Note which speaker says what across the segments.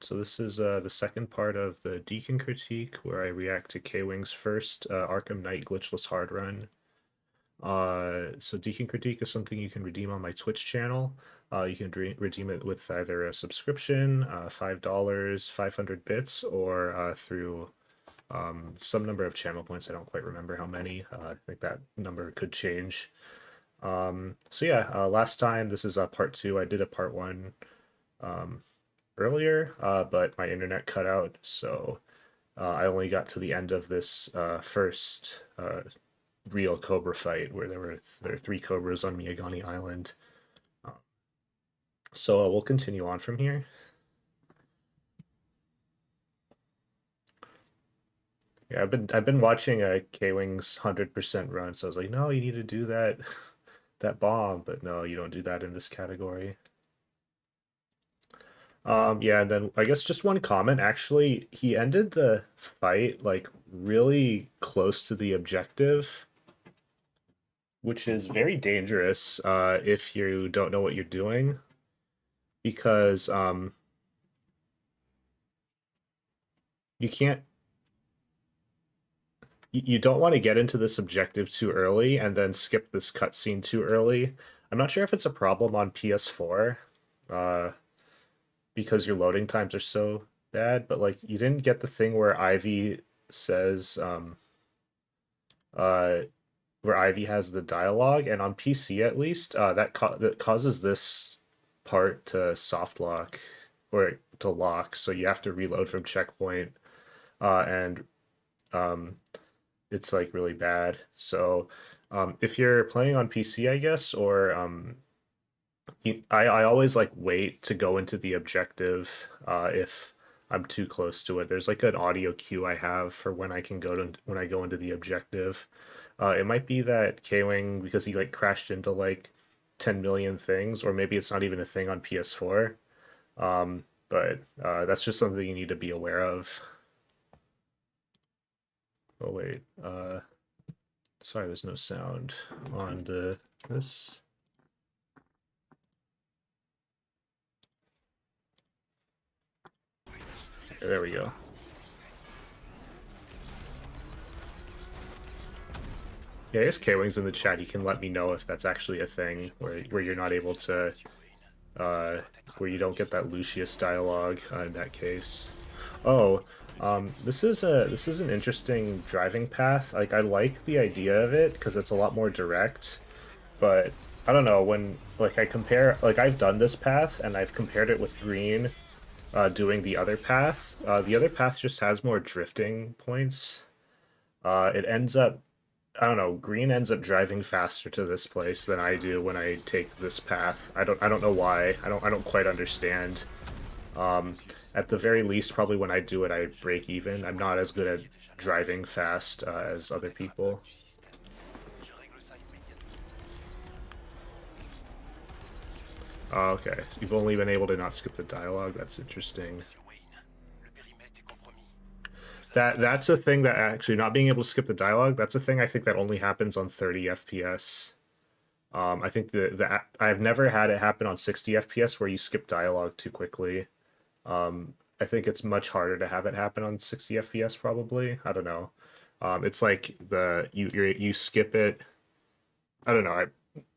Speaker 1: So this is the second part of the Deacon critique, where I react to Kwing's first Arkham Knight Glitchless hard run. So Deacon critique is something you can redeem on my Twitch channel. You can redeem it with either a subscription, $5, 500 bits, or through some number of channel points. I don't quite remember how many. I think that number could change. So yeah, last time, this is part 2. I did a part 1 earlier, but my internet cut out, so I only got to the end of this first real Cobra fight, where there were 3 Cobras on Miyagani Island. So we'll continue on from here. Yeah, I've been watching Kwing's 100% run, so I was like, no, you need to do that that bomb, but no, you don't do that in this category. Yeah, and then I guess just one comment. Actually, he ended the fight like really close to the objective, which is very dangerous if you don't know what you're doing, because you can't. You don't want to get into this objective too early and then skip this cutscene too early. I'm not sure if it's a problem on PS4. Because your loading times are so bad, but like you didn't get the thing where Ivy says where Ivy has the dialogue, and on PC at least, that causes this part to soft lock or to lock, so you have to reload from checkpoint, and it's like really bad. So if you're playing on PC, I guess, or I always like wait to go into the objective if I'm too close to it. There's like an audio cue I have for when I can when I go into the objective. It might be that Kwing, because he like crashed into like 10 million things, or maybe it's not even a thing on PS4. But that's just something you need to be aware of. Oh wait, sorry, there's no sound on this. There we go. Yeah, I guess Kwing's in the chat. You can let me know if that's actually a thing where you're not able to, where you don't get that Lucius dialogue in that case. Oh, this is an interesting driving path. Like, I like the idea of it because it's a lot more direct, but I don't know, when like I compare, like I've done this path and I've compared it with Green doing the other path. The other path just has more drifting points. It ends up, I don't know, Green ends up driving faster to this place than I do when I take this path. I don't know why. I don't quite understand. At the very least, probably when I do it, I break even. I'm not as good at driving fast as other people. Oh, okay. You've only been able to not skip the dialogue. That's interesting. That's a thing that actually, not being able to skip the dialogue, that's a thing I think that only happens on 30 FPS. I think I've never had it happen on 60 FPS where you skip dialogue too quickly. I think it's much harder to have it happen on 60 FPS probably. I don't know. It's like you skip it. I don't know.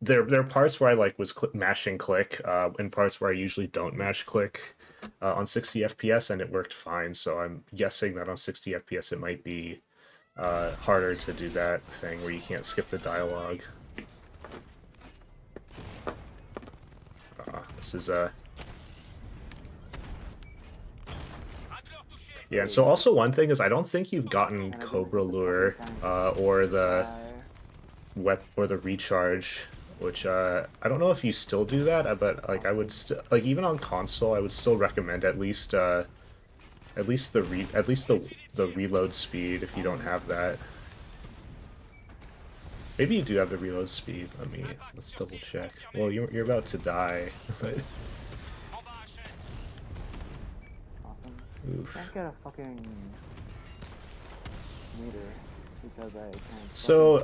Speaker 1: There are parts where I like was mashing click, and parts where I usually don't mash click on 60 FPS, and it worked fine. So I'm guessing that on 60 FPS it might be harder to do that thing where you can't skip the dialogue. This is yeah, and so also one thing is I don't think you've gotten Cobra Lure or the recharge, which I don't know if you still do that, but like I would still, like, even on console, I would still recommend at least the reload speed if you don't have that. Maybe you do have the reload speed. Let's double check. Well, you're about to die.
Speaker 2: Oof. I can't get a fucking meter because I can't.
Speaker 1: So,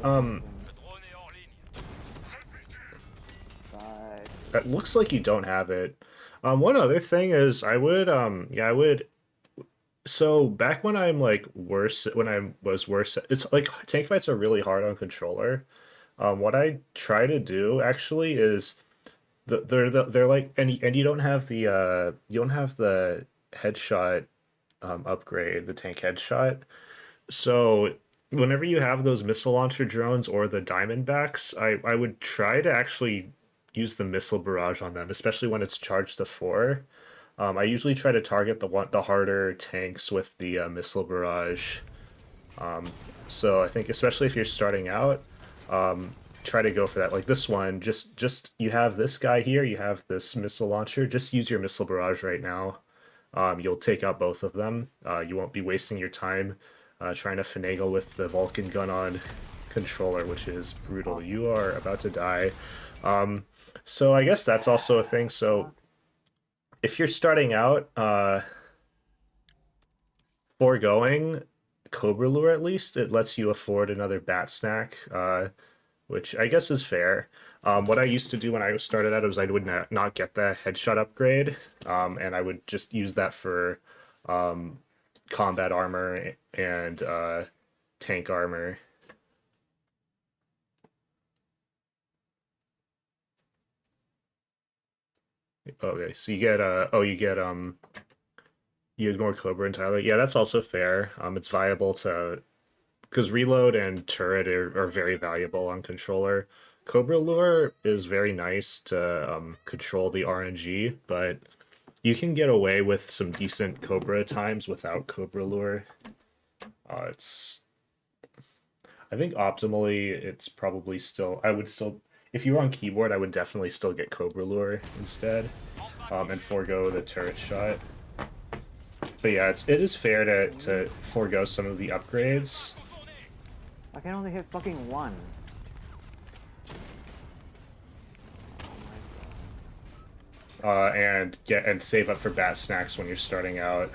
Speaker 1: It looks like you don't have it. One other thing is I would yeah, I would so back when I'm like worse when I was worse it's like tank fights are really hard on controller. What I try to do actually is they're like and you don't have the you don't have the headshot upgrade, the tank headshot. So whenever you have those missile launcher drones or the Diamondbacks, I would try to actually use the missile barrage on them, especially when it's charged to 4. I usually try to target the harder tanks with the missile barrage. So I think especially if you're starting out, try to go for that. Like this one, just you have this guy here, you have this missile launcher. Just use your missile barrage right now. You'll take out both of them. You won't be wasting your time trying to finagle with the Vulcan gun on controller, which is brutal. You are about to die. So I guess that's also a thing. So if you're starting out, foregoing Cobra Lure at least, it lets you afford another bat snack, which I guess is fair. What I used to do when I started out was I would not get the headshot upgrade, and I would just use that for combat armor and tank armor. Okay, so you get you ignore Cobra entirely. Yeah, that's also fair. It's viable to because reload and turret are very valuable on controller. Cobra Lure is very nice to control the RNG, but you can get away with some decent Cobra times without Cobra Lure. It's I think optimally it's probably still I would still if you were on keyboard I would definitely still get Cobra Lure instead, and forego the turret shot. But yeah, it is fair to forego some of the upgrades.
Speaker 2: I can only hit fucking one.
Speaker 1: And save up for bat snacks when you're starting out.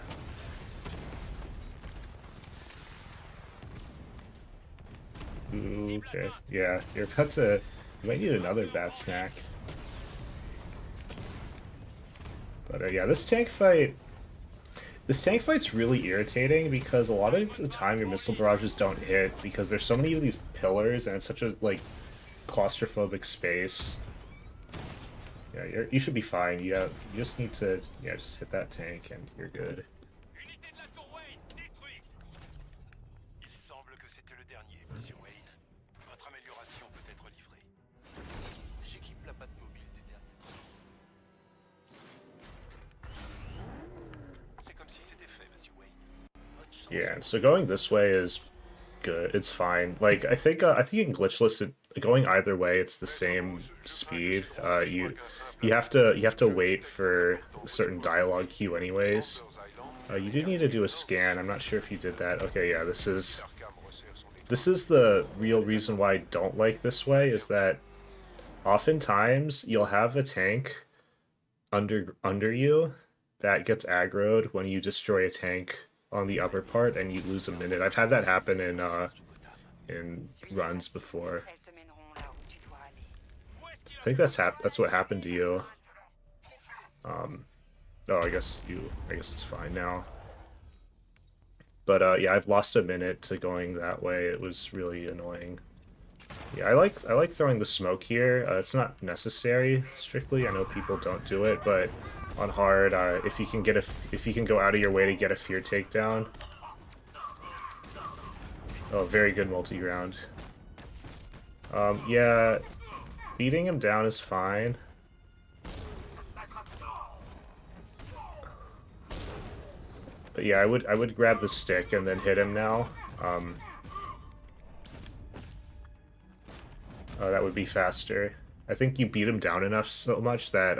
Speaker 1: Ooh, okay, yeah, you're about to. You might need another bat snack. But yeah, this tank fight. This tank fight's really irritating because a lot of the time your missile barrages don't hit because there's so many of these pillars and it's such a like claustrophobic space. Yeah, you should be fine. You just need to just hit that tank and you're good.
Speaker 3: Il semble que c'était le dernier, Monsieur Wayne. Votre amélioration peut être livrée. J'équipe la patte mobile des derniers. C'est comme si c'était fait, Monsieur Wayne. Bonne chance.
Speaker 1: Yeah, so going this way is good. It's fine. Like I think in Glitchless going either way it's the same speed. You have to wait for a certain dialogue queue anyways. You do need to do a scan. I'm not sure if you did that. Okay, yeah, this is the real reason why I don't like this way is that oftentimes you'll have a tank under you that gets aggroed when you destroy a tank on the upper part and you lose a minute. I've had that happen in runs before. I think that's what happened to you. Oh, I guess it's fine now. But yeah, I've lost a minute to going that way. It was really annoying. Yeah, I like throwing the smoke here. It's not necessary strictly. I know people don't do it, but on hard, if you can go out of your way to get a fear takedown. Oh, very good multi-round. Yeah, beating him down is fine. But yeah, I would grab the stick and then hit him now. That would be faster. I think you beat him down enough so much that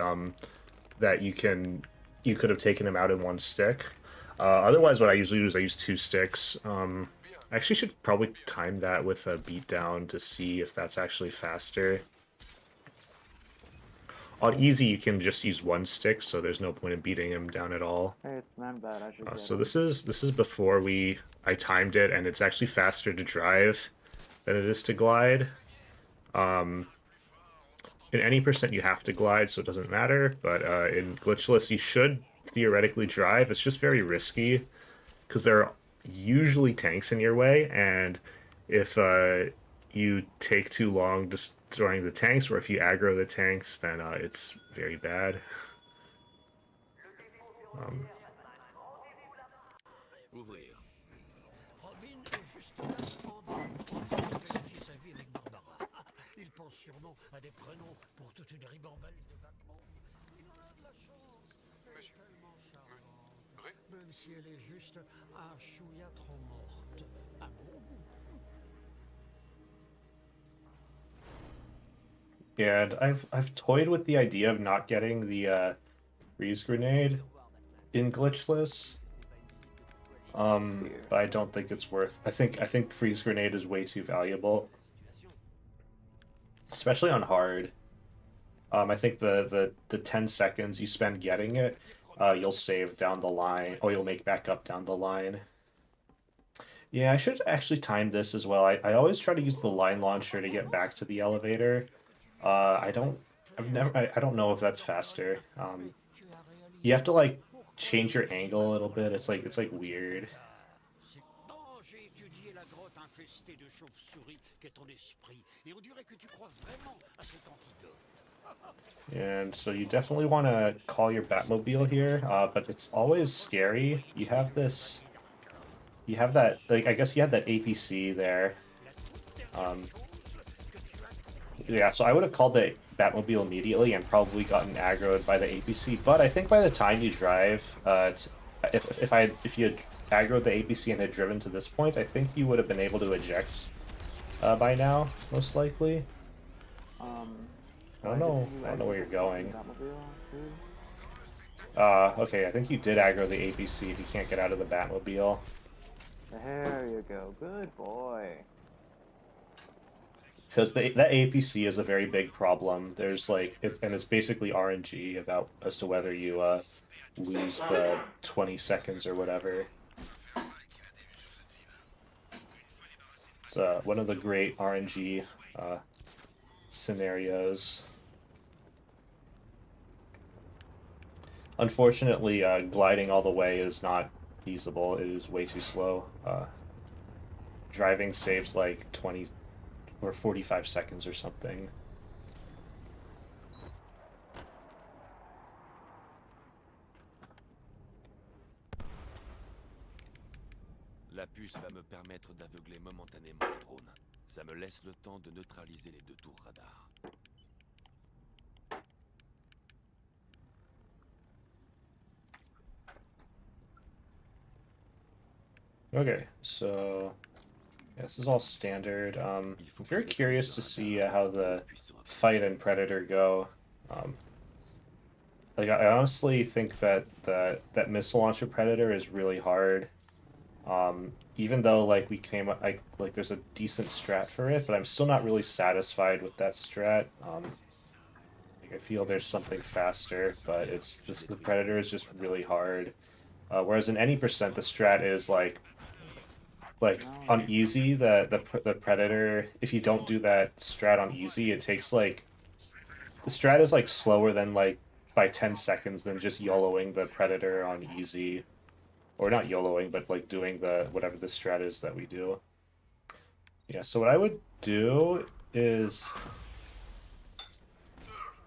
Speaker 1: that you could have taken him out in one stick. Otherwise, what I usually do is I use 2 sticks. I actually should probably time that with a beatdown to see if that's actually faster. On easy, you can just use 1 stick, so there's no point in beating him down at all.
Speaker 2: Hey, it's man bad. I should get
Speaker 1: So
Speaker 2: it.
Speaker 1: this is before I timed it, and it's actually faster to drive than it is to glide. in any percent you have to glide, so it doesn't matter. But in Glitchless, you should theoretically drive. It's just very risky because there are usually tanks in your way, and if you take too long destroying the tanks, or if you aggro the tanks, then it's very bad. Um,
Speaker 4: Ouvrir. Robin est juste là pendant vérifier sa vie avec Barbara. Il pense sûrement à des prénoms pour toute une ribambelle de Batman. Il en a de la chance. Elle est tellement charmante. Même si elle est juste un chouïa trop morte. À mon goût.
Speaker 1: yeah, and I've toyed with the idea of not getting the freeze grenade in Glitchless. But I don't think it's worth. I think freeze grenade is way too valuable, especially on hard. I think the 10 seconds you spend getting it, you'll save down the line. Oh, you'll make back up down the line. Yeah, I should actually time this as well. I always try to use the line launcher to get back to the elevator. I don't. I don't know if that's faster. You have to like change your angle a little bit. It's like weird.
Speaker 4: Non, j'ai étudié la grotte infestée de chauves-souris qu'est ton esprit, et on dirait que tu crois vraiment à cet antidote.
Speaker 1: And so you definitely want to call your Batmobile here, but it's always scary. You have this. You have that. Like I guess you have that APC there. Yeah, so I would have called the Batmobile immediately and probably gotten aggroed by the APC. But I think by the time you drive, if you had aggroed the APC and had driven to this point, I think you would have been able to eject by now, most likely. I don't know where you're going. Okay, I think you did aggro the APC if you can't get out of the Batmobile.
Speaker 2: There you go. Good boy.
Speaker 1: Because that APC is a very big problem. There's like, it's basically RNG about as to whether you lose the 20 seconds or whatever. It's one of the great RNG scenarios. Unfortunately, gliding all the way is not feasible. It is way too slow. Driving saves like 20 or 45 seconds or something.
Speaker 5: La puce va me permettre d'aveugler momentanément les drones. Ça me laisse le temps de neutraliser les deux tours radar.
Speaker 1: Okay, so yeah, this is all standard. I'm very curious to see how the fight and Predator go. Like I honestly think that that missile launcher Predator is really hard. Even though like like there's a decent strat for it, but I'm still not really satisfied with that strat. Like I feel there's something faster, but it's just the Predator is just really hard. Whereas in any percent, the strat is like on easy, the Predator, if you don't do that strat on easy, it takes like the strat is like slower than like by 10 seconds than just YOLOing the Predator on easy. Or not YOLOing, but like doing the whatever the strat is that we do. Yeah, so what I would do is,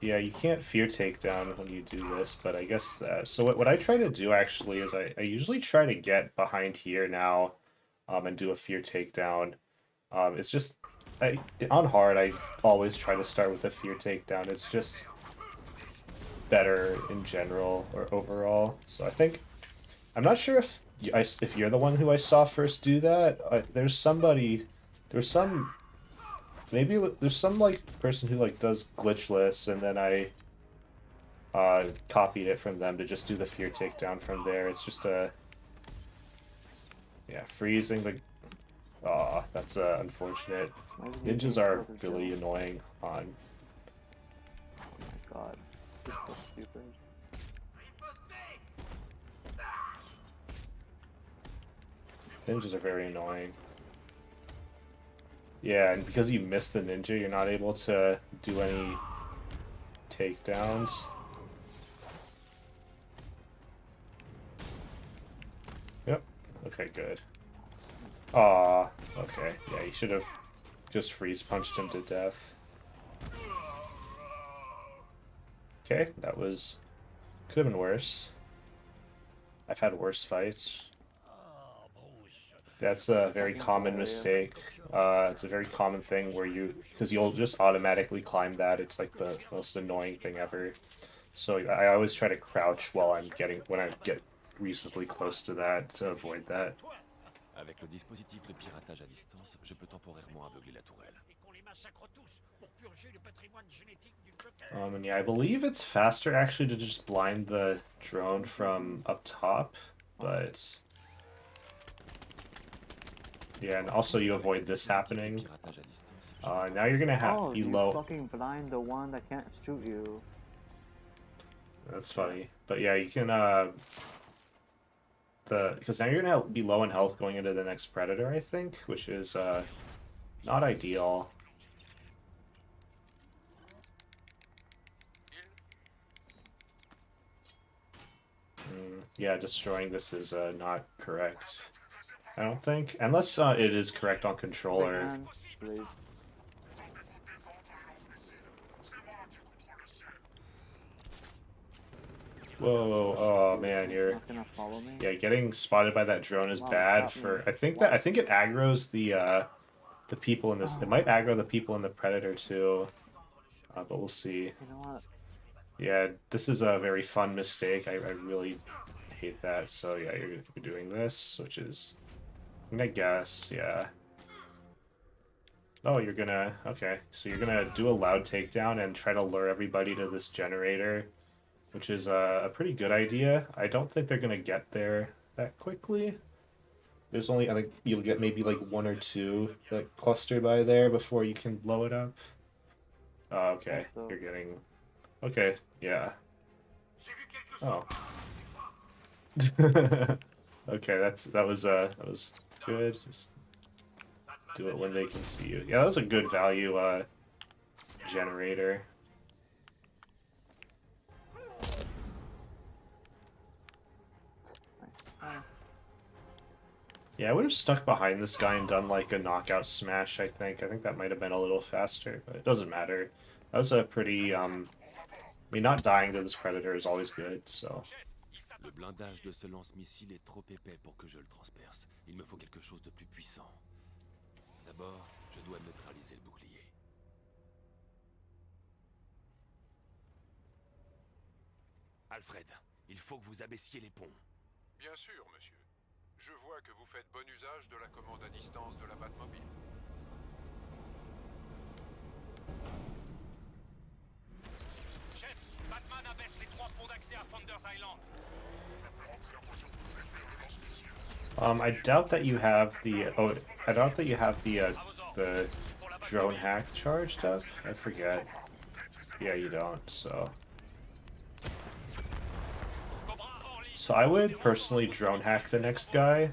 Speaker 1: yeah, you can't fear takedown when you do this, but I guess so what I try to do actually is I usually try to get behind here now and do a fear takedown. It's just on hard I always try to start with a fear takedown. It's just better in general or overall. So I think I'm not sure if you're the one who I saw first do that. There's some like person who like does glitchless, and then I copied it from them to just do the fear takedown from there. It's just freezing the. Aw, that's unfortunate. Ninjas are really annoying on.
Speaker 2: Oh my god, this is so stupid.
Speaker 1: Ninjas are very annoying. Yeah, and because you missed the ninja, you're not able to do any takedowns. Yep. Okay, good. Aw. Okay. Yeah, you should have just freeze punched him to death. Okay, that was... could have been worse. I've had worse fights. That's a very common mistake. It's a very common thing where because you'll just automatically climb that. It's like the most annoying thing ever. So I always try to crouch while when I get reasonably close to that to avoid that.
Speaker 5: Avec le dispositif de piratage à distance, je peux temporairement aveugler la tourelle.
Speaker 1: And yeah, I believe it's faster actually to just blind the drone from up top, but yeah, and also you avoid this happening. Now you're gonna be low.
Speaker 2: Fucking blind the one that can't shoot you.
Speaker 1: That's funny, but yeah, you can because now you're gonna be low in health going into the next predator, I think, which is not ideal. Yeah, destroying this is not correct. I don't think, unless it is correct on controller.
Speaker 2: Man, please.
Speaker 1: Whoa! Oh man, you're
Speaker 2: Not gonna follow me?
Speaker 1: yeah. Getting spotted by that drone is bad for. I think it aggroes the people in this. It might aggro the people in the predator too, but we'll see.
Speaker 2: You know what?
Speaker 1: Yeah, this is a very fun mistake. I really hate that. So yeah, you're doing this, which is, I'm gonna guess, yeah. Oh, you're gonna, okay. So you're gonna do a loud takedown and try to lure everybody to this generator, which is a pretty good idea. I don't think they're gonna get there that quickly. There's only, I think you'll get maybe like one or two like cluster by there before you can blow it up. Oh, okay, you're getting, okay, yeah. Oh. Okay, that was good. Just do it when they can see you. Yeah, that was a good value generator. Yeah, I would have stuck behind this guy and done like a knockout smash, I think. I think that might have been a little faster, but it doesn't matter. That was a pretty, I mean, not dying to this predator is always good, so...
Speaker 5: Le blindage de ce lance-missile est trop épais pour que je le transperce. Il me faut quelque chose de plus puissant. D'abord, je dois neutraliser le bouclier. Alfred, il faut que vous abaissiez les ponts.
Speaker 3: Bien sûr, monsieur. Je vois que vous faites bon usage de la commande à distance de la Batmobile.
Speaker 6: Chef, Batman abaisse les 3 ponts d'accès à Founders Island.
Speaker 1: I doubt that you have the I doubt that you have the drone hack charged up. I forget. Yeah, you don't. So I would personally drone hack the next guy.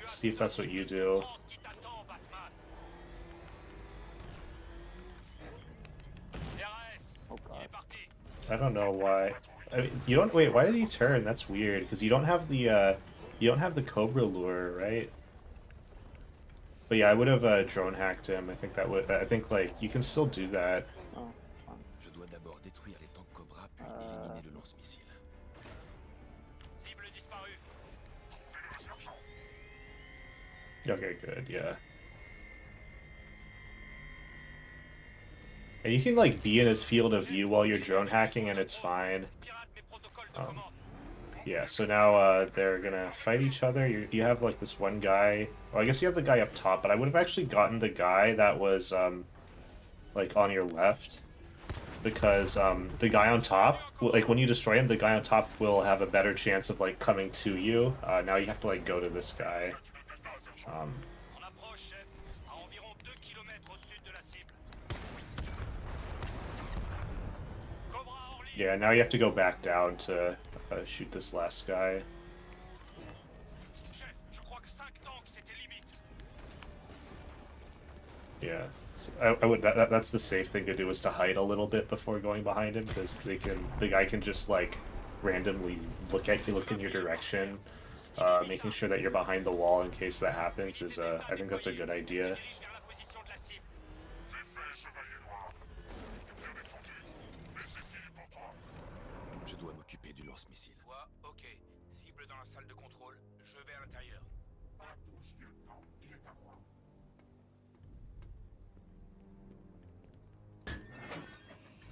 Speaker 1: See if that's what you do.
Speaker 2: Oh god.
Speaker 1: I don't know why. I mean, you don't wait. Why did he turn? That's weird. Because you don't have the Cobra lure, right? But yeah, I would have drone hacked him. I think that would. I think like you can still do that.
Speaker 2: Oh,
Speaker 5: Je dois d'abord détruire les tanks Cobra puis éliminer le lance-missile.
Speaker 6: Cible disparue.
Speaker 1: Okay, good. Yeah. And you can like be in his field of view while you're drone hacking, and it's fine. Yeah, so now they're gonna fight each other. You have like this one guy. Well, I guess you have the guy up top, but I would have actually gotten the guy that was like on your left, because the guy on top, like when you destroy him, the guy on top will have a better chance of like coming to you. Now you have to like go to this guy.
Speaker 6: On approche, chef, à environ 2 km au sud de la cible. Cobra hors ligne.
Speaker 1: Yeah, now you have to go back down to shoot this last guy.
Speaker 6: Chef, je crois que 5 tanks c'était limite.
Speaker 1: Yeah, I would that's the safe thing to do, is to hide a little bit before going behind him, because the guy can just like randomly look at you, look in your direction. Making sure that you're behind the wall in case that happens is I think that's a good idea.
Speaker 6: Dirige vers la position de la cible.
Speaker 5: Je dois m'occuper du lance-missile.
Speaker 6: Toi, ok. Cible dans la salle de contrôle. Je vais à l'intérieur.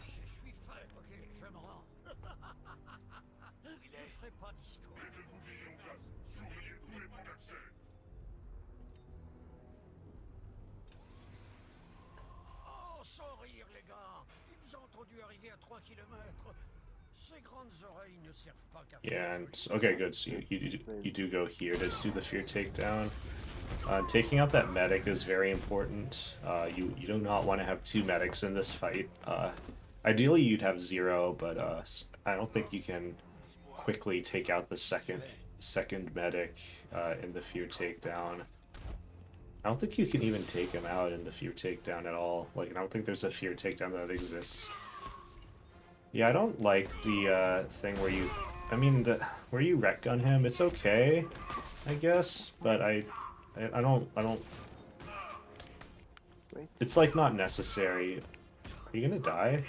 Speaker 4: Je suis fait, ok, je me rends. Je ferai pas d'histoire. Oh, sans rire, les gars. Il vous a entendu arriver à 3 kilomètres. Ces grandes oreilles ne servent pas qu'à
Speaker 1: Yeah, and okay, good. So you do go here to do the fear takedown. Taking out that medic is very important. You do not want to have two medics in this fight. Ideally, you'd have zero, but I don't think you can quickly take out the second medic in the fear takedown. I don't think you can even take him out in the fear takedown at all. Like, I don't think there's a fear takedown that exists. Yeah, I don't like the thing where you, I mean, where you wreck gun him. It's okay, I guess, but I don't. It's like not necessary. Are you gonna die?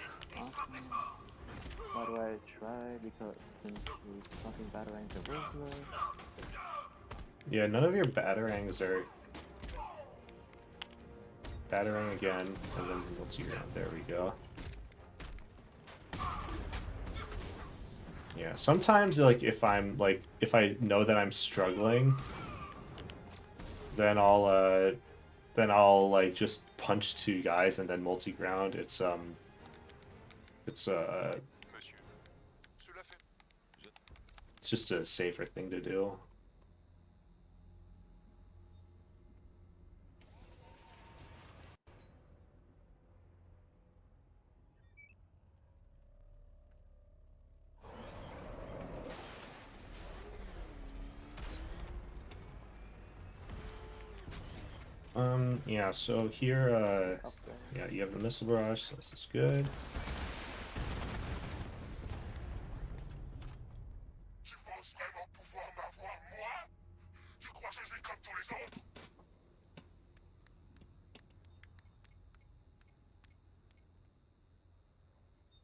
Speaker 2: Why do I try? Because since he's fucking batarangs are worthless.
Speaker 1: Yeah, none of your batarangs are. Batarang again, and then once you're out, there we go. Yeah, sometimes like if I know that I'm struggling, then I'll like just punch two guys and then multi-ground. It's just a safer thing to do. Yeah, so here, yeah, you have the missile barrage, so this is good.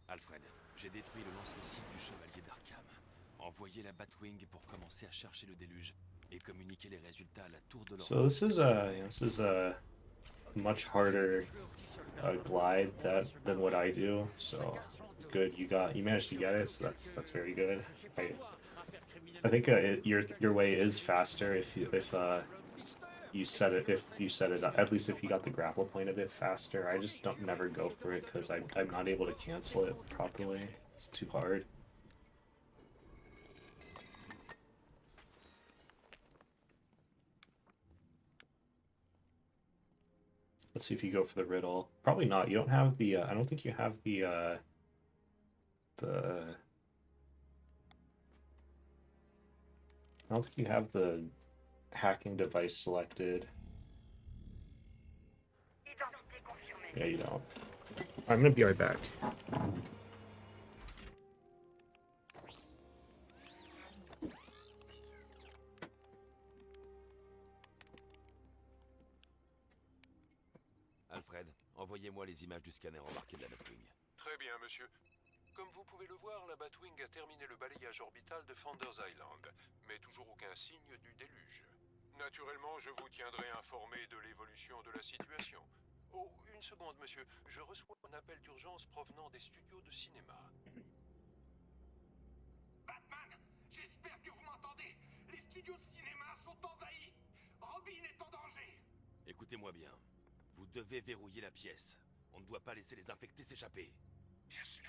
Speaker 5: Alfred, j'ai détruit le lance-missile du chevalier d'Arkham. Envoyez la Batwing pour commencer à chercher le déluge et communiquer les résultats à la tour de l'horloge.
Speaker 1: So this is a much harder glide than what I do. So good, you managed to get it. So that's very good. I think your way is faster if you set it up, at least if you got the grapple point a bit faster. I just never go for it because I'm not able to cancel it properly. It's too hard. Let's see if you go for the riddle. Probably not. You don't have the. I don't think you have the. I don't think you have the hacking device selected. Yeah, you don't. I'm gonna be right back.
Speaker 5: Alfred, envoyez-moi les images du scanner embarqué de la Batwing.
Speaker 3: Très bien, monsieur. Comme vous pouvez le voir, la Batwing a terminé le balayage orbital de Founders Island, mais toujours aucun signe du déluge. Naturellement, je vous tiendrai informé de l'évolution de la situation. Oh, une seconde, monsieur. Je reçois un appel d'urgence provenant des studios de cinéma.
Speaker 6: Batman, j'espère que vous m'entendez. Les studios de cinéma sont envahis. Robin est en danger.
Speaker 5: Écoutez-moi bien. Vous devez verrouiller la pièce. On ne doit pas laisser les infectés s'échapper.
Speaker 6: Bien sûr.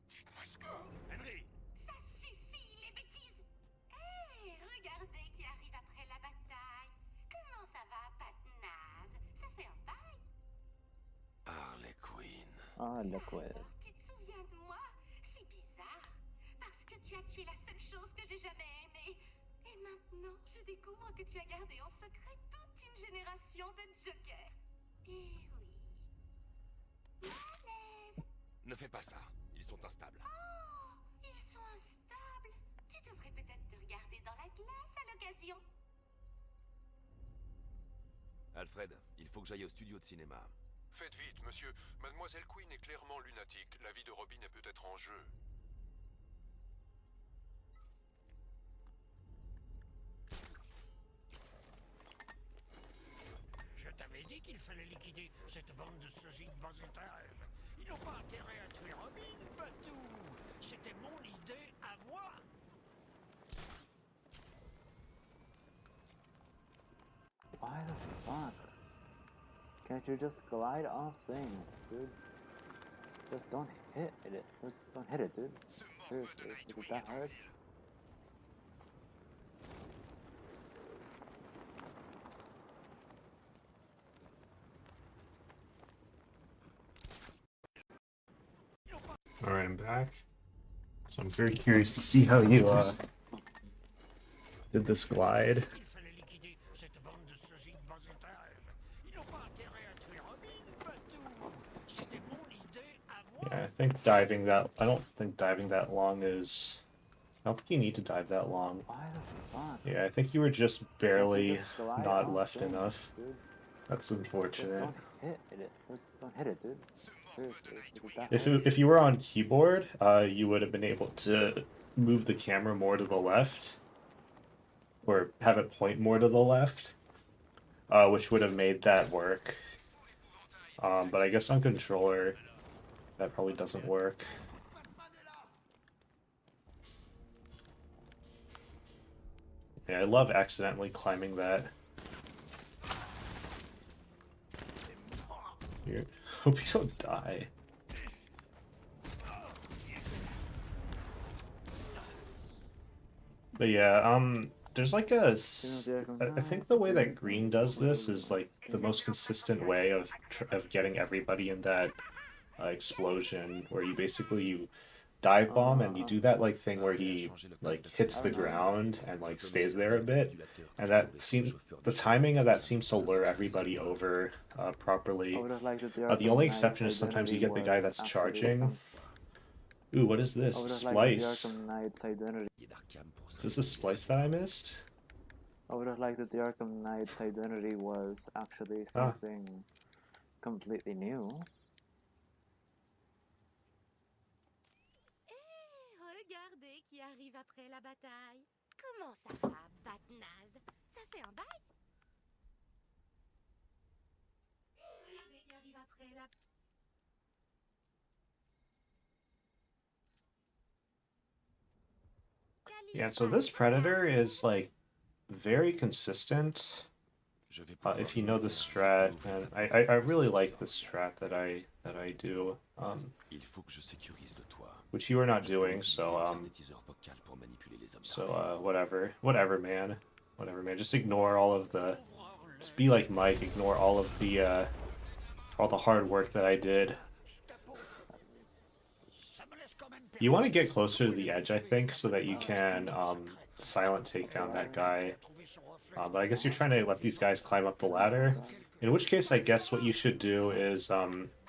Speaker 6: Dites-moi ce que... Henry!
Speaker 7: Ça suffit, les bêtises! Hé, regardez qui arrive après la bataille. Comment ça va, Patnaze? Ça fait un bail.
Speaker 5: Harley Quinn.
Speaker 2: Ah, d'accord.
Speaker 7: Alors, tu te souviens de moi? C'est bizarre. Parce que tu as tué la seule chose que j'ai jamais aimée. Et maintenant, je découvre que tu as gardé en secret toute une génération de Jokers. Et oui, Malaise.
Speaker 5: Ne fais pas ça. Ils sont instables.
Speaker 7: Oh, ils sont instables. Tu devrais peut-être te regarder dans la glace à l'occasion.
Speaker 5: Alfred, il faut que j'aille au studio de cinéma.
Speaker 3: Faites vite, monsieur. Mademoiselle Queen est clairement lunatique. La vie de Robin est peut-être en jeu.
Speaker 4: Je t'avais dit qu'il fallait liquider cette bande de sosies de bas étage. Ils n'ont pas intérêt à tuer Robin, Patou. C'était mon idée à moi.
Speaker 2: Why the fuck? Can't you just glide off things, dude? Just don't hit it. Just don't hit it, dude. Seriously, is it that hard?
Speaker 1: Alright, I'm back. So I'm very curious to see how you did this glide.
Speaker 4: Il fallait liquider cette bande de sosies de bas étage. Ils n'ont pas intérêt à tuer Robin, Patou. C'était mon idée à moi.
Speaker 1: Yeah, I think diving that... I don't think diving that long is... I don't think you need to dive that long.
Speaker 2: Why the fuck?
Speaker 1: Yeah, I think you were just barely
Speaker 2: Just glide
Speaker 1: not
Speaker 2: off
Speaker 1: left
Speaker 2: things,
Speaker 1: enough.
Speaker 2: dude.
Speaker 1: That's
Speaker 2: Just
Speaker 1: unfortunate.
Speaker 2: don't hit it. Just don't hit it, dude. Seriously, is it that hard?
Speaker 1: If you were on keyboard, you would have been able to move the camera more to the left, or have it point more to the left, which would have made that work. But I guess on controller, that probably doesn't work. Yeah, I love accidentally climbing that. Here. Hope you don't die. But yeah, there's like a... I think the way that green does this is like the most consistent way of getting everybody in that explosion, where you basically dive bomb and you do that like thing where he like hits the ground and like stays there a bit, and that seems, the timing of that seems to lure everybody over properly.
Speaker 2: I would have liked it
Speaker 1: The only exception is sometimes you get the guy that's charging. Ooh, what is this?
Speaker 2: I would have liked
Speaker 1: Splice.
Speaker 2: the Arkham Knight's identity.
Speaker 1: Is this a splice that I missed?
Speaker 2: I would have liked that the Arkham Knight's identity was actually something completely new.
Speaker 7: Regardez qui arrive après la bataille. Comment ça va, Batnaz? Ça fait un bail? Regardez qui arrive après la...
Speaker 1: Yeah, so this predator is like very consistent. If you know the strat, and I really like the strat that I do, which you are not doing, so whatever man, just ignore all of the, just be like Mike, ignore all of the all the hard work that I did. You want to get closer to the edge, I think, so that you can silent take down that guy. But I guess you're trying to let these guys climb up the ladder. In which case, I guess what you should do is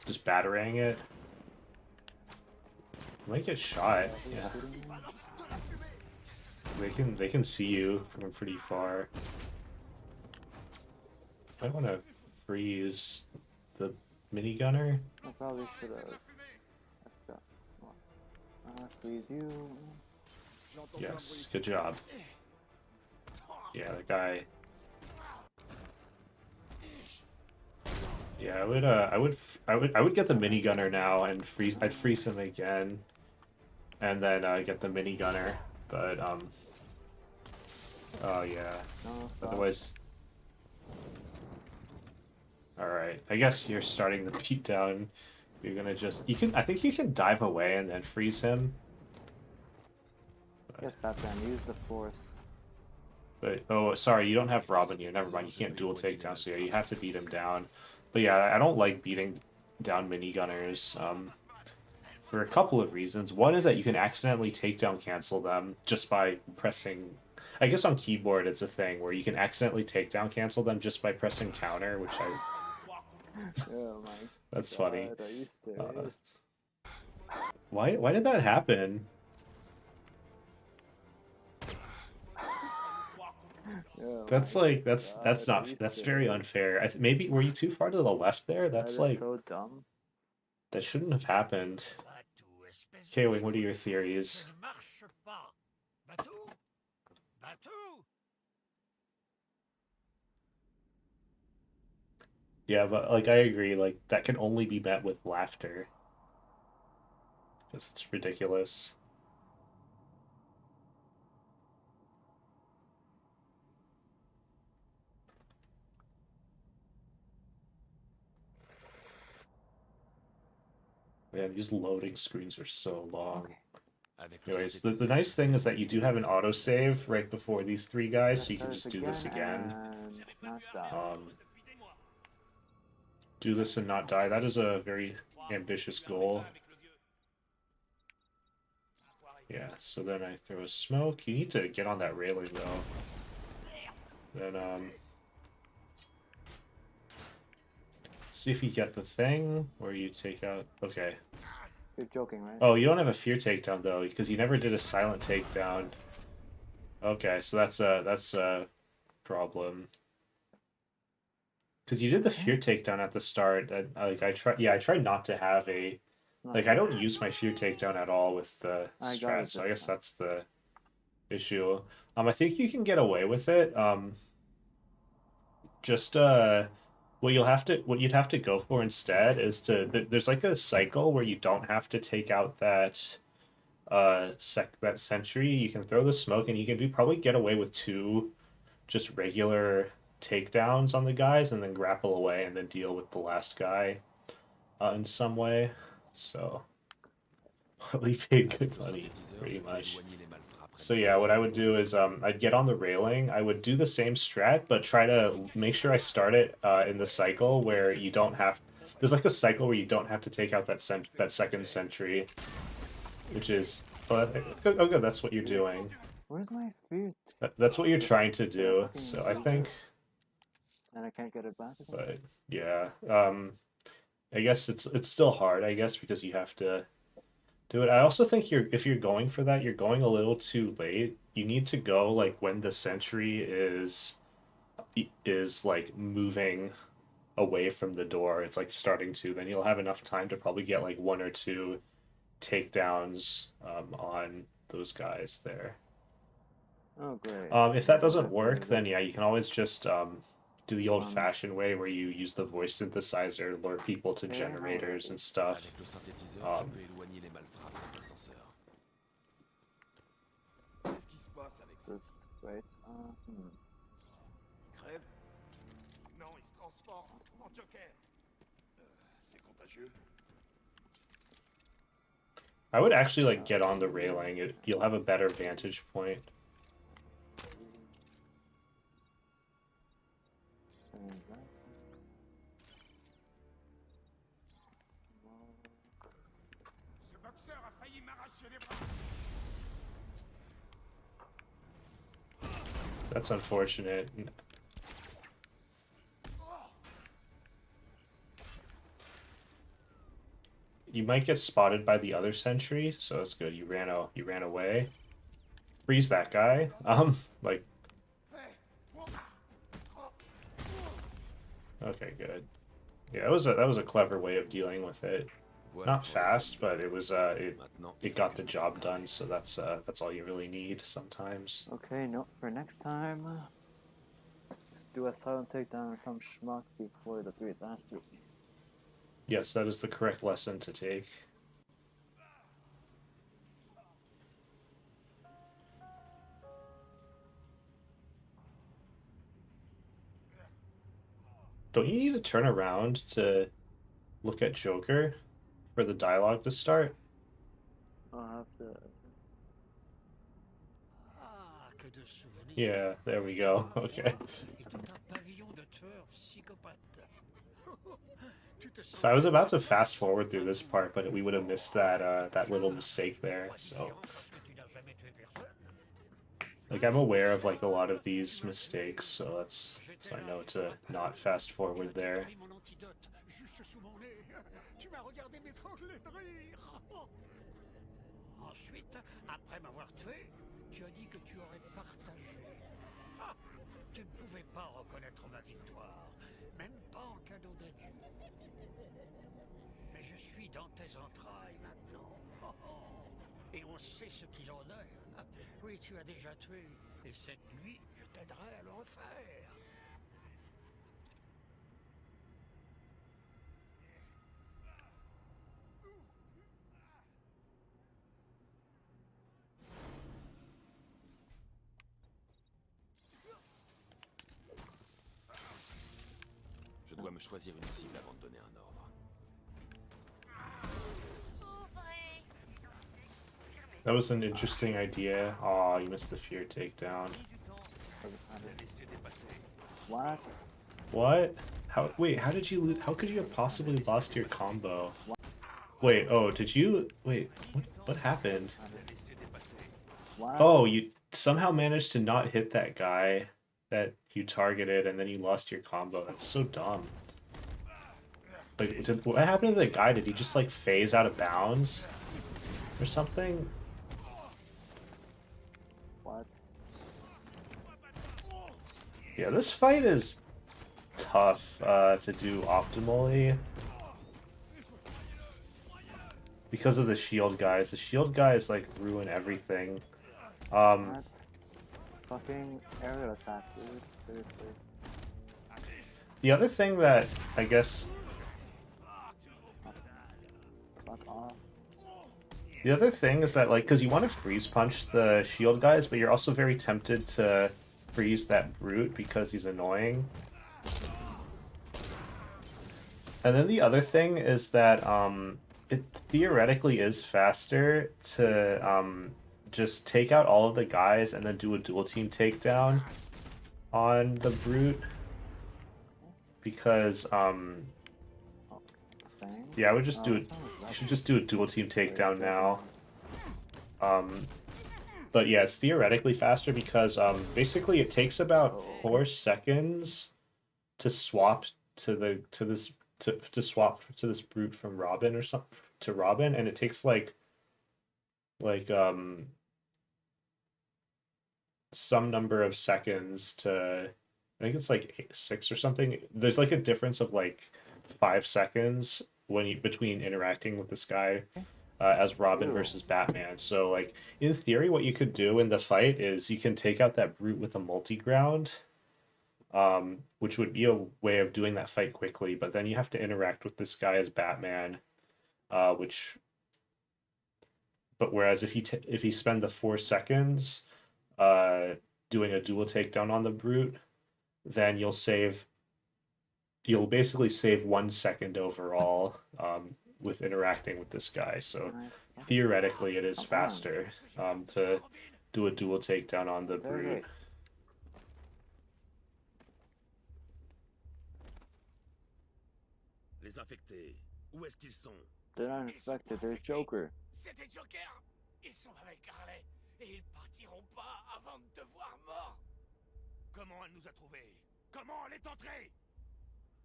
Speaker 1: just batarang it. You might get shot. Yeah. They can see you from pretty far. I want to freeze the minigunner.
Speaker 2: I probably should have. Freeze you.
Speaker 1: Yes, good job. Yeah, the guy. Yeah, I would get the minigunner now and I'd freeze him again, and then get the minigunner. But oh yeah.
Speaker 2: No,
Speaker 1: Otherwise. All right, I guess you're starting the beat down. You're gonna just I think you can dive away and then freeze him.
Speaker 2: Yes, Batman, use the force.
Speaker 1: But oh, sorry, you don't have Robin here. Never mind, you can't dual takedown. So yeah, you have to beat him down. But yeah, I don't like beating down minigunners for a couple of reasons. One is that you can accidentally takedown cancel them just by pressing. I guess on keyboard it's a thing where you can accidentally takedown cancel them just by pressing counter, which
Speaker 2: Oh my
Speaker 1: That's
Speaker 2: God,
Speaker 1: funny.
Speaker 2: are you serious?
Speaker 1: Why did that happen?
Speaker 2: Oh
Speaker 1: That's
Speaker 2: my
Speaker 1: like that's
Speaker 2: God, are
Speaker 1: not
Speaker 2: you
Speaker 1: that's very
Speaker 2: serious?
Speaker 1: unfair. Maybe were you too far to the left there?
Speaker 2: That
Speaker 1: That's
Speaker 2: is
Speaker 1: like
Speaker 2: so dumb.
Speaker 1: that shouldn't have happened.
Speaker 4: Bateau, espèce de
Speaker 1: K-Wing, what are your
Speaker 4: chou.
Speaker 1: theories?
Speaker 4: Je ne marche pas. Bateau? Bateau?
Speaker 1: Yeah, but like I agree, like that can only be met with laughter. Because it's ridiculous. Man, these loading screens are so long.
Speaker 2: Okay.
Speaker 5: Avec le
Speaker 1: Anyways, the
Speaker 5: synthétiseur,
Speaker 1: nice thing is that you do have an
Speaker 5: je peux
Speaker 1: autosave
Speaker 5: l'ascenseur.
Speaker 1: right before these three guys,
Speaker 2: Let's
Speaker 1: so you can
Speaker 2: try
Speaker 1: just
Speaker 2: this
Speaker 1: do this again.
Speaker 2: and not die.
Speaker 1: Do this and not die. That is a very ambitious goal. Yeah, so then I throw a smoke. You need to get on that railing, though. Then, see if you get the thing, or you take out... Okay.
Speaker 2: You're joking, right?
Speaker 1: Oh, you don't have a fear takedown, though, because you never did a silent takedown. Okay, so that's a problem. Because you did the fear takedown at the start. And, like I tried not to have a... Like, I don't use my fear takedown at all with the
Speaker 2: I got
Speaker 1: strat,
Speaker 2: it
Speaker 1: so I
Speaker 2: this
Speaker 1: guess
Speaker 2: time.
Speaker 1: that's the issue. I think you can get away with it. Just what you'd have to go for instead is there's like a cycle where you don't have to take out that that sentry. You can throw the smoke and you can probably get away with 2 just regular takedowns on the guys and then grapple away and then deal with the last guy in some way. So we paid
Speaker 5: Avec
Speaker 1: good
Speaker 5: le
Speaker 1: money,
Speaker 5: synthétiseur,
Speaker 1: pretty
Speaker 5: je peux
Speaker 1: much.
Speaker 5: éloigner les malfrats près
Speaker 1: So
Speaker 5: de
Speaker 1: yeah, what I
Speaker 5: l'ascenseur.
Speaker 1: would do is I'd get on the railing. I would do the same strat, but try to make sure I start it in the cycle where you don't have. There's like a cycle where you don't have to take out that second sentry, which is. Oh, good. That's what you're doing.
Speaker 2: Where's my feet?
Speaker 1: That's what you're trying to
Speaker 2: Did I
Speaker 1: do.
Speaker 2: fucking
Speaker 1: So I
Speaker 2: lose
Speaker 1: think,
Speaker 2: it? And I can't get it back again?
Speaker 1: but yeah, I guess it's still hard. I guess because you have to do it. I also think if you're going for that, you're going a little too late. You need to go like when the sentry is like moving away from the door. It's like starting to. Then you'll have enough time to probably get like 1 or 2 takedowns on those guys there.
Speaker 2: Oh, great.
Speaker 1: If that
Speaker 2: We'll
Speaker 1: doesn't
Speaker 2: have to
Speaker 1: work,
Speaker 2: do
Speaker 1: then
Speaker 2: this.
Speaker 1: yeah, you can always just do the old-fashioned way where you use the voice synthesizer, lure people to
Speaker 2: Yeah.
Speaker 1: generators and stuff.
Speaker 5: Avec le synthétiseur, je peux éloigner les malfrats près de l'ascenseur.
Speaker 8: Qu'est-ce qui se passe avec ça?
Speaker 2: This wait.
Speaker 8: Il crève? Non, il se transforme en Joker. C'est contagieux.
Speaker 1: I would actually like get on the railing. You'll have a better vantage point.
Speaker 8: Ce boxeur a failli m'arracher les bras.
Speaker 1: That's unfortunate. You might get spotted by the other sentry, so it's good. You ran away. Freeze that guy. Like. Okay, good. Yeah, that was a clever way of dealing with it.
Speaker 5: Voilà
Speaker 1: Not
Speaker 5: pour les
Speaker 1: fast,
Speaker 5: ennemis.
Speaker 1: but it was
Speaker 5: Maintenant,
Speaker 1: it got the job done. So that's all you really need sometimes.
Speaker 2: Okay, no, for next time, just do a silent takedown or some schmuck before the last 3.
Speaker 1: Yes, that is the correct lesson to take. Don't you need to turn around to look at Joker for the dialogue to start?
Speaker 2: I'll have to.
Speaker 4: Ah, que de souvenirs.
Speaker 1: Yeah, there we go. Okay.
Speaker 4: Et tout un pavillon de tueurs psychopathes. Tu te sens
Speaker 1: So I was about to fast forward through this part, but we would have missed that little mistake there. So,
Speaker 4: différent parce que tu n'as jamais tué personne.
Speaker 1: like, I'm aware of like a lot of these mistakes, so I know to not fast forward there.
Speaker 4: Mon antidote. juste sous mon nez. Tu m'as regardé m'étrangler de rire. Ensuite, après m'avoir tué, tu as dit que tu aurais partagé. Ah, tu ne pouvais pas reconnaître ma victoire, même pas en cadeau d'adieu. Mais je suis dans tes entrailles maintenant. Oh, oh. Et on sait ce qu'il en est. Ah, oui, tu as déjà tué. Et cette nuit, je t'aiderai à le refaire.
Speaker 5: Je dois me choisir une cible avant de donner un ordre.
Speaker 7: Ouvrez.
Speaker 1: That was an interesting idea. Aw, you missed the fear takedown.
Speaker 2: What?
Speaker 1: What? How? Wait, how did you? How could you have possibly lost your combo? Wait. Oh, did you? Wait. What happened?
Speaker 2: What?
Speaker 1: Oh, you somehow managed to not hit that guy that you targeted, and then you lost your combo. That's so dumb. Like, what happened to the guy? Did he just like phase out of bounds or something?
Speaker 2: What?
Speaker 1: Yeah, this fight is tough to do optimally because of the shield guys. The shield guys like ruin everything.
Speaker 2: What? Fucking aerial attack, dude. Seriously.
Speaker 1: The other thing that I guess
Speaker 2: Fuck off.
Speaker 1: the other thing is that like because you want to freeze punch the shield guys, but you're also very tempted to freeze that brute because he's annoying. And then the other thing is that it theoretically is faster to just take out all of the guys and then do a dual team takedown on the brute. Because yeah, I would just do it. You should just do a dual team takedown now. But yeah, it's theoretically faster because basically it takes about 4 seconds to swap to this brute from Robin or something to Robin, and it takes like some number of seconds to, I think it's like 6 or something. There's like a difference of like 5 seconds between interacting with this guy as Robin versus Batman. So like in theory, what you could do in the fight is you can take out that brute with a multi-ground, which would be a way of doing that fight quickly. But then you have to interact with this guy as Batman, But whereas if you spend the 4 seconds doing a dual takedown on the brute, then you'll basically save 1 second overall with interacting with this guy. So theoretically, it is faster to do a dual takedown on the brute.
Speaker 5: Les infectés, où est-ce qu'ils sont?
Speaker 2: They're not infected, they're Joker.
Speaker 6: C'était Joker. Ils sont avec Harley et ils partiront pas avant de te voir mort.
Speaker 8: Comment elle nous a trouvés? Comment elle est entrée?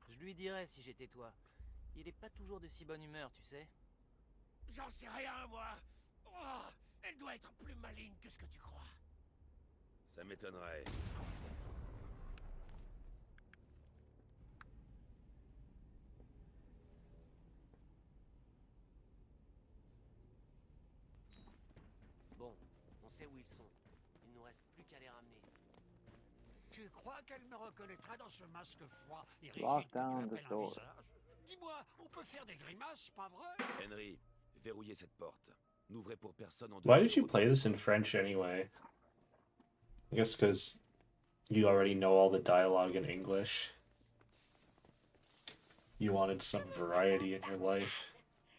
Speaker 9: Je lui dirais si j'étais toi. Il est pas toujours de si bonne humeur, tu sais.
Speaker 6: J'en sais rien, moi. Oh, elle doit être plus maligne que ce que tu crois.
Speaker 5: Ça m'étonnerait.
Speaker 9: Bon, on sait où ils sont. Il nous reste plus qu'à les ramener.
Speaker 4: Tu crois qu'elle me reconnaîtra dans ce masque froid et rigide
Speaker 2: Lock
Speaker 4: que tu
Speaker 2: down
Speaker 4: appelles
Speaker 2: this
Speaker 4: un
Speaker 2: door.
Speaker 4: visage? Dis-moi, on peut faire des grimaces, pas vrai?
Speaker 5: Henry, verrouillez cette porte. N'ouvrez pour personne en
Speaker 1: Why
Speaker 5: dehors
Speaker 1: did you
Speaker 5: de
Speaker 1: play this in French anyway? I guess because you already know all the dialogue in English. You wanted some variety in your life.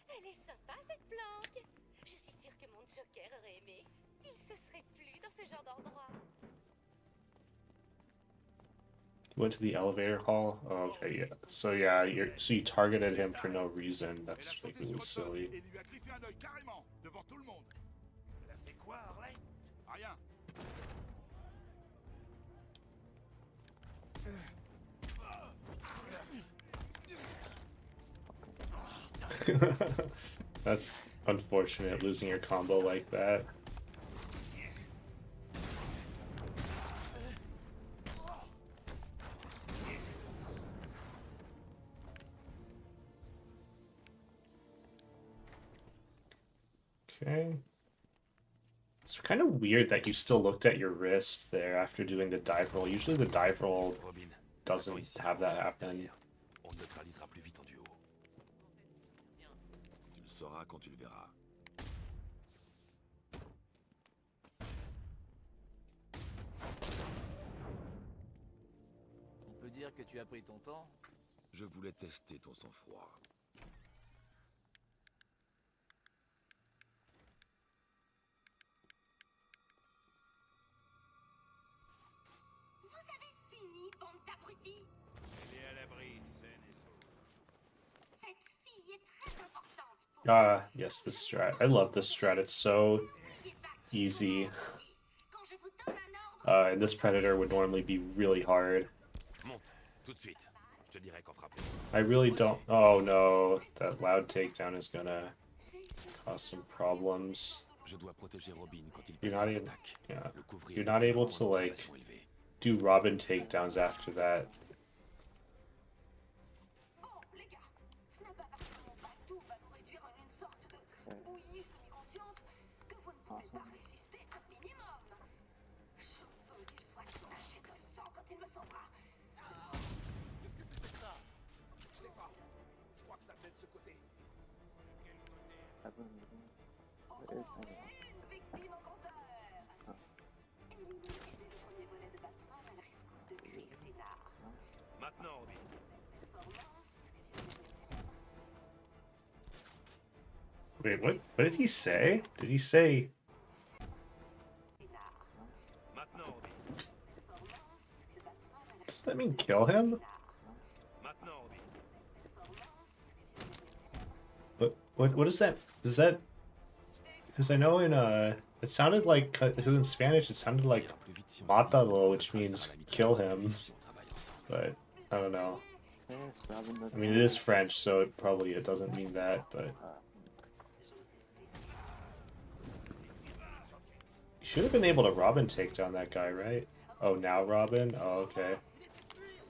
Speaker 7: Elle est sympa cette planque. Je suis sûre que mon Joker aurait aimé. Il se serait plu dans ce genre d'endroit.
Speaker 1: You went to the elevator hall? Oh, okay, yeah. So yeah, you targeted him for no reason. That's like really silly.
Speaker 8: Et lui a griffé un œil carrément, devant tout le monde. Elle a fait quoi, Harley? Rien.
Speaker 1: That's unfortunate, losing your combo like that. Okay. It's kind of weird that you still looked at your wrist there after doing the dive roll. Usually the dive roll
Speaker 5: Robin,
Speaker 1: doesn't
Speaker 5: attends ici,
Speaker 1: have
Speaker 5: je
Speaker 1: that
Speaker 5: reste
Speaker 1: happen.
Speaker 5: derrière. On neutralisera plus vite en duo. Tu le sauras quand tu le verras.
Speaker 9: On peut dire que tu as pris ton temps.
Speaker 5: Je voulais tester ton sang-froid.
Speaker 7: Vous avez fini, bande d'abrutis.
Speaker 8: Elle est à l'abri, saine et sauve.
Speaker 7: Cette fille est très importante pour
Speaker 1: Ah, yes, this strat. I love this strat. It's so easy.
Speaker 7: quand je vous donne un ordre.
Speaker 1: And this predator would normally be really hard.
Speaker 5: Monte, tout de suite. Je te dirai quand frapper.
Speaker 1: I really don't... Oh no, that loud takedown is gonna cause some problems.
Speaker 5: Je dois protéger Robin quand il
Speaker 1: You're
Speaker 5: passera
Speaker 1: not able...
Speaker 5: l'attaque.
Speaker 1: Yeah.
Speaker 5: Le couvrir
Speaker 1: You're
Speaker 5: de
Speaker 1: not able
Speaker 5: violents
Speaker 1: to,
Speaker 5: en
Speaker 1: like,
Speaker 5: observation élevée.
Speaker 1: do Robin takedowns after that.
Speaker 7: Bon, les gars, ce n'est pas parce que mon bateau va vous réduire en une sorte de bouillie semi-consciente que vous ne pouvez pas résister un minimum. Je veux qu'il soit taché de sang quand il me sauvera.
Speaker 8: Qu'est-ce que c'était ça? Je sais pas. Je crois que ça venait de ce côté.
Speaker 2: There is
Speaker 7: Une victime au compteur. Éliminez le premier volet de Batman à la rescousse de Christina.
Speaker 5: Maintenant, Robin.
Speaker 7: Performance que tu ne connaissais pas.
Speaker 1: Wait, what did he say? Did he say...
Speaker 5: Maintenant, Robin.
Speaker 1: Does that mean kill him?
Speaker 5: Maintenant, Robin.
Speaker 1: What is that? Is that... Because I know in, it sounded like... Because in Spanish it sounded like matalo, which means kill him. But, I don't know. I mean, it is French, so it doesn't mean that, but... You should have been able to Robin take down that guy, right? Oh, now Robin? Oh, okay.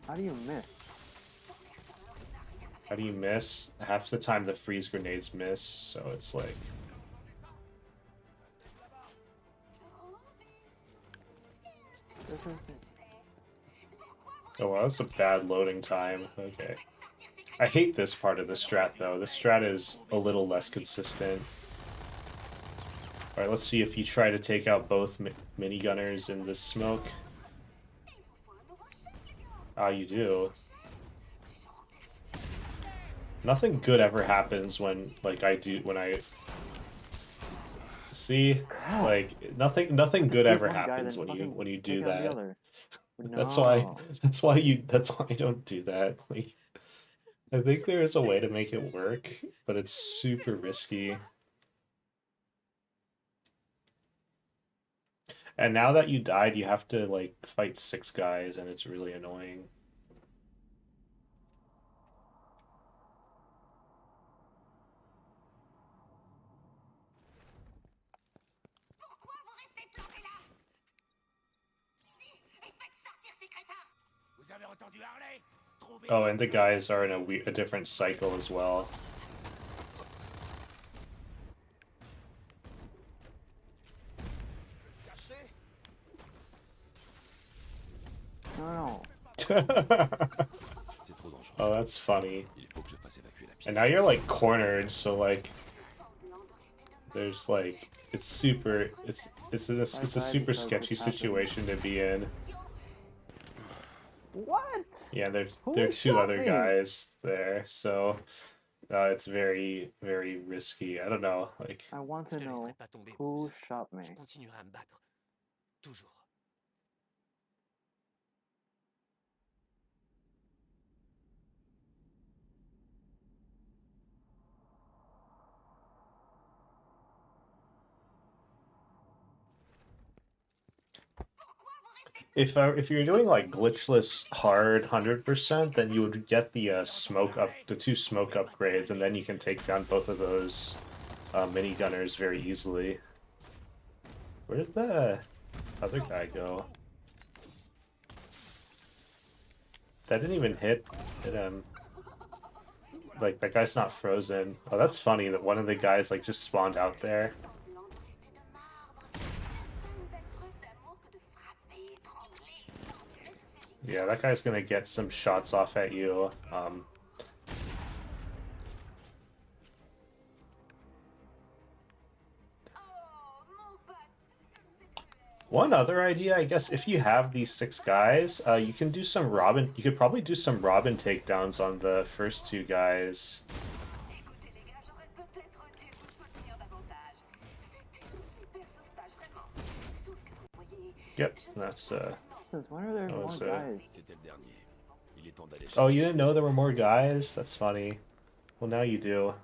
Speaker 2: How do you miss?
Speaker 1: How do you miss? Half the time the freeze grenades miss, so it's like... Oh, well, that's a bad loading time. Okay. I hate this part of the strat, though. The strat is a little less consistent. Alright, let's see if you try to take out both minigunners in this smoke. Ah, you do. Nothing good ever happens when, like, when I... See? Like, nothing good ever happens when you do that. That's why I don't do that. Like, I think there is a way to make it work, but it's super risky. And now that you died, you have to, like, fight 6 guys, and it's really annoying.
Speaker 7: Pourquoi vous restez plantés là? Si, et faites sortir ces crétins.
Speaker 8: Vous avez entendu Harley? Trouvez
Speaker 1: Oh, and the guys are in a different cycle as well.
Speaker 8: caché?
Speaker 2: No.
Speaker 5: C'est trop dangereux.
Speaker 1: Oh, that's funny.
Speaker 5: Il faut que je fasse évacuer la pièce.
Speaker 1: And now you're like cornered, so like there's like it's a super sketchy situation to be in.
Speaker 2: What?
Speaker 1: Yeah, there
Speaker 2: Who
Speaker 1: are 2
Speaker 2: shot
Speaker 1: other
Speaker 2: me?
Speaker 1: guys there, so it's very risky. I don't know, like
Speaker 2: I want
Speaker 9: Je
Speaker 2: to
Speaker 9: te
Speaker 2: know
Speaker 9: laisserai pas tomber,
Speaker 2: who
Speaker 9: Bruce.
Speaker 2: shot me.
Speaker 9: Je continuerai à me battre. Toujours.
Speaker 7: Pourquoi vous restez
Speaker 1: If you're doing like glitchless hard 100%, then you would get the the 2 smoke upgrades, and then you can take down both of those mini gunners very easily. Where did the other guy go? That didn't even hit him. Like, that guy's not frozen. Oh, that's funny that one of the guys like just spawned out there. Yeah, that guy's gonna get some shots off at you. One other idea, I guess, if you have these 6 guys, you can do some Robin. You could probably do some Robin takedowns on the first 2 guys. Yep, that's
Speaker 2: Since when are there more guys?
Speaker 1: Oh, you didn't know there were more guys? That's funny. Well, now you do.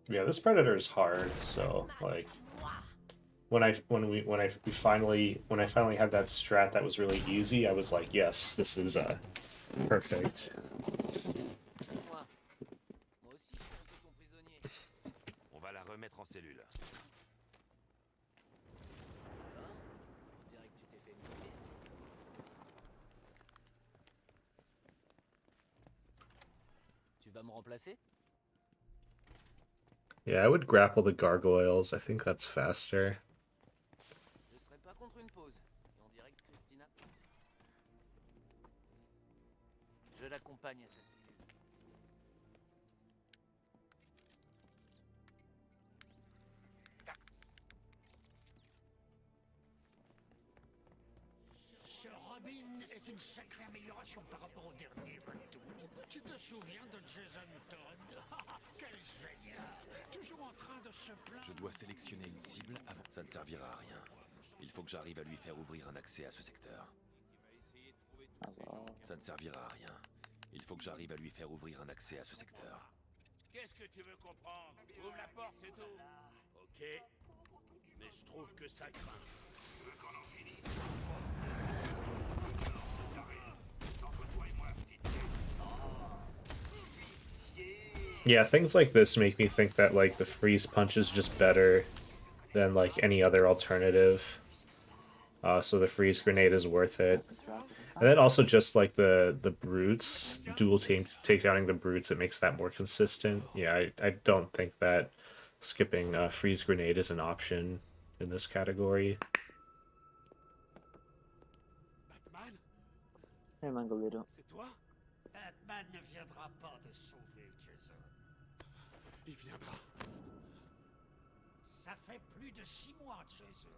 Speaker 1: Yeah, this Predator is hard, so like when I finally had that strat that was really easy, I was like, yes, this is perfect.
Speaker 5: On va la remettre en cellule.
Speaker 9: Tu vas me remplacer?
Speaker 1: Yeah, I would grapple the gargoyles. I think that's faster.
Speaker 9: Je serais pas contre une pause. Et on dirait que Christina. Je l'accompagne à sa cellule.
Speaker 4: Ce Robin est une sacrée amélioration par rapport au dernier retour. Tu te souviens de Jason Todd? Quel génial! Toujours en train de se plaindre.
Speaker 5: Je dois sélectionner une cible avant. Ça ne servira à rien. Il faut que j'arrive à lui faire ouvrir un accès à ce secteur. Ça ne servira à rien. Il faut que j'arrive à lui faire ouvrir un accès à ce secteur.
Speaker 8: Qu'est-ce que tu veux comprendre? Ouvre la porte, c'est tout. Ok. Mais je trouve que ça craint. Tu veux qu'on en finisse? Entre toi et moi, petite.
Speaker 1: Yeah, things like this make me think that like the freeze punch is just better than like any other alternative. So the freeze grenade is worth it. And then also just like the brutes, dual takedowning the brutes, it makes that more consistent. Yeah, I don't think that skipping freeze grenade is an option in this category.
Speaker 8: Batman?
Speaker 2: Hey, Mangolito.
Speaker 8: C'est toi?
Speaker 4: Batman ne viendra pas te sauver, Jason.
Speaker 8: Il viendra.
Speaker 4: Ça fait plus de 6 mois, Jason.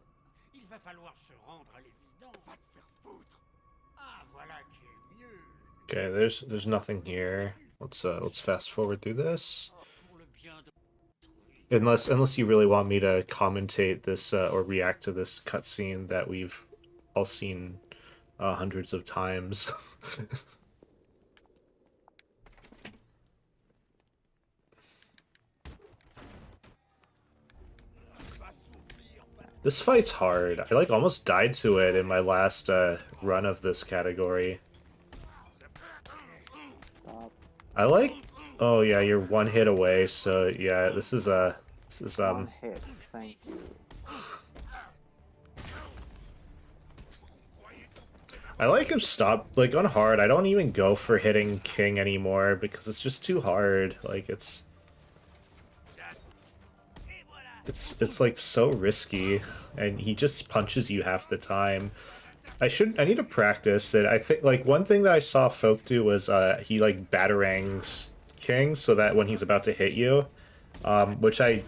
Speaker 4: Il va falloir se rendre à l'évidence.
Speaker 8: Va te faire foutre.
Speaker 4: Ah, voilà qui est mieux.
Speaker 1: Okay, there's nothing here. Let's fast forward through this.
Speaker 4: Pour le bien de...
Speaker 1: Unless you really want me to commentate this or react to this cutscene that we've all seen hundreds of times. This fight's hard. I like almost died to it in my last run of this category. I like. Oh yeah, you're 1 hit away. So yeah, this is
Speaker 2: 1 hit. Thank you.
Speaker 1: I like him stop like on hard. I don't even go for hitting King anymore because it's just too hard. Like it's like so risky, and he just punches you half the time. I need to practice it. I think like one thing that I saw Folk do was he like batarangs King so that when he's about to hit you, which I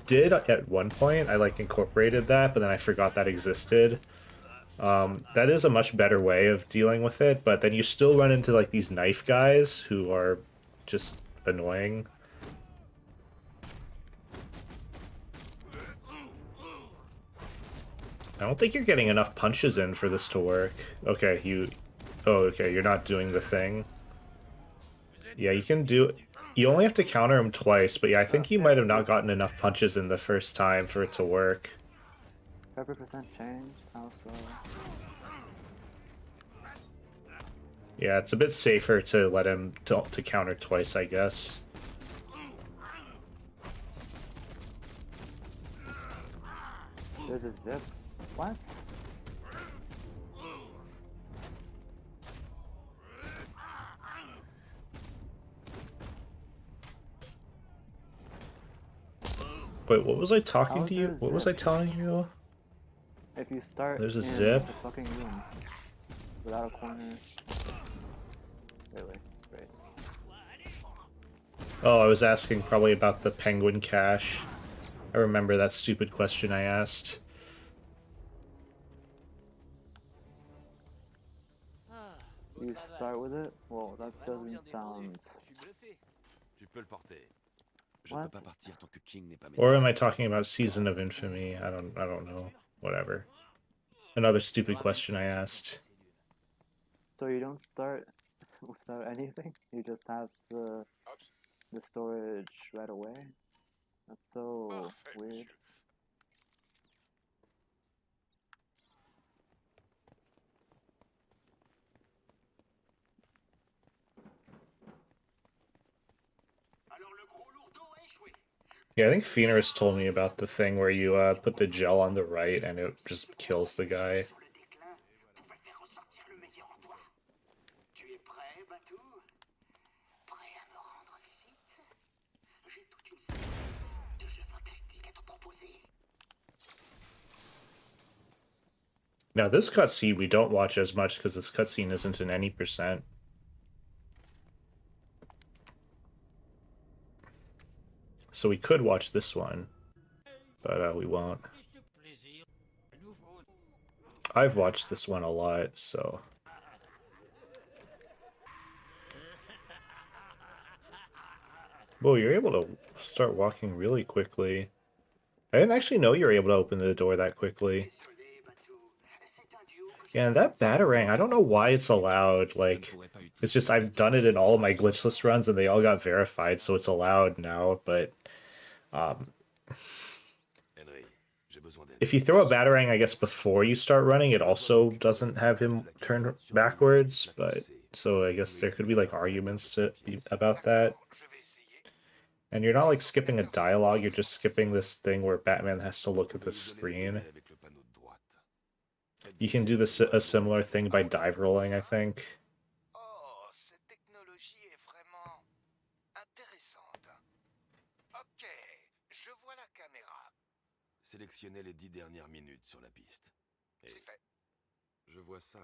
Speaker 1: did at one point. I like incorporated that, but then I forgot that existed. That is a much better way of dealing with it, but then you still run into like these knife guys who are just annoying. I don't think you're getting enough punches in for this to work. Okay, oh, okay, you're not doing the thing. Yeah, you can do... You only have to counter him twice, but yeah, I think you might have not gotten enough punches in the first time for it to work.
Speaker 2: 30% changed? How so?
Speaker 1: Yeah, it's a bit safer to let him to counter twice, I guess.
Speaker 2: There's a zip. What?
Speaker 1: Wait, what was I talking
Speaker 2: How
Speaker 1: to
Speaker 2: is
Speaker 1: you?
Speaker 2: there a
Speaker 1: What was I
Speaker 2: zip?
Speaker 1: telling you?
Speaker 2: If you start
Speaker 1: There's a
Speaker 2: in
Speaker 1: zip?
Speaker 2: the fucking room without a corner. Really? Great.
Speaker 1: Oh, I was asking probably about the penguin cache. I remember that stupid question I asked.
Speaker 2: You start with it? Well, that doesn't sound...
Speaker 5: Tu peux le porter. Je
Speaker 2: What?
Speaker 5: ne peux pas partir tant que King n'est pas
Speaker 1: Or am
Speaker 5: maîtrisé.
Speaker 1: I talking about Season of Infamy? I don't know. Whatever. Another stupid question I asked.
Speaker 2: So you don't start without anything? You just have the storage right away? That's so
Speaker 3: Parfait,
Speaker 2: weird.
Speaker 3: monsieur.
Speaker 6: Alors le gros lourdeau a échoué.
Speaker 1: Yeah, I think Phoenix told me about the thing where you put the gel on the right and it just kills the guy.
Speaker 6: Sur le déclin pouvait faire ressortir le meilleur en toi. Tu es prêt, Batou? Prêt à me rendre visite? J'ai toute une série de jeux fantastiques à te proposer.
Speaker 1: Now this cutscene we don't watch as much because this cutscene isn't in any %. So we could watch this one, but we won't. I've watched this one a lot, so... Whoa, you're able to start walking really quickly. I didn't actually know you were able to open the door that quickly.
Speaker 6: Désolé, Batou. C'est un duo que
Speaker 1: Yeah, and that Batarang, I don't know why it's allowed. Like, it's just I've done it in all of my glitchless runs and they all got verified, so it's allowed now, but...
Speaker 5: Henry, j'ai besoin d'aide.
Speaker 1: If you throw a Batarang, I guess, before you start running, it also doesn't have him turn backwards, but... So I guess there could be, like, arguments about that.
Speaker 3: Je vais essayer.
Speaker 1: And you're not, like, skipping a dialogue, you're just skipping this thing where Batman has to look at the screen.
Speaker 5: Avec le panneau de droite.
Speaker 1: You can do a similar thing by dive rolling, I think.
Speaker 3: Oh, cette technologie est vraiment intéressante. Ok, je vois la caméra.
Speaker 5: Sélectionnez les 10 dernières minutes sur la piste. Et
Speaker 3: C'est fait.
Speaker 5: je vois ça.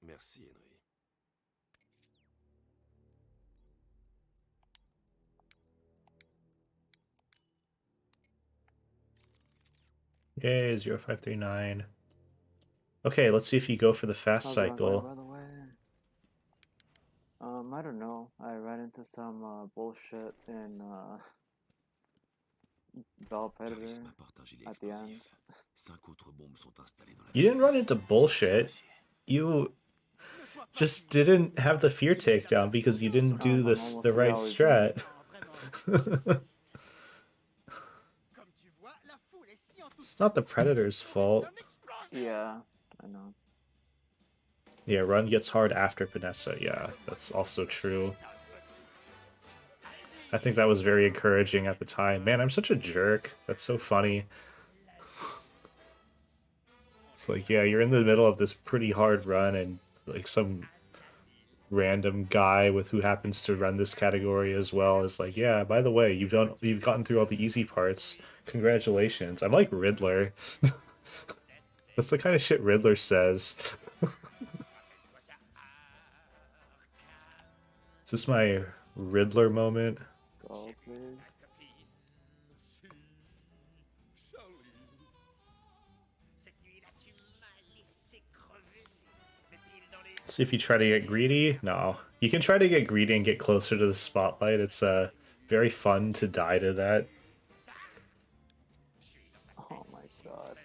Speaker 5: Merci, Henry.
Speaker 1: Yay, 0539. Okay, let's see if you go for the fast
Speaker 2: How's it going,
Speaker 1: cycle.
Speaker 2: by the way? I don't know. I ran into some bullshit in Bell Predator
Speaker 5: Paris m'apporte un gilet
Speaker 2: at the end.
Speaker 5: explosif. 5 autres bombes sont installées dans la
Speaker 1: You didn't run into bullshit. You just didn't have the fear takedown because you didn't do
Speaker 2: almost
Speaker 1: the right
Speaker 2: always
Speaker 1: strat. It's not the Predator's fault.
Speaker 2: Yeah, I know.
Speaker 1: Yeah, run gets hard after Panessa. Yeah, that's also true. I think that was very encouraging at the time. Man, I'm such a jerk. That's so funny. It's like, yeah, you're in the middle of this pretty hard run and like some random guy with who happens to run this category as well is like, yeah, by the way, you've gotten through all the easy parts. Congratulations. I'm like Riddler. That's the kind of shit Riddler says. Is this my Riddler moment?
Speaker 2: Go, please.
Speaker 1: Let's see if you try to get greedy. No. You can try to get greedy and get closer to the spotlight. It's very fun to die to that.
Speaker 2: Oh my god.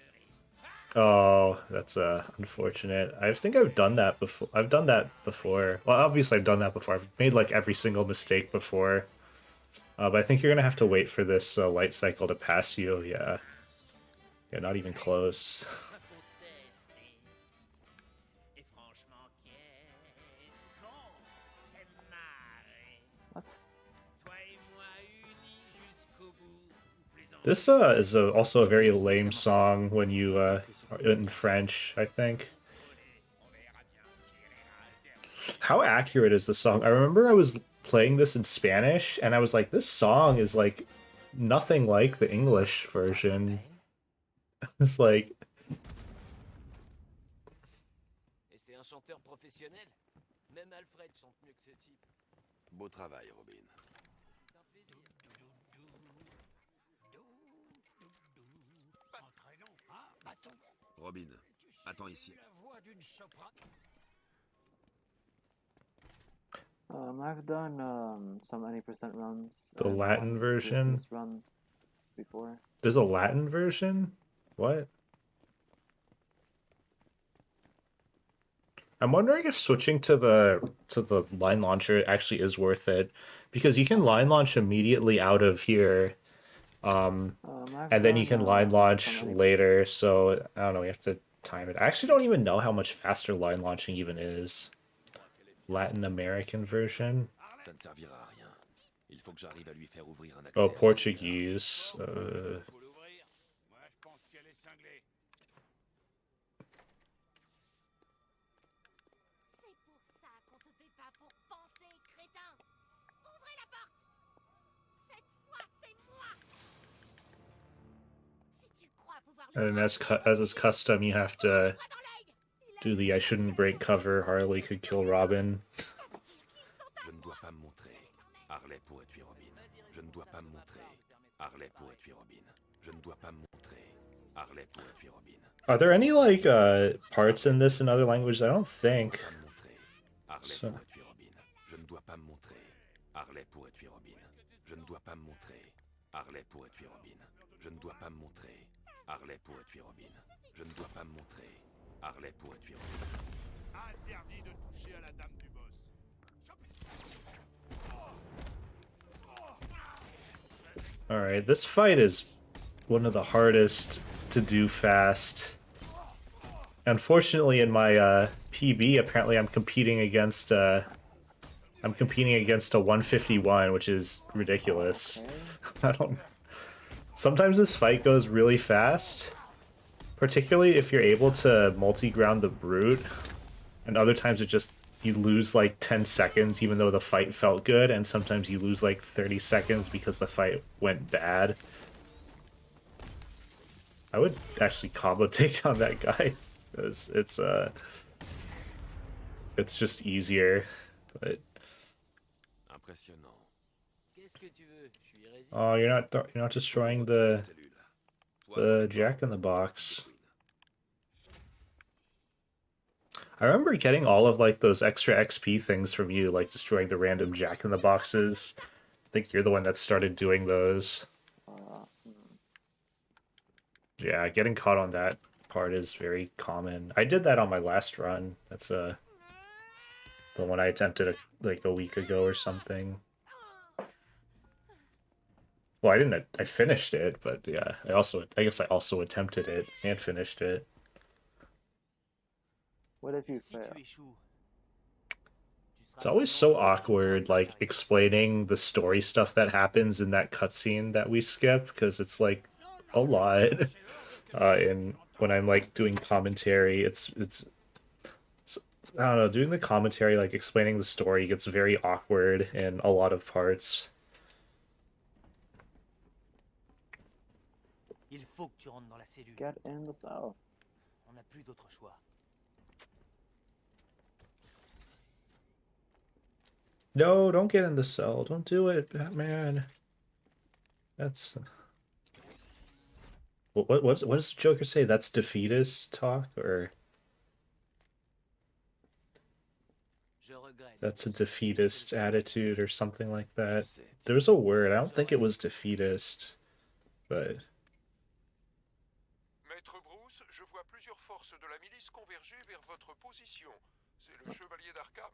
Speaker 1: Oh, that's unfortunate. I think I've done that before. I've done that before. Well, obviously I've done that before. I've made like every single mistake before. But I think you're gonna have to wait for this light cycle to pass you. Yeah. Yeah, not even close.
Speaker 2: What?
Speaker 1: This is also a very lame song when you are in French, I think. How accurate is the song? I remember I was playing this in Spanish and I was like, this song is like nothing like the English version. It's like
Speaker 9: Et c'est un chanteur professionnel. Même Alfred chante mieux que ce type.
Speaker 5: Beau travail, Robin.
Speaker 9: C'est un plaisir.
Speaker 4: Entraînons. Ah, bâton.
Speaker 5: Robin, attends ici.
Speaker 4: La voix d'une soprano.
Speaker 2: I've done some 90% runs.
Speaker 1: the
Speaker 2: and
Speaker 1: Latin
Speaker 2: one
Speaker 1: version.
Speaker 2: Glitchless run before.
Speaker 1: There's a Latin version? What? I'm wondering if switching to the line launcher actually is worth it, because you can line launch immediately out of here,
Speaker 2: I've
Speaker 1: and then you
Speaker 2: done,
Speaker 1: can line launch
Speaker 2: some 90%.
Speaker 1: later. So I don't know. We have to time it. I actually don't even know how much faster line launching even is. Latin American version.
Speaker 5: Ça ne servira à rien. Il faut que j'arrive à lui faire ouvrir un accès.
Speaker 1: Oh,
Speaker 5: à ce
Speaker 1: Portuguese.
Speaker 8: Faut l'ouvrir. Moi, je pense qu'elle est cinglée.
Speaker 7: C'est pour ça qu'on te paie pas pour penser, crétin. Ouvrez la porte. Cette fois, c'est moi. Si tu crois pouvoir le
Speaker 1: And as is custom, you have to do the I shouldn't break cover. Harley could kill Robin.
Speaker 5: Je ne dois pas me montrer. Harley pourrait tuer Robin. Je ne dois pas me montrer. Harley pourrait tuer Robin. Je ne dois pas me montrer. Harley pourrait tuer Robin.
Speaker 1: Are there any like parts in this in other languages? I don't think.
Speaker 5: Harley pourrait tuer Robin. Je ne dois pas me montrer. Harley pourrait tuer Robin. Je ne dois pas me montrer. Harley pourrait tuer Robin. Je ne dois pas me montrer. Harley pourrait tuer Robin. Je ne dois pas me montrer. Harley pourrait tuer Robin.
Speaker 8: Interdit de toucher à la dame du boss.
Speaker 1: Alright, this fight is one of the hardest to do fast. Unfortunately, in my PB, apparently I'm competing against a 151, which is ridiculous.
Speaker 2: Okay.
Speaker 1: I don't. Sometimes this fight goes really fast, particularly if you're able to multi-ground the brute, and other times it just you lose like 10 seconds even though the fight felt good, and sometimes you lose like 30 seconds because the fight went bad. I would actually combo take down that guy. It's just easier, but
Speaker 5: Impressionnant.
Speaker 9: Qu'est-ce que tu veux? Je suis irrésistible.
Speaker 1: oh, you're not destroying the Jack in the Box. I remember getting all of like those extra XP things from you, like destroying the random Jack in the Boxes. I think you're the one that started doing those. Yeah, getting caught on that part is very common. I did that on my last run. That's the one I attempted like a week ago or something. Well, I didn't. I finished it, but yeah, I guess I also attempted it and finished it.
Speaker 2: What if you
Speaker 9: Si
Speaker 2: fail?
Speaker 9: tu échoues, tu seras
Speaker 1: It's always so awkward, like explaining the story stuff that happens in that cutscene that we skip, because it's like a lot. And when I'm like doing commentary, it's I don't know, doing the commentary, like explaining the story gets very awkward in a lot of parts.
Speaker 9: Il faut que tu rentres dans la cellule.
Speaker 2: Get in the cell.
Speaker 9: On n'a plus d'autre choix.
Speaker 1: No, don't get in the cell. Don't do it, Batman. That's what does the Joker say? That's defeatist talk, or
Speaker 9: Je regrette.
Speaker 1: that's a defeatist attitude or something like that. There's a word. I don't think it was defeatist, but
Speaker 3: Maître Bruce, je vois plusieurs forces de la milice converger vers votre position. C'est le chevalier d'Arkham.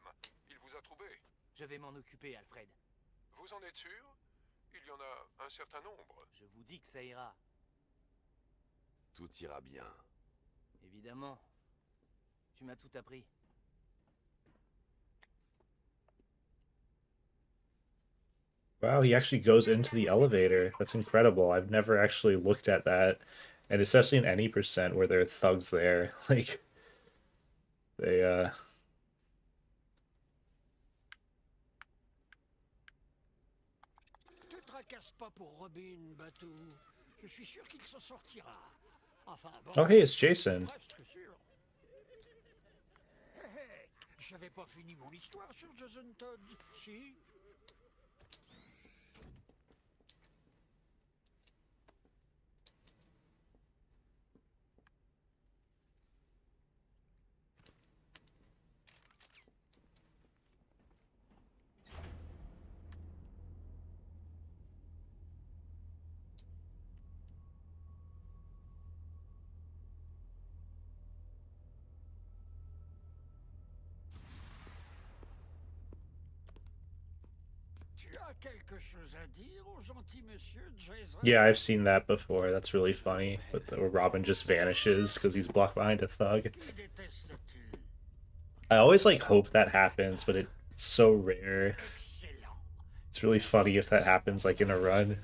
Speaker 3: Il vous a trouvé.
Speaker 9: Je vais m'en occuper, Alfred.
Speaker 3: Vous en êtes sûr? Il y en a un certain nombre.
Speaker 9: Je vous dis que ça ira.
Speaker 5: Tout ira bien.
Speaker 9: Évidemment. Tu m'as tout appris.
Speaker 1: Wow, he actually goes into the elevator. That's incredible. I've never actually looked at that. And especially in any percent where there are thugs there. Like, they,
Speaker 4: Te tracasse pas pour Robin, Batou. Je suis sûr qu'il s'en sortira. Enfin, bon,
Speaker 1: Oh, hey, it's Jason.
Speaker 4: presque sûr. Hé, hé, j'avais pas fini mon histoire sur Jason Todd, si? Tu as quelque chose à dire au gentil monsieur Jason?
Speaker 1: Yeah, I've seen that before. That's really funny. But where Robin just vanishes because he's blocked behind a thug.
Speaker 4: Qui détestes-tu?
Speaker 1: I always like hope that happens, but it's so rare.
Speaker 4: Excellent.
Speaker 1: It's really funny if that happens like in a run.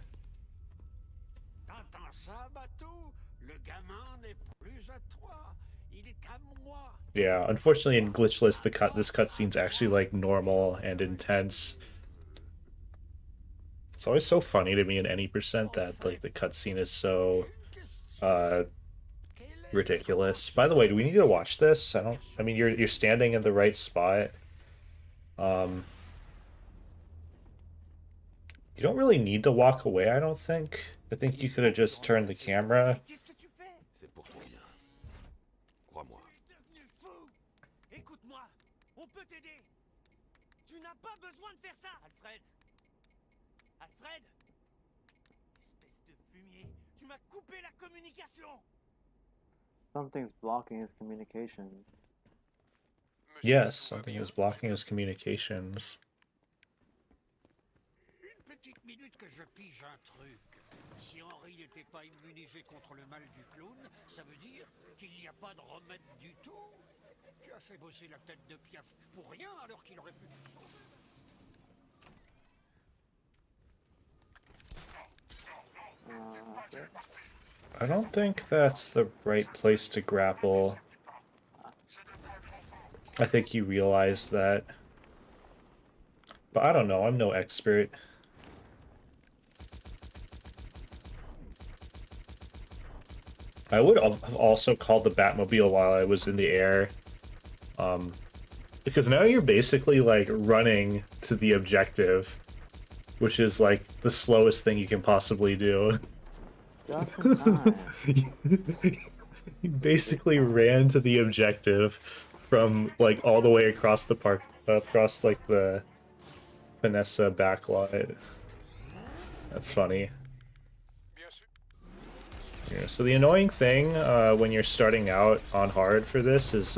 Speaker 4: T'entends ça, Batou? Le gamin n'est plus à toi. Il est à moi.
Speaker 1: Yeah, unfortunately in Glitchless this cutscene's actually like normal and intense. It's always so funny to me in any percent that like the cutscene is so ridiculous. By the way, do we need to watch this? I mean you're standing in the right spot. You don't really need to walk away, I don't think. I think you could have just turned the camera.
Speaker 9: Qu'est-ce que tu fais?
Speaker 5: C'est pour ton bien. Crois-moi.
Speaker 9: Devenu fou! Écoute-moi, on peut t'aider. Tu n'as pas besoin de faire ça. Alfred. Alfred. Espèce de fumier, tu m'as coupé la communication.
Speaker 2: Something's blocking his communications.
Speaker 3: Monsieur,
Speaker 1: Yes,
Speaker 3: tout va
Speaker 1: something
Speaker 3: bien?
Speaker 1: is blocking his communications.
Speaker 4: Une petite minute que je pige un truc. Si Henry n'était pas immunisé contre le mal du clown, ça veut dire qu'il n'y a pas de remède du tout. Tu as fait bosser la tête de Piaf pour rien alors qu'il aurait pu te sauver.
Speaker 2: Okay.
Speaker 1: I don't think that's the right place to grapple. I think you realized that. But I don't know, I'm no expert. I would have also called the Batmobile while I was in the air. Because now you're basically like running to the objective, which is like the slowest thing you can possibly do.
Speaker 2: Just in time.
Speaker 1: You basically ran to the objective from like all the way across the park, across like the Vanessa backlot. That's funny.
Speaker 3: Bien sûr.
Speaker 1: Yeah, so the annoying thing when you're starting out on hard for this is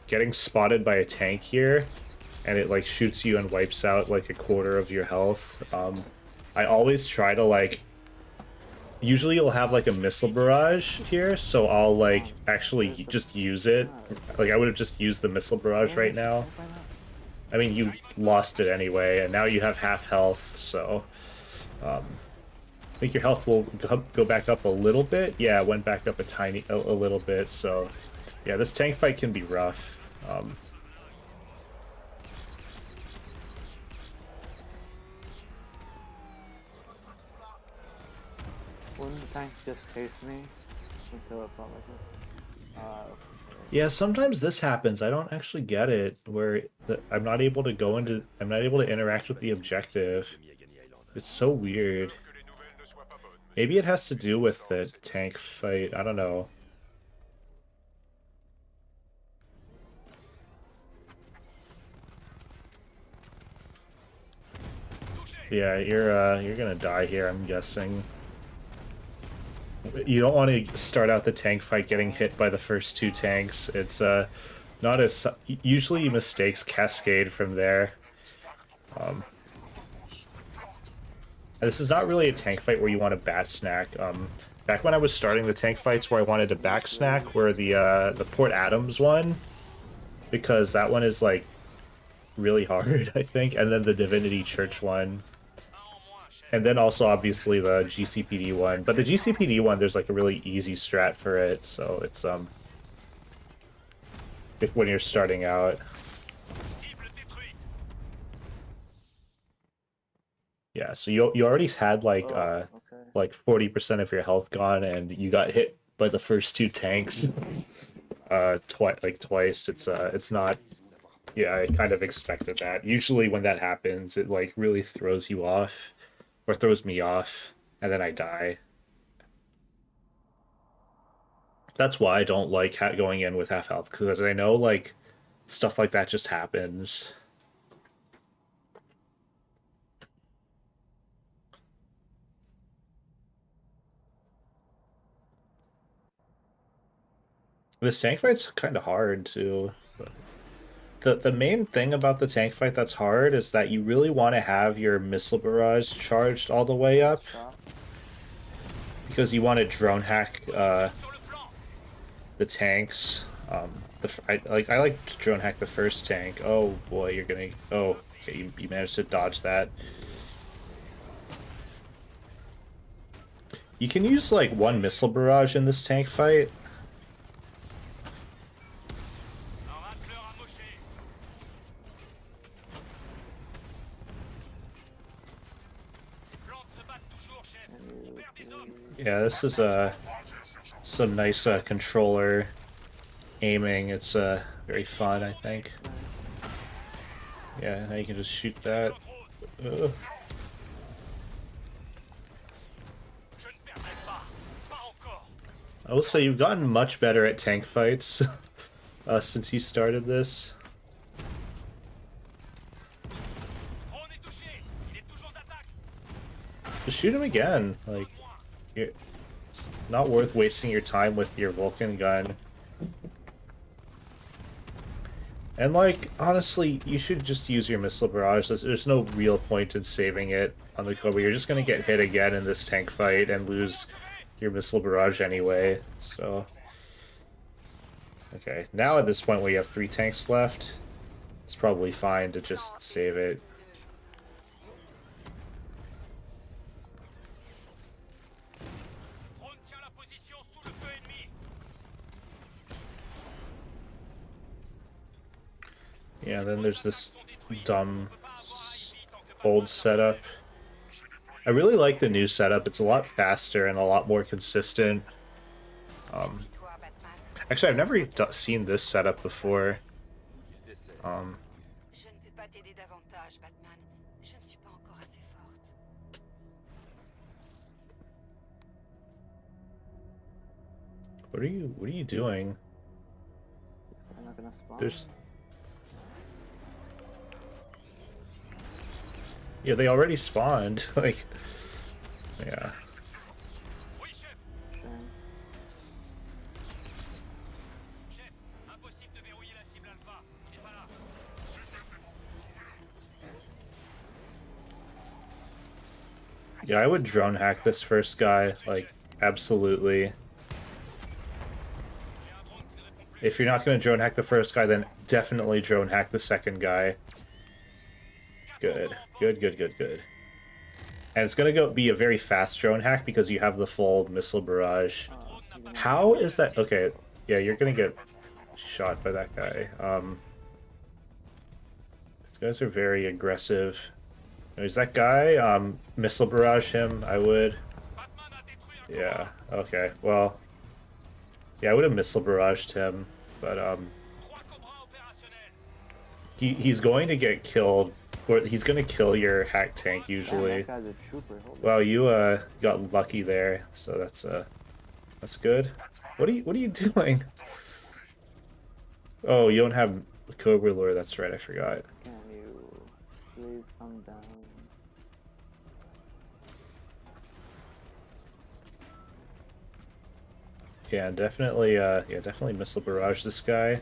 Speaker 1: getting spotted by a tank here, and it like shoots you and wipes out like a quarter of your health. I always try to like. Usually you'll have like a missile barrage here, so I'll like actually just use it. Like I would have just used the missile barrage right now. I mean, you lost it anyway, and now you have half health, so I think your health will go back up a little bit. Yeah, it went back up a little bit, so yeah, this tank fight can be rough.
Speaker 2: Wouldn't the tank just chase me until it felt like it?
Speaker 1: Yeah, sometimes this happens. I don't actually get it, where I'm not able to interact with the objective. It's so weird.
Speaker 3: Que les nouvelles ne soient pas bonnes, monsieur.
Speaker 1: Maybe it has to do with the tank fight. I don't know. Yeah, you're gonna die here, I'm guessing. You don't want to start out the tank fight getting hit by the first two tanks. It's not as usually mistakes cascade from there. This is not really a tank fight where you want to bat snack. Back when I was starting the tank fights where I wanted to back snack were the Port Adams one, because that one is like really hard, I think, and then the Divinity Church one. And then also, obviously, the GCPD one. But the GCPD one, there's, like, a really easy strat for it, so it's, if when you're starting out. Yeah, so you already had, like, like 40% of your health gone, and you got hit by the first two tanks, twice. It's not... Yeah, I kind of expected that. Usually when that happens, it, like, really throws you off. Or throws me off, and then I die. That's why I don't like going in with half health, because I know, like, stuff like that just happens. This tank fight's kind of hard, too. The main thing about the tank fight that's hard is that you really want to have your missile barrage charged all the way up, because you want to drone hack the tanks. I like to drone hack the first tank. Oh boy, you're gonna... Oh, okay, you managed to dodge that. You can use like one missile barrage in this tank fight. Yeah, this is some nice controller aiming. It's very fun, I think. Yeah, now you can just shoot that. I will say you've gotten much better at tank fights since you started this. Just shoot him again. Like, it's not worth wasting your time with your Vulcan gun. And, like, honestly, you should just use your missile barrage. There's no real point in saving it on the Cobra. You're just going to get hit again in this tank fight and lose your missile barrage anyway, so... Okay, now at this point where you have 3 tanks left, it's probably fine to just save it. Yeah, then there's this dumb old setup. I really like the new setup. It's a lot faster and a lot more consistent. Actually, I've never seen this setup before. What are you doing?
Speaker 2: I'm not gonna spawn.
Speaker 1: There's... Yeah, they already spawned. Like, yeah. Yeah, I would drone hack this first guy, like, absolutely. If you're not going to drone hack the first guy, then definitely drone hack the second guy. Good. Good, good, good, good. And it's going to be a very fast drone hack because you have the full missile barrage. How is that? Okay, yeah, you're going to get shot by that guy. These guys are very aggressive. Is that guy? Missile barrage him, I would. Yeah, okay, well... Yeah, I would have missile barraged him, but, he's going to get killed, or he's going to kill your hack tank, usually. Well, you, got lucky there, so that's good. What are you doing? Oh, you don't have Cobra Lure, that's right, I forgot.
Speaker 2: Can you please come down?
Speaker 1: Yeah, definitely missile barrage this guy.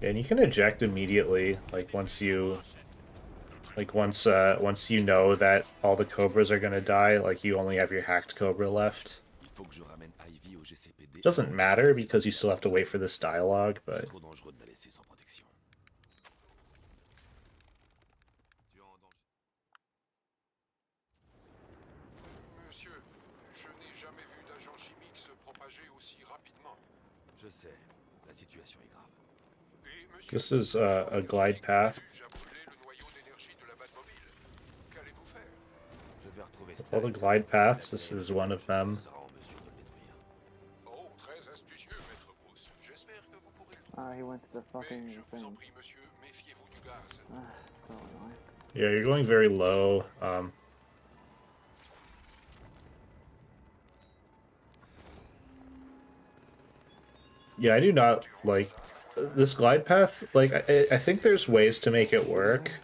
Speaker 1: And you can eject immediately, like once you know that all the cobras are gonna die, like you only have your hacked cobra left. Doesn't matter because you still have to wait for this dialogue, but
Speaker 3: Monsieur, je n'ai jamais vu d'agent chimique se propager aussi rapidement.
Speaker 5: Je sais, la situation est grave.
Speaker 3: Et monsieur,
Speaker 1: this is a glide path.
Speaker 3: a brûlé le noyau d'énergie de la Batmobile. Qu'allez-vous faire?
Speaker 5: Je vais retrouver
Speaker 1: All the glide paths, this is one of them.
Speaker 3: Oh, très astucieux, maître Bruce. J'espère que vous pourrez le trouver.
Speaker 2: Ah, he went to the fucking
Speaker 3: Mais je vous en
Speaker 2: thing.
Speaker 3: prie, monsieur, méfiez-vous du gaz.
Speaker 2: Ah, so annoying.
Speaker 1: Yeah, you're going very low. Yeah, I do not like this glide path. Like, I think there's ways to make it work,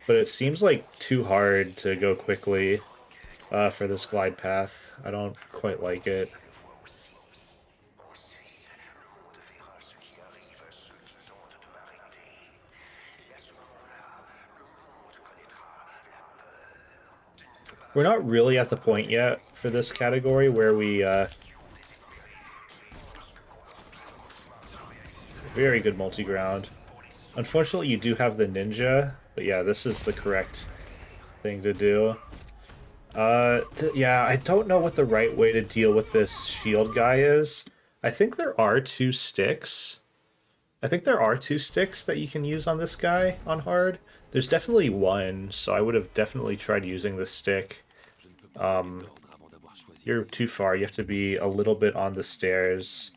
Speaker 1: but it seems like too hard to go quickly for this glide path. I don't quite like it. We're not really at the point yet for this category where we very good multi-ground. Unfortunately, you do have the ninja, but yeah, this is the correct thing to do. Yeah, I don't know what the right way to deal with this shield guy is. I think there are two sticks. that you can use on this guy on hard. There's definitely one, so I would have definitely tried using the stick. You're too far. You have to be a little bit on the stairs.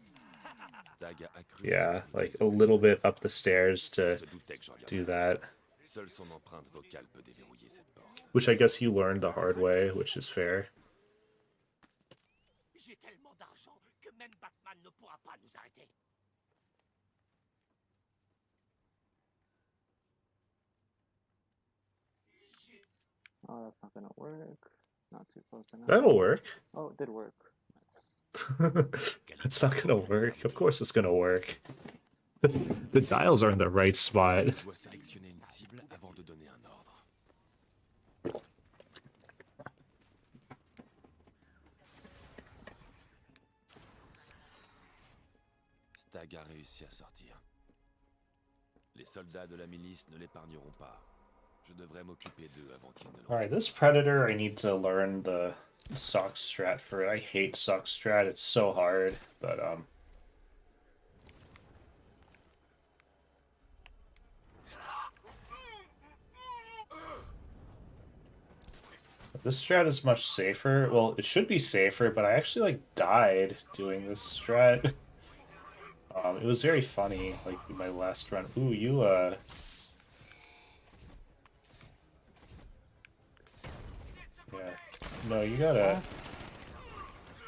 Speaker 1: Yeah, like a little bit up the stairs to do that. Which I guess you learned the hard way, which is fair.
Speaker 9: J'ai tellement d'argent que même Batman ne pourra pas nous arrêter.
Speaker 2: Oh, that's not gonna work. Not too close enough.
Speaker 1: That'll work.
Speaker 2: Oh, it did work.
Speaker 1: It's not gonna work. Of course it's gonna work. The dials are in the right spot.
Speaker 5: Stag a réussi à sortir. Les soldats de la milice ne l'épargneront pas. Je devrais m'occuper d'eux avant qu'ils ne
Speaker 1: Alright, this Predator, I need to learn the sock strat for it. I hate sock strat, it's so hard, but this strat is much safer. Well, it should be safer, but I actually like died doing this strat. It was very funny, like in my last run. Ooh, you yeah. No, you gotta...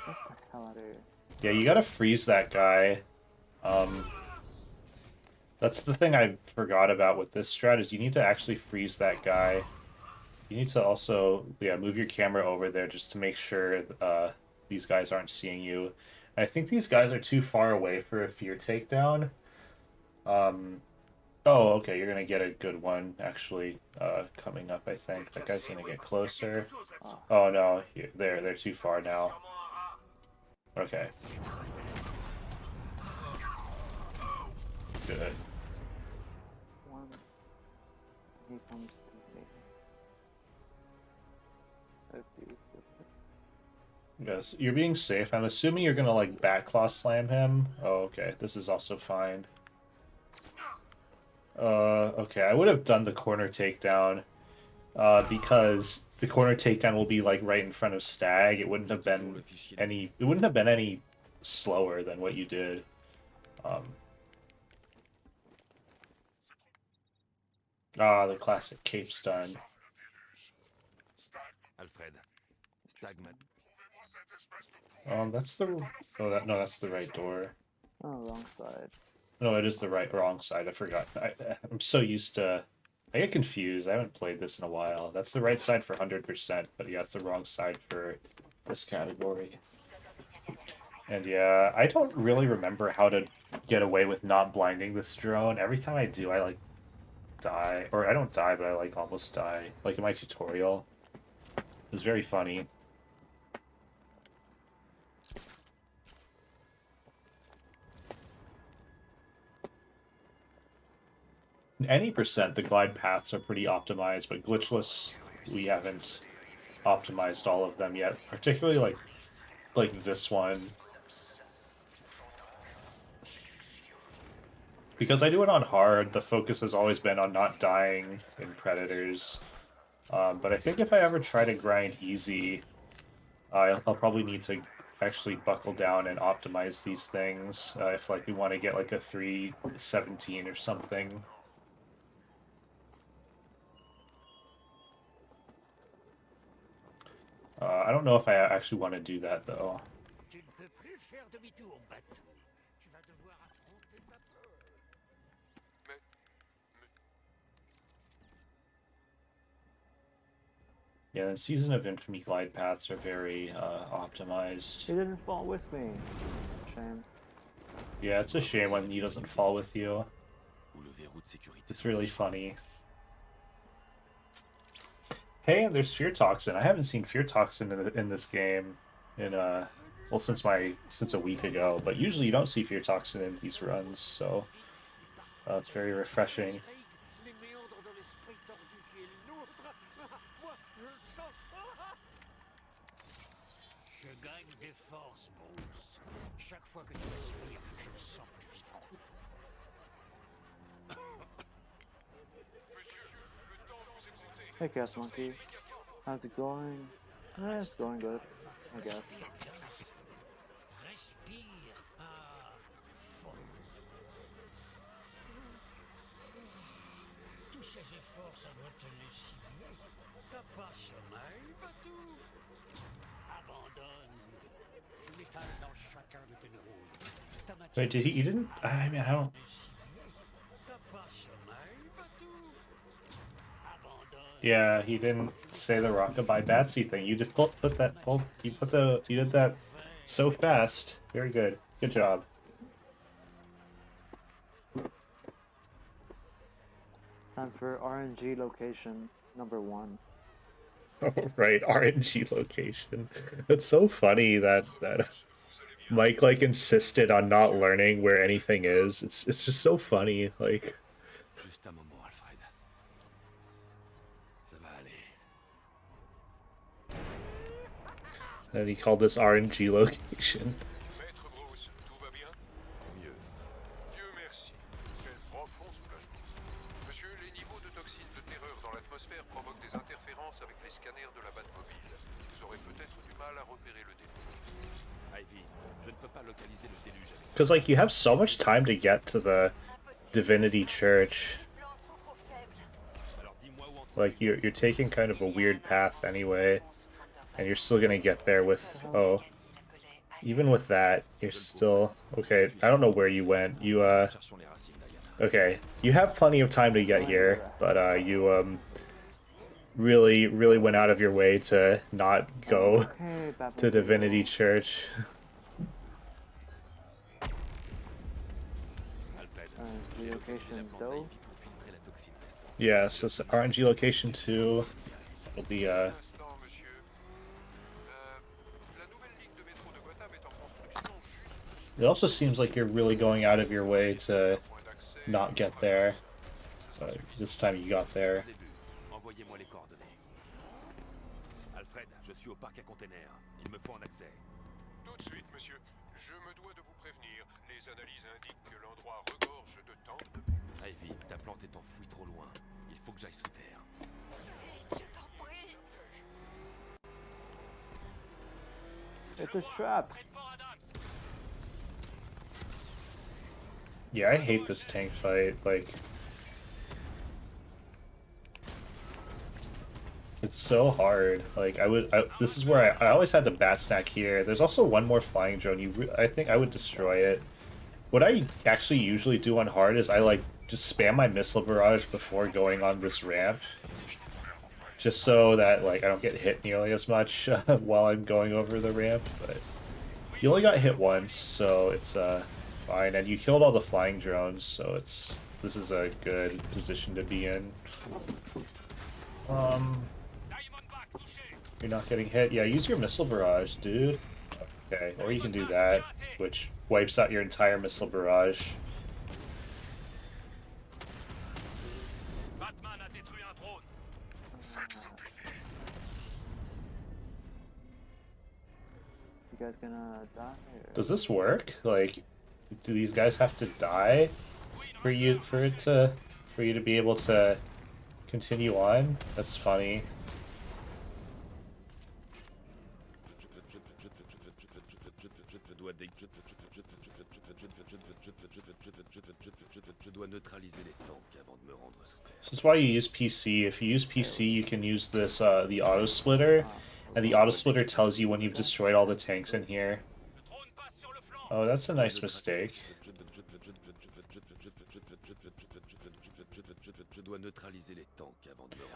Speaker 2: Get the hell out of here.
Speaker 1: Yeah, you gotta freeze that guy. That's the thing I forgot about with this strat, is you need to actually freeze that guy. You need to also, yeah, move your camera over there just to make sure these guys aren't seeing you. And I think these guys are too far away for a fear takedown. Oh, okay, you're gonna get a good one, actually, coming up, I think. That guy's gonna get closer. Oh, no, they're too far now. Okay. Good.
Speaker 2: One. He comes to me. Okay.
Speaker 1: Yes, you're being safe. I'm assuming you're gonna, like, backclaw slam him. Oh, okay, this is also fine. Okay, I would have done the corner takedown, because the corner takedown will be, like, right in front of Stag. It wouldn't have been any slower than what you did. The classic cape stun.
Speaker 5: Alfred, Stagman.
Speaker 1: That's the... Oh, no, that's the right door.
Speaker 2: Oh, wrong side.
Speaker 1: No, it is the wrong side. I forgot. I'm so used to I get confused. I haven't played this in a while. That's the right side for 100%, but yeah, it's the wrong side for this category. And yeah, I don't really remember how to get away with not blinding this drone. Every time I do, I like die. Or I don't die, but I like almost die. Like in my tutorial. It was very funny. In any percent, the glide paths are pretty optimized, but glitchless, we haven't optimized all of them yet. Particularly like this one. Because I do it on hard, the focus has always been on not dying in predators. But I think if I ever try to grind easy, I'll probably need to actually buckle down and optimize these things if like we want to get like a 317 or something. I don't know if I actually want to do that though.
Speaker 4: Tu ne peux plus faire demi-tour, Batou. Tu vas devoir affronter ta peur.
Speaker 1: Yeah, the Season of Infamy glide paths are very optimized.
Speaker 2: He didn't fall with me. Shame.
Speaker 1: Yeah, it's a shame when he doesn't fall with you. It's really funny. Hey, there's Fear Toxin. I haven't seen Fear Toxin in this game in well since a week ago. But usually you don't see Fear Toxin in these runs, so it's very refreshing.
Speaker 4: Les méandres de l'esprit tordu qui est le nôtre. Moi, je le sens. Je gagne des forces, Bruce. Chaque fois que tu respires, je me sens plus vivant.
Speaker 2: Hey, Chaos Monkey. How's it going? It's going good, I guess.
Speaker 4: Respire à fond. Tous ces efforts, ça doit te lessiver. T'as pas sommeil, Batou? Abandonne. Métal dans chacun de tes neurones.
Speaker 1: Wait, did he? You didn't? I mean, I don't.
Speaker 4: T'as pas sommeil, Batou?
Speaker 1: Yeah, he didn't say the Rockabye Batsy thing. You just you did that so fast. Very good. Good job.
Speaker 2: Time for RNG location number 1.
Speaker 1: Oh, right, RNG location. It's so funny that Mike like insisted on not learning where anything is. It's just so funny, like.
Speaker 5: Juste un moment, Alfred. Ça va aller.
Speaker 1: And he called this RNG location.
Speaker 3: Maître Bruce, tout va bien?
Speaker 5: Mieux.
Speaker 3: Dieu merci. Quel profond soulagement. Monsieur, les niveaux de toxines de terreur dans l'atmosphère provoquent des interférences avec les scanners de la Batmobile. Vous aurez peut-être du mal à repérer le déluge.
Speaker 5: Ivy, je ne peux pas localiser le déluge avec...
Speaker 1: Because like you have so much time to get to the Divinity Church. Like you're taking kind of a weird path anyway, and you're still gonna get there with even with that, you're still okay. I don't know where you went. You okay. You have plenty of time to get here, but you really went out of your way to not go to Divinity Church.
Speaker 2: Location though.
Speaker 1: Yeah, so it's RNG location 2. It'll be It also seems like you're really going out of your way to not get there. But this time you got there.
Speaker 5: Envoyez-moi les coordonnées. Alfred, je suis au parc à containers. Il me faut un accès.
Speaker 3: Tout de suite, monsieur. Je me dois de vous prévenir. Les analyses indiquent que l'endroit regorge de tentes de...
Speaker 5: Ivy, ta plante est enfouie trop loin. Il faut que j'aille sous terre.
Speaker 7: Je t'en prie.
Speaker 2: It's a trap.
Speaker 1: Yeah, I hate this tank fight. Like, it's so hard. Like, this is where I always had the bat snack here. There's also one more flying drone. I think I would destroy it What I actually usually do on hard is I like just spam my missile barrage before going on this ramp, just so that like I don't get hit nearly as much while I'm going over the ramp. But you only got hit once, so it's fine. And you killed all the flying drones, so this is a good position to be in. You're not getting hit. Yeah, use your missile barrage, dude. Okay, or you can do that, which wipes out your entire missile barrage.
Speaker 2: You guys gonna die? Or...
Speaker 1: Does this work? Like, do these guys have to die for you to be able to continue on? That's funny. This is why you use PC. If you use PC, you can use this the auto splitter, and the auto splitter tells you when you've destroyed all the tanks in here. Oh, that's a nice mistake.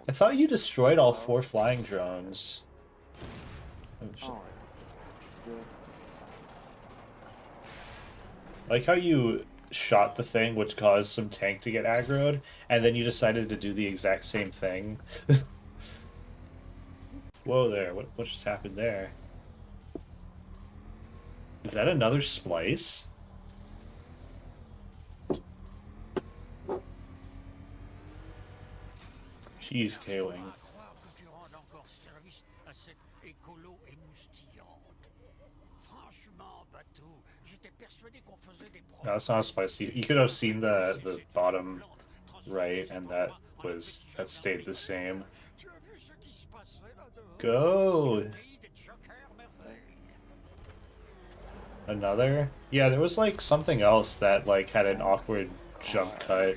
Speaker 1: I thought you destroyed all 4 flying drones.
Speaker 2: Oh,
Speaker 1: I like how you shot the thing, which caused some tank to get aggroed, and then you decided to do the exact same thing. Whoa there, what just happened there? Is that another splice? Jeez, K-Wing. No, it's not spicy. You could have seen the bottom right, and that stayed the same. Go! Another? Yeah, there was like something else that like had an awkward jump cut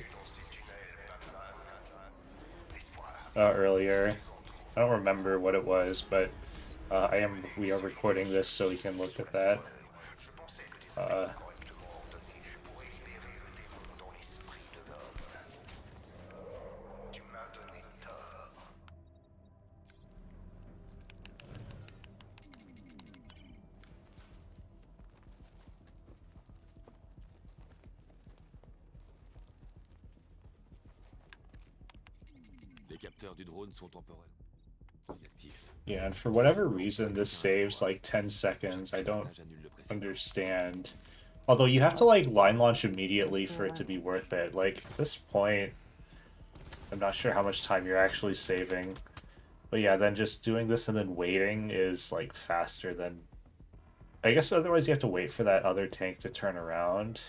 Speaker 1: earlier. I don't remember what it was, but we are recording this so we can look at that. Yeah, and for whatever reason, this saves like 10 seconds. I don't understand. Although you have to like line launch immediately for it to be worth it. Like at this point, I'm not sure how much time you're actually saving. But yeah, then just doing this and then waiting is like faster than... I guess otherwise you have to wait for that other tank to turn around.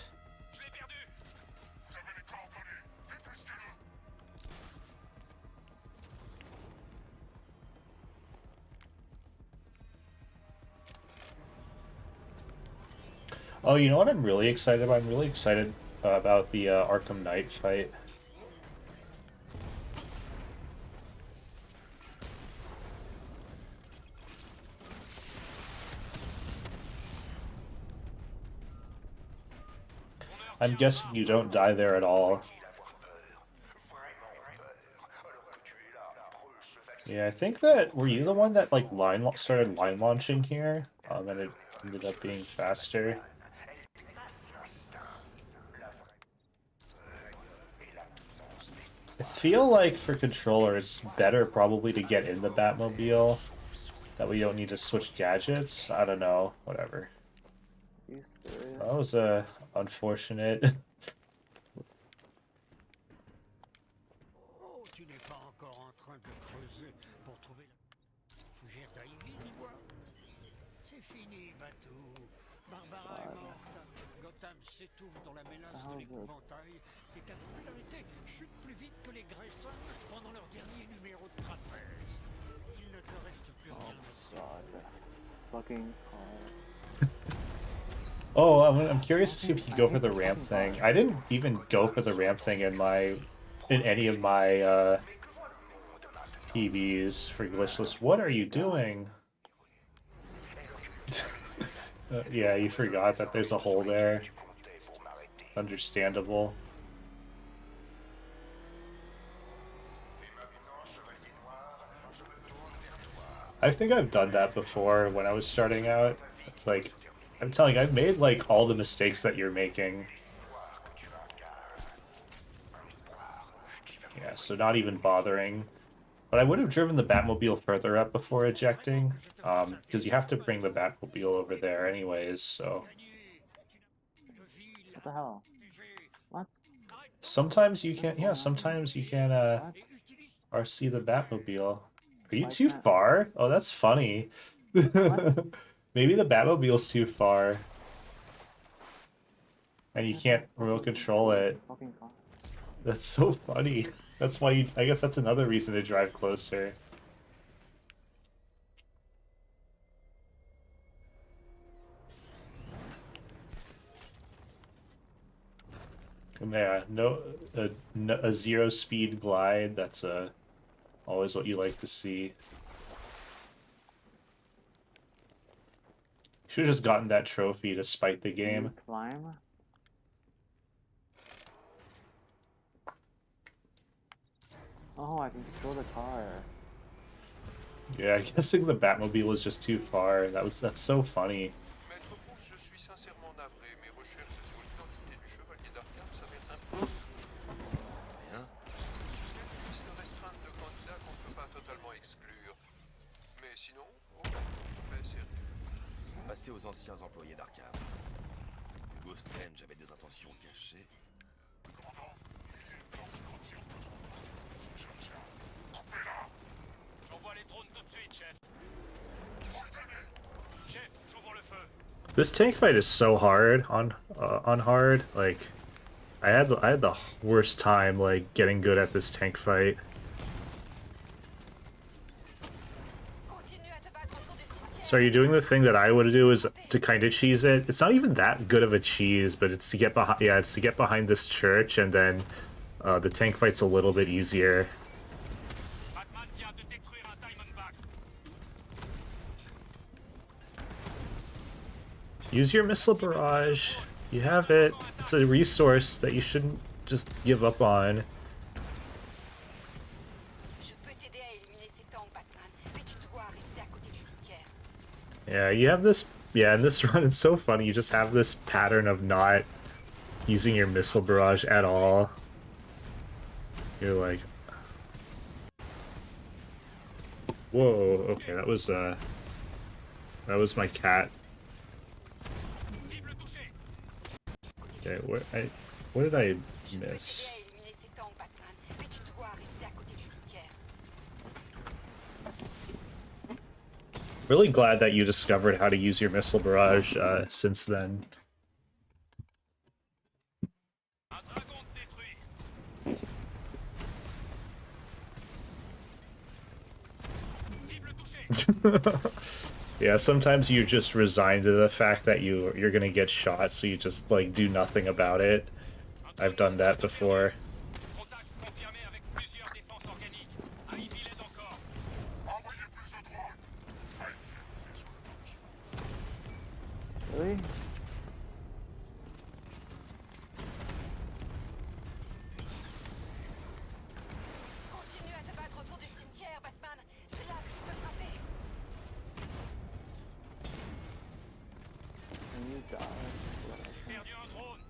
Speaker 1: Oh, you know what I'm really excited about? I'm really excited about the Arkham Knight fight. I'm guessing you don't die there at all. Yeah, I think that... Were you the one that like started line launching here? And it ended up being faster. I feel like for controller, it's better probably to get in the Batmobile. That way you don't need to switch gadgets. I don't know. Whatever. That was unfortunate.
Speaker 4: S'étouffe dans la mélasse de l'épouvantail et ta popularité chute plus vite que les Graysons pendant leur dernier numéro de trapèze. Il ne te reste plus rien.
Speaker 2: Fucking
Speaker 1: Oh, I'm curious to see if you go for the ramp thing. I didn't even go for the ramp thing in any of my PBs for Glitchless. What are you doing? Yeah, you forgot that there's a hole there. understandable. I think I've done that before when I was starting out. Like, I'm telling you, I've made like all the mistakes that you're making. Yeah, so not even bothering. But I would have driven the Batmobile further up before ejecting, because you have to bring the Batmobile over there anyways, so...
Speaker 2: What the hell? What?
Speaker 1: Sometimes you
Speaker 2: What's
Speaker 1: can't,
Speaker 2: going
Speaker 1: yeah,
Speaker 2: on?
Speaker 1: sometimes you can,
Speaker 2: What?
Speaker 1: RC the Batmobile. Are you
Speaker 2: Why
Speaker 1: too
Speaker 2: can't-
Speaker 1: far? Oh, that's funny.
Speaker 2: What?
Speaker 1: Maybe the Batmobile's too far. And you
Speaker 2: Get
Speaker 1: can't
Speaker 2: that
Speaker 1: remote
Speaker 2: fucking
Speaker 1: control it.
Speaker 2: fucking car.
Speaker 1: That's so funny. That's why you, I guess that's another reason to drive closer. And yeah, a zero speed glide, that's always what you like to see. Should have just gotten that trophy to spite the
Speaker 2: Can you
Speaker 1: game.
Speaker 2: climb? Oh, I can control the car.
Speaker 1: Yeah, guessing the Batmobile was just too far. That's so funny.
Speaker 3: Maître Bruce, je suis sincèrement navré. Mes recherches sur l'identité du chevalier d'Arkham s'avèrent un peu...
Speaker 5: Rien.
Speaker 3: J'ai une liste restreinte de candidats qu'on ne peut pas totalement exclure. Mais sinon, aucun suspect sérieux.
Speaker 5: Passez aux anciens employés d'Arkham. Hugo Strange avait des intentions cachées.
Speaker 8: J'envoie les drones tout de suite, chef. Chef, j'ouvre le feu.
Speaker 1: This tank fight is so hard on hard. Like, I had the worst time like getting good at this tank fight. So are you doing the thing that I would do is to kind of cheese it? It's not even that good of a cheese, but it's to get behind. Yeah, it's to get behind this church, and then the tank fight's a little bit easier.
Speaker 8: Batman vient de détruire un Diamondback.
Speaker 1: Use your missile barrage. You have it. It's a resource that you shouldn't just give up on.
Speaker 7: Je peux t'aider à éliminer ces tanks, Batman, mais tu dois rester à côté du cimetière.
Speaker 1: Yeah, you have this. Yeah, in this run, it's so funny. You just have this pattern of not using your missile barrage at all. You're like, whoa. Okay, that was my cat.
Speaker 8: Cible touchée.
Speaker 1: Okay, what did I miss?
Speaker 7: À éliminer ces tanks, Batman, mais tu dois rester à côté du cimetière.
Speaker 1: Really glad that you discovered how to use your missile barrage since then.
Speaker 8: Un dragon détruit. Cible touchée.
Speaker 1: Yeah, sometimes you're just resigned to the fact that you're gonna get shot, so you just like do nothing about it. I've done that before.
Speaker 8: Contact confirmé avec plusieurs défenses organiques. À Ivy l'aide encore.
Speaker 2: Really?
Speaker 7: Continue à te battre autour du cimetière, Batman. C'est là que je peux frapper.
Speaker 2: Can you die?
Speaker 8: Perdu un drone.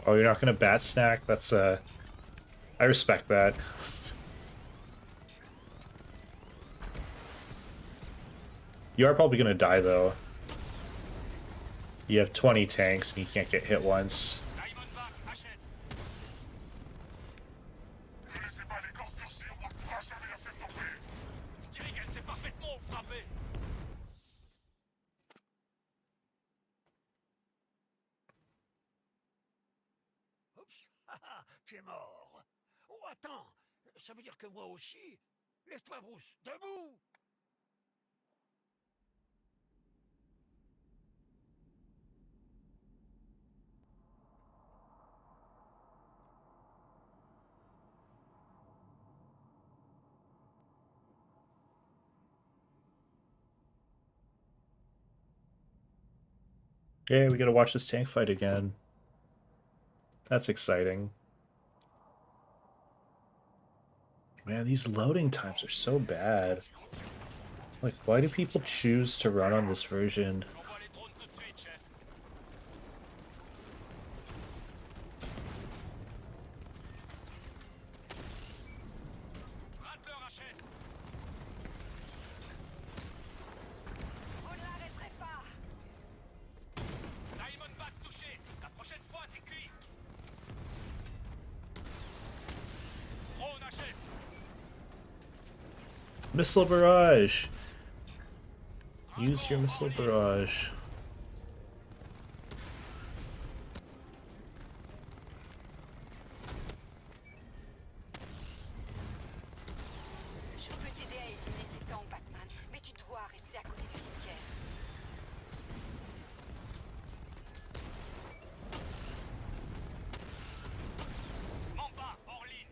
Speaker 1: Oh, you're not gonna bat snack? That's I respect that. You are probably gonna die though. You have 20 tanks and you can't get hit once.
Speaker 8: Diamondback HS. On dirait qu'elle sait parfaitement où frapper.
Speaker 4: Oups, tu es mort. Oh, attends, ça veut dire que moi aussi. Lève-toi, Bruce, debout.
Speaker 1: Yeah, we gotta watch this tank fight again. That's exciting. Man, these loading times are so bad. Like, why do people choose to run on this version?
Speaker 8: J'envoie les drones tout de suite, chef. Rate leur HS.
Speaker 7: Vous ne l'arrêterez pas.
Speaker 8: Diamondback touché. La prochaine fois, c'est cuit. Drone HS.
Speaker 1: Missile barrage! Use your missile barrage.
Speaker 7: Je peux t'aider à éliminer ces tanks, Batman, mais tu dois rester à côté du cimetière.
Speaker 8: Mamba, hors ligne.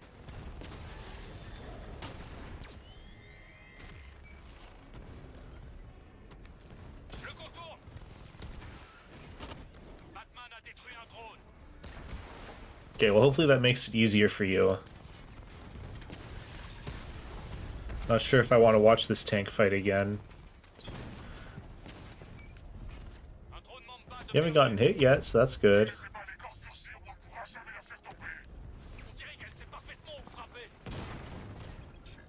Speaker 8: Je le contourne. Batman a détruit un drone.
Speaker 1: Okay, well hopefully that makes it easier for you. Not sure if I want to watch this tank fight again.
Speaker 8: Un drone Mamba de
Speaker 1: You haven't gotten hit yet, so that's good.
Speaker 8: On dirait qu'elle sait parfaitement où frapper.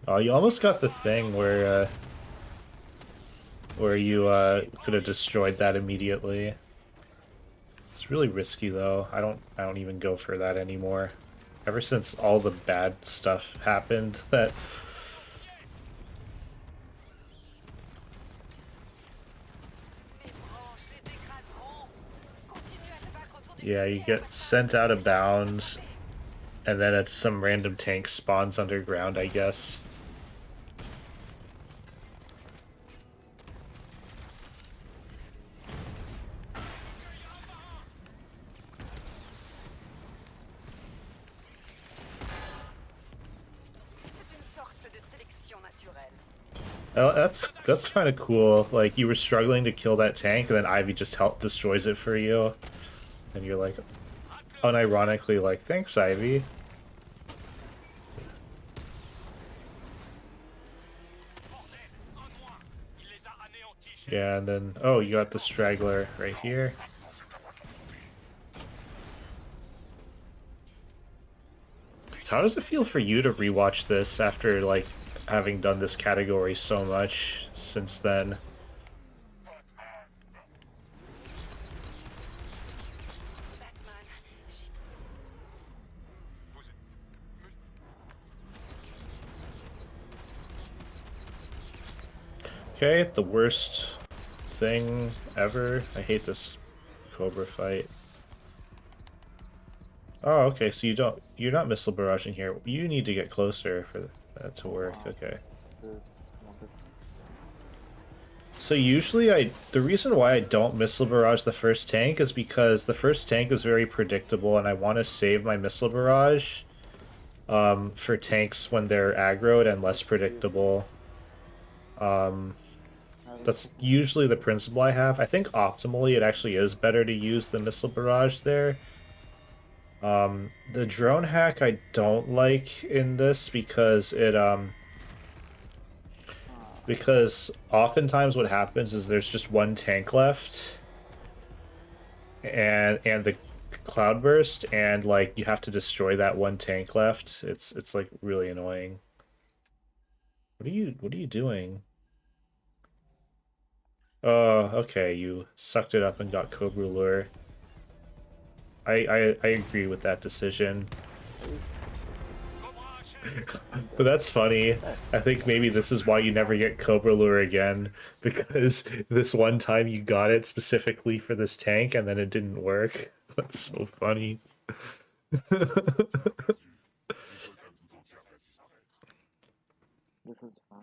Speaker 1: Oh, you almost got the thing where you could have destroyed that immediately. It's really risky though. I don't even go for that anymore. Ever since all the bad stuff happened, that
Speaker 7: Mes branches les écraseront. Continue à te battre autour du
Speaker 1: yeah, you
Speaker 7: cimetière,
Speaker 1: get
Speaker 7: Batman.
Speaker 1: sent out of
Speaker 7: C'est là où je peux
Speaker 1: bounds,
Speaker 7: t'emmener.
Speaker 1: and then it's some random tank spawns underground, I guess.
Speaker 7: C'est une sorte de sélection naturelle.
Speaker 1: Oh, that's kind of cool. Like, you were struggling to kill that tank, and then Ivy just destroys it for you, and you're like, unironically like, thanks, Ivy.
Speaker 8: Bordel, un moins. Il les a anéantis, chef.
Speaker 1: Yeah, and then oh, you got the straggler right here. So how does it feel for you to rewatch this after like having done this category so much since then?
Speaker 7: Batman, j'ai
Speaker 1: Okay, the worst thing ever. I hate this Cobra fight. Oh, okay, so you're not missile barraging here. You need to get closer for that to work. Okay.
Speaker 2: This wanted
Speaker 1: So usually the reason why I don't missile barrage the first tank is because the first tank is very predictable and I want to save my missile barrage for tanks when they're aggroed and less predictable. That's usually the principle I have. I think optimally it actually is better to use the missile barrage there. The drone hack I don't like in this because because oftentimes what happens is there's just one tank left and the cloudburst, and like you have to destroy that one tank left. It's like really annoying. What are you doing? Oh, okay, you sucked it up and got Cobra Lure. I agree with that decision. But that's funny. I think maybe this is why you never get Cobra Lure again, because this one time you got it specifically for this tank and then it didn't work. That's so funny.
Speaker 2: this is fun.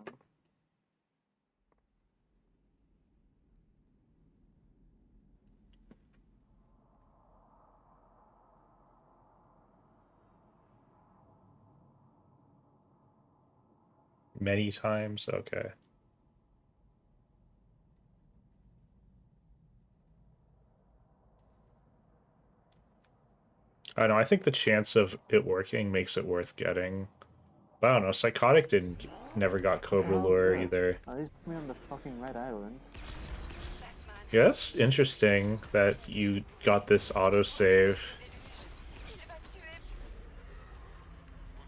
Speaker 1: Many times? Okay. I don't know, I think the chance of it working makes it worth getting. But I don't know, Psychotic never got Cobra
Speaker 2: How's
Speaker 1: Lure
Speaker 2: this?
Speaker 1: either.
Speaker 2: At least put me on the fucking red island.
Speaker 1: Yeah, that's interesting that you got this autosave.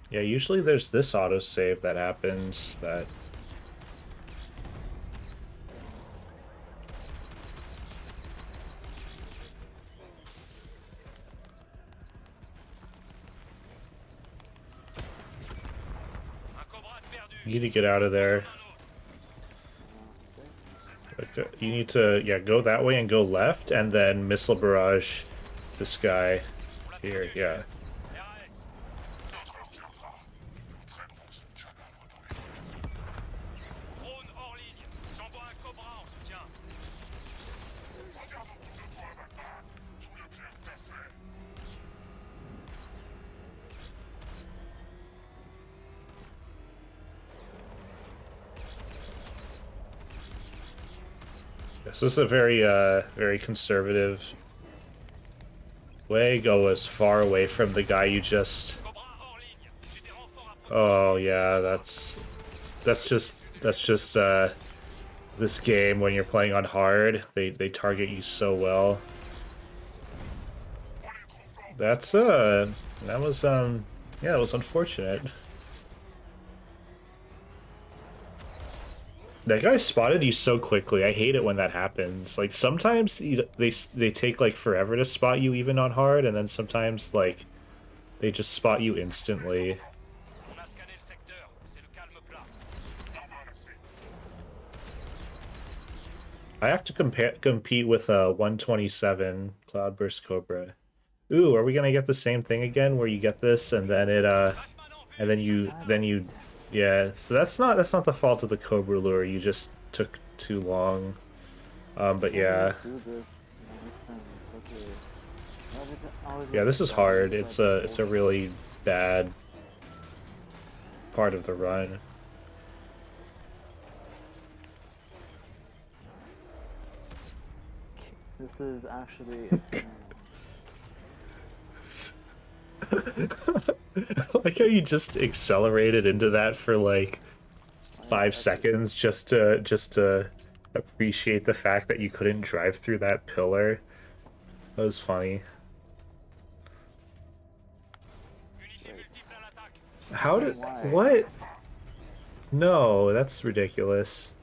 Speaker 1: Yeah, usually there's this autosave that happens that... You need to get out of there. You need to, yeah, go that way and go left, and then missile barrage this guy here, yeah. This is a very conservative way. Go as far away from the guy you just... Oh yeah, that's just this game when you're playing on hard. They target you so well. That's that was yeah, it was unfortunate. That guy spotted you so quickly. I hate it when that happens. Like, sometimes they take, like, forever to spot you even on hard, and then sometimes, like, they just spot you instantly. I have to compete with a 127 Cloudburst Cobra. Ooh, are we gonna get the same thing again, where you get this, and then it, and then you... Yeah, so that's not the fault of the Cobra Lure, you just took too long. But yeah. Yeah, this is hard. It's a really bad part of the run.
Speaker 2: This is actually
Speaker 1: Like how you just accelerated into that for like 5 seconds just to appreciate the fact that you couldn't drive through that pillar. That was funny. How did... What? No, that's ridiculous.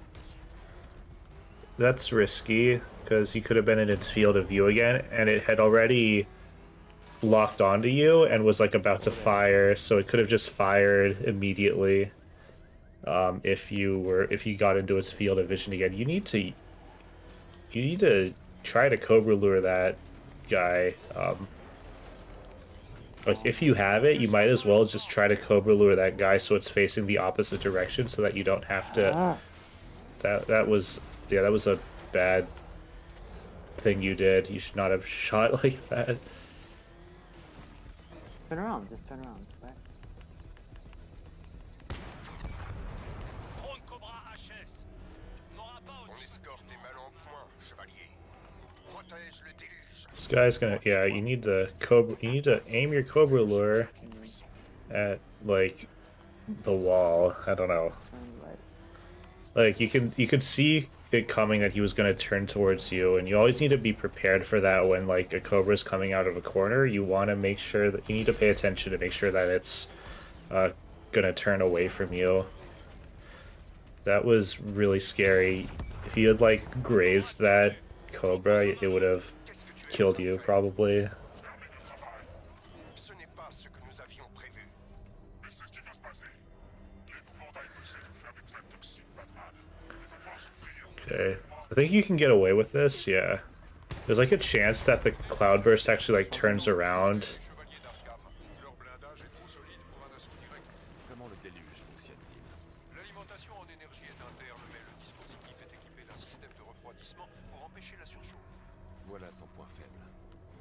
Speaker 1: That's risky, because you could have been in its field of view again, and it had already locked onto you and was like about to fire, so it could have just fired immediately. If you got into its field of vision again. You need to try to Cobra Lure that guy. Like, if you have it, you might as well just try to Cobra Lure that guy so it's facing the opposite direction, so that you don't have to... That was a bad thing you did. You should not have shot like that.
Speaker 2: Turn around, just turn around. Back.
Speaker 1: This guy's gonna... Yeah, you need to aim your Cobra Lure at, like, the wall. I don't know. Like, you could see it coming that he was going to turn towards you, and you always need to be prepared for that when, like, a Cobra's coming out of a corner. You want to make sure that... You need to pay attention to make sure that it's going to turn away from you. That was really scary. If you had, like, grazed that Cobra, it would have killed you, probably. Okay. I think you can get away with this, yeah. There's like a chance that the Cloudburst actually like turns around.
Speaker 5: Voilà son point faible.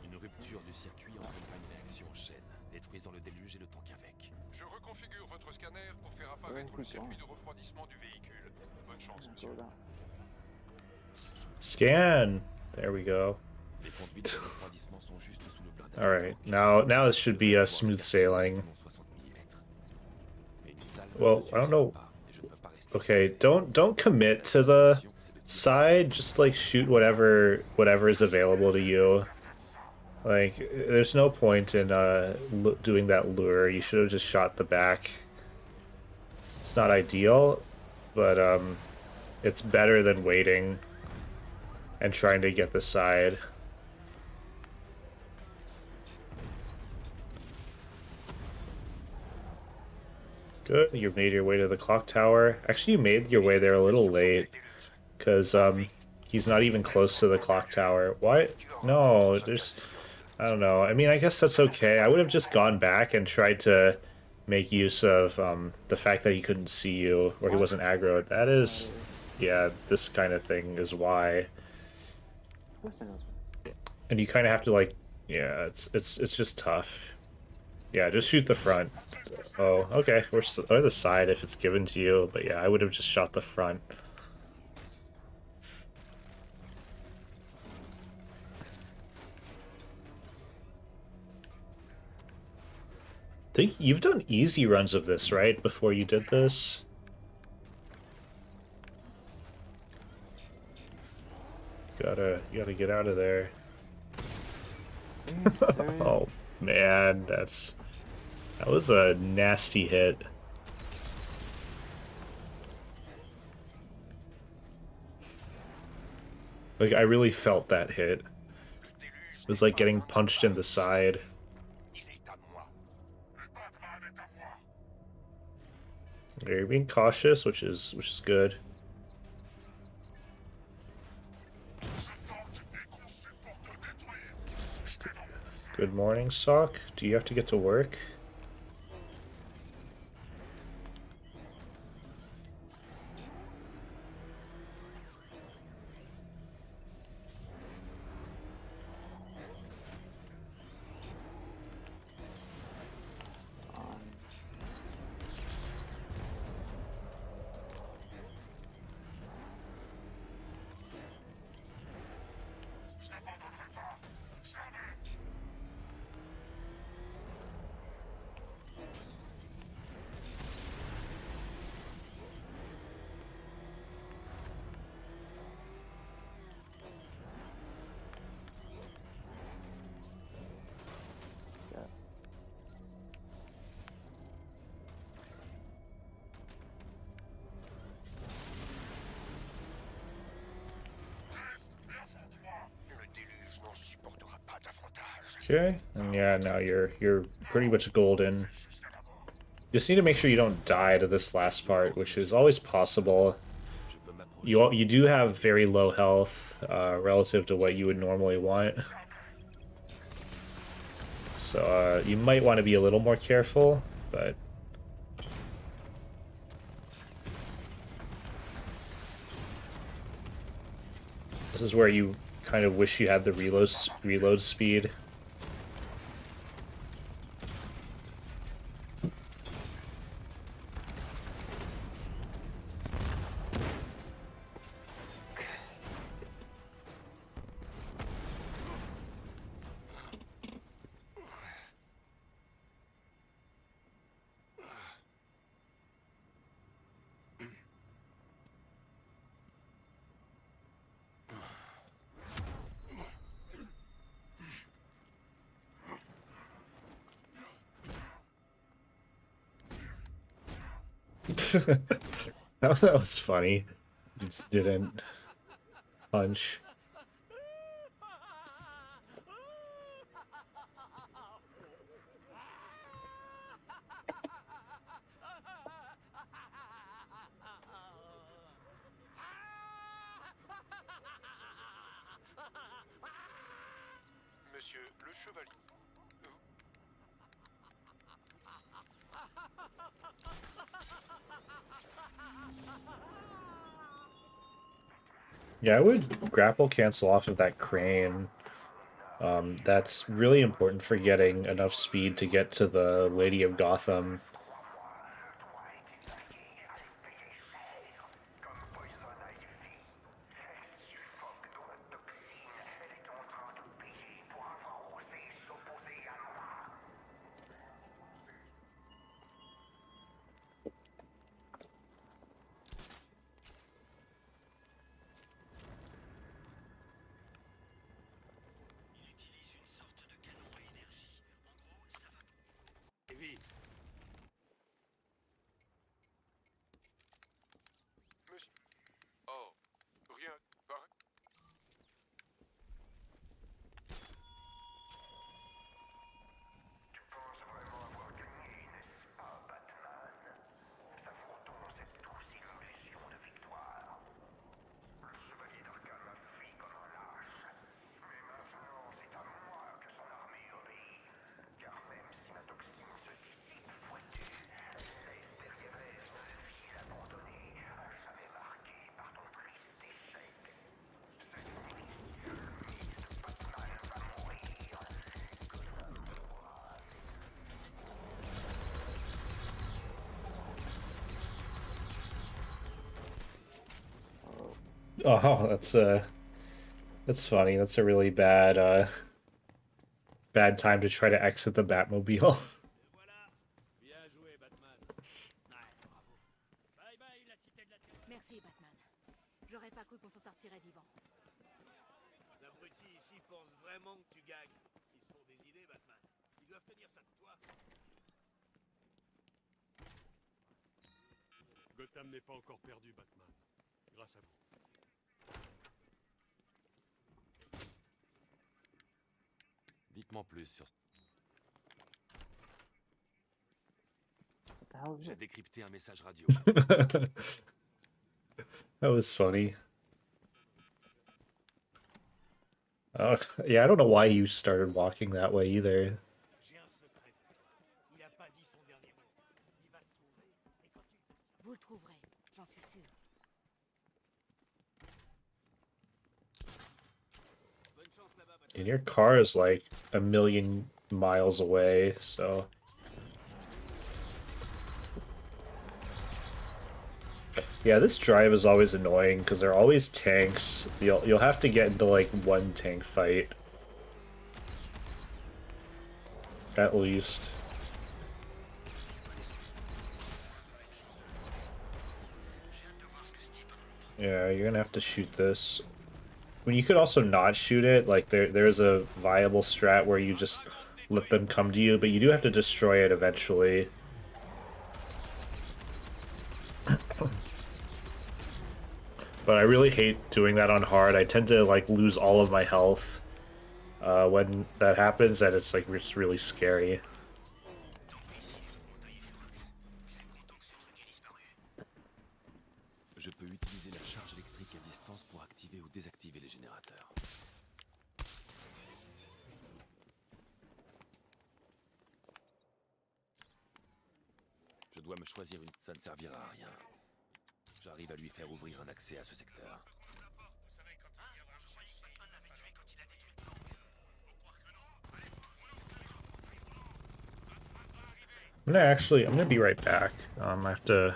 Speaker 5: Une rupture du circuit entraînera une réaction en chaîne, détruisant le déluge et le tank avec.
Speaker 3: Je reconfigure votre scanner pour faire apparaître le circuit de refroidissement du véhicule. Bonne chance, monsieur.
Speaker 1: Scan! There we go.
Speaker 5: Les conduites de refroidissement sont juste sous le blindage.
Speaker 1: Alright, now it should be a smooth sailing. Well, I don't know. Okay, don't commit to the side, just like shoot whatever is available to you. Like, there's no point in doing that lure. You should have just shot the back. It's not ideal, but it's better than waiting and trying to get the side. Good, you made your way to the clock tower. Actually, you made your way there a little late, because he's not even close to the clock tower. Why? No, there's... I don't know. I mean, I guess that's okay. I would have just gone back and tried to make use of the fact that he couldn't see you, or he wasn't aggroed. That is... yeah, this kind of thing is why. And you kind of have to, like... yeah, it's just tough. Yeah, just shoot the front. Oh, okay. Or the side if it's given to you. But yeah, I would have just shot the front. I think you've done easy runs of this, right? Before you did this? You gotta get out of there. Oh man, that was a nasty hit. Like, I really felt that hit. It was like getting punched in the side. You're being cautious, which is good. Good morning, Sock. Do you have to get to work? Okay, and yeah, now you're pretty much golden. Just need to make sure you don't die to this last part, which is always possible. You do have very low health relative to what you would normally want, so you might want to be a little more careful. But this is where you kind of wish you had the reload speed. That was funny. He just didn't punch.
Speaker 3: Monsieur le chevalier.
Speaker 1: Yeah, I would grapple cancel off of that crane. That's really important for getting enough speed to get to the Lady of Gotham. Oh, that's funny. That's a really bad time to try to exit the Batmobile.
Speaker 8: Et voilà. Bien joué, Batman. Ouais, bravo. Bye bye, la cité de la terreur.
Speaker 7: Merci, Batman. J'aurais pas cru qu'on s'en sortirait vivant.
Speaker 8: Les abrutis ici pensent vraiment que tu gagnes. Ils se font des idées, Batman. Ils doivent tenir ça de toi.
Speaker 10: Gotham n'est pas encore perdu, Batman. Grâce à vous.
Speaker 5: Dites-moi plus sur...
Speaker 2: What the hell is
Speaker 5: J'ai
Speaker 2: this?
Speaker 5: décrypté un message radio.
Speaker 1: That was funny. Yeah, I don't know why you started walking that way either.
Speaker 8: J'ai un secret pour toi. Il a pas dit son dernier mot. Il va te trouver. Et quand tu...
Speaker 7: Vous le trouverez, j'en suis sûr.
Speaker 8: Bonne chance là-bas, Batman.
Speaker 1: And your car is like a million miles away, so... Yeah, this drive is always annoying because there are always tanks. You'll have to get into like one tank fight. At least. Yeah, you're gonna have to shoot this. I mean, you could also not shoot it. Like there's a viable strat where you just let them come to you, but you do have to destroy it eventually. But I really hate doing that on hard. I tend to like lose all of my health when that happens, and it's like it's really scary.
Speaker 5: Je peux utiliser la charge électrique à distance pour activer ou désactiver les générateurs. Je dois me choisir une... Ça ne servira à rien. J'arrive à lui faire ouvrir un accès à ce secteur.
Speaker 1: I'm gonna be right back. I have to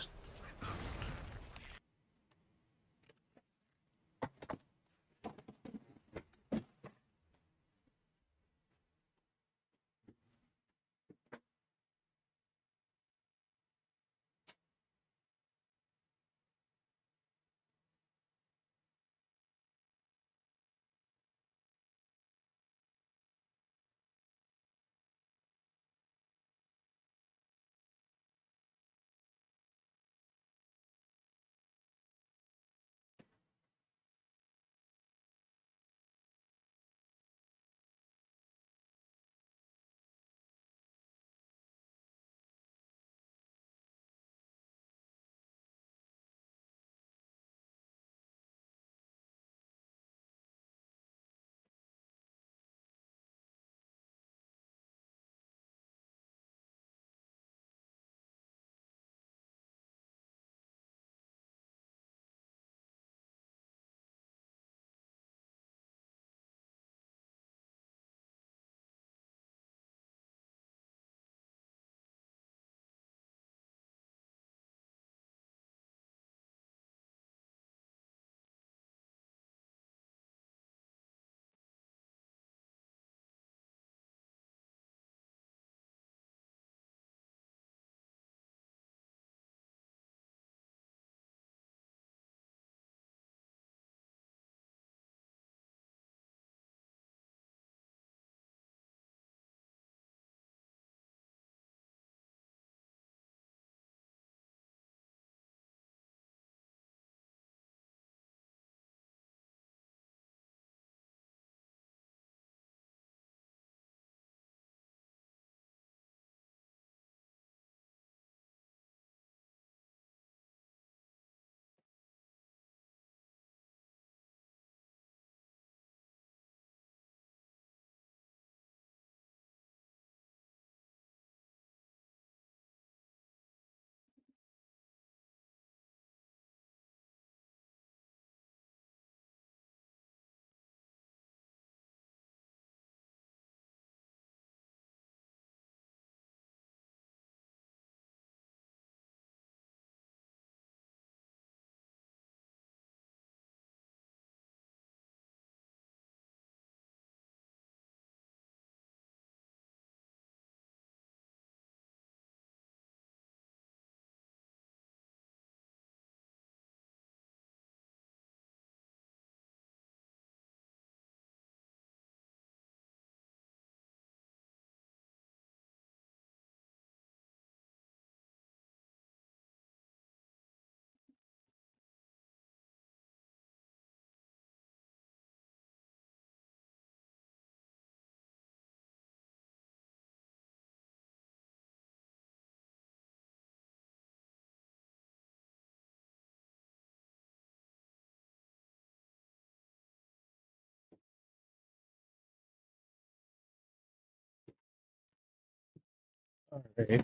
Speaker 1: Alright,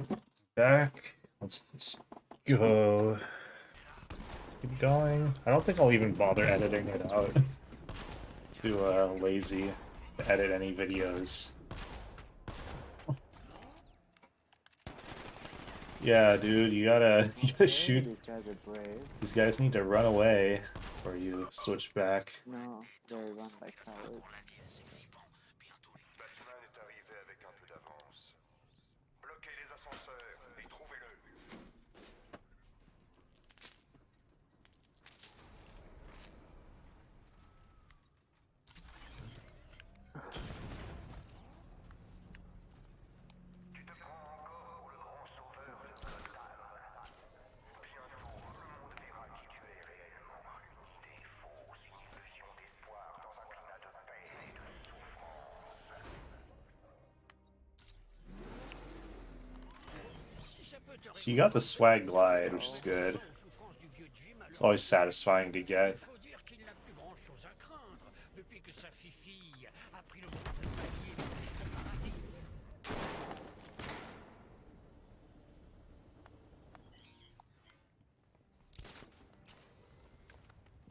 Speaker 1: back. Let's go. Keep going. I don't think I'll even bother editing it out. Too lazy to edit any videos. Yeah, dude, you gotta shoot.
Speaker 2: These guys are brave.
Speaker 1: These guys need to run away, or you switch back.
Speaker 2: No, they run like cowards.
Speaker 3: Batman est arrivé avec un peu d'avance. Bloquez les ascenseurs et trouvez-le. Tu te prends encore pour le grand sauveur de Gotham. Bientôt, le monde verra qui tu es réellement. Une idée fausse, une illusion d'espoir dans un climat de paix et de souffrance.
Speaker 1: So you got the swag glide, which is good. It's always satisfying to get.
Speaker 4: Faut dire qu'il n'a plus grand chose à craindre depuis que sa fille a pris le monde allié du paradis.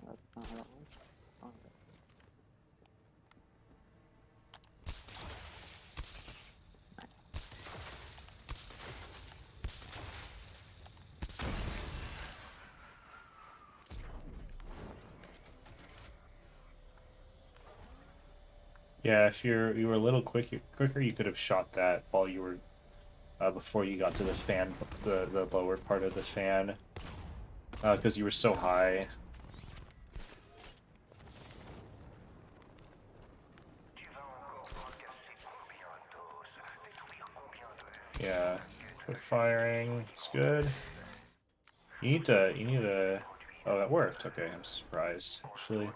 Speaker 2: That's not how it works. Okay. Nice.
Speaker 1: Yeah, if you were a little quicker, you could have shot that while you were before you got to the fan, the lower part of the fan, because you were so high. Yeah, quick firing, it's good. You need to. Oh, that worked. Okay, I'm surprised actually.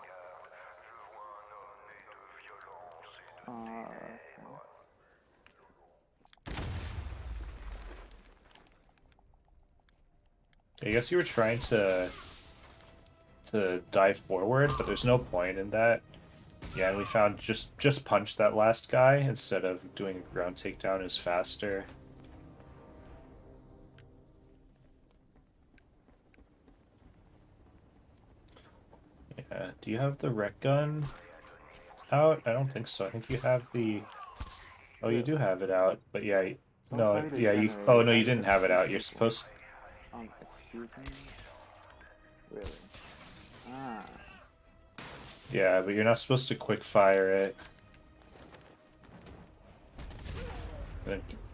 Speaker 1: I guess you were trying to dive forward, but there's no point in that. Yeah, and we found just punch that last guy instead of doing a ground takedown is faster. Yeah, do you have the rec gun out? I don't think so. I think you have the. Oh, you do have it out, but yeah, no, yeah, you. Oh no, you didn't have it out. You're supposed.
Speaker 2: Excuse me? Really? Ah.
Speaker 1: Yeah, but you're not supposed to quick fire it.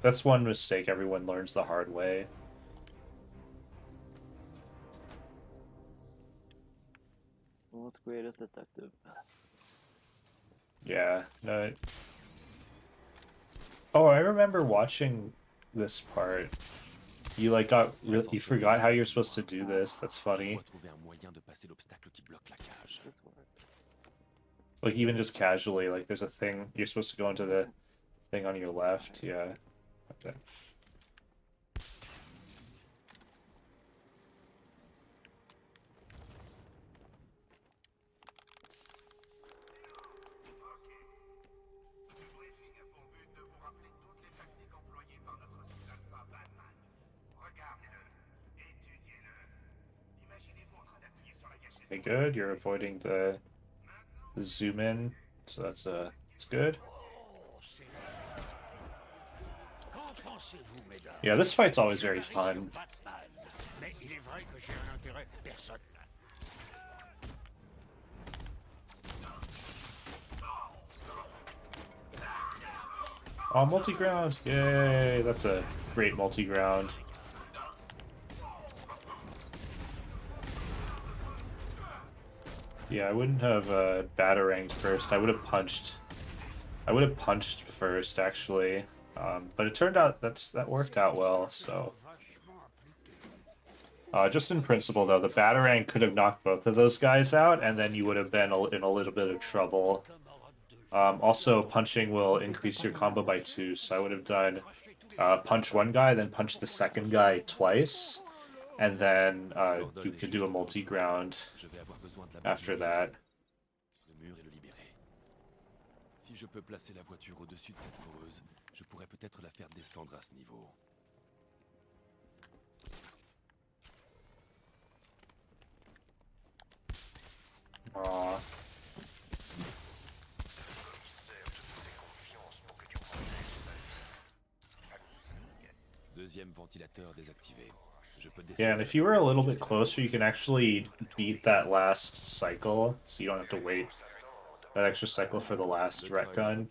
Speaker 1: That's one mistake everyone learns the hard way.
Speaker 2: World's greatest detective.
Speaker 1: Yeah, no. Oh, I remember watching this part. You like you forgot how you're supposed to do this. That's funny. Like even just casually, like there's a thing you're supposed to go into the thing on your left. Yeah. Okay. Okay, good. You're avoiding the zoom in, so that's good. Yeah, this fight's always very fun. Oh, multi-ground! Yay! That's a great multi-ground. Yeah, I wouldn't have bataranged first. I would have punched. I would have punched first, actually. But it turned out that worked out well. So, just in principle, though, the batarang could have knocked both of those guys out, and then you would have been in a little bit of trouble. Also, punching will increase your combo by 2, so I would have done punch one guy, then punch the second guy twice, and then you could do a multi-ground after that.
Speaker 5: Si je peux placer la voiture au-dessus de cette foreuse, je pourrais peut-être la faire descendre à ce niveau. Deuxième ventilateur désactivé. Je peux
Speaker 1: Yeah, and if you were a little bit closer, you can actually beat that last cycle, so you don't have to wait that extra cycle for the last retcon.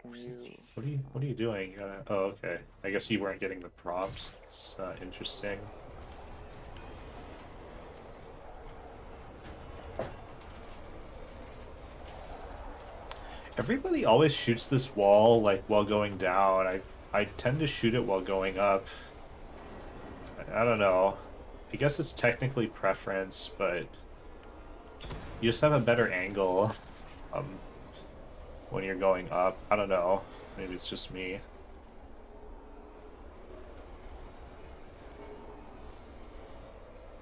Speaker 2: Can you...
Speaker 1: What are you doing? Oh, okay. I guess you weren't getting the prompts. It's interesting. Everybody always shoots this wall like while going down. I tend to shoot it while going up. I don't know. I guess it's technically preference, but you just have a better angle when you're going up. I don't know. Maybe it's just me.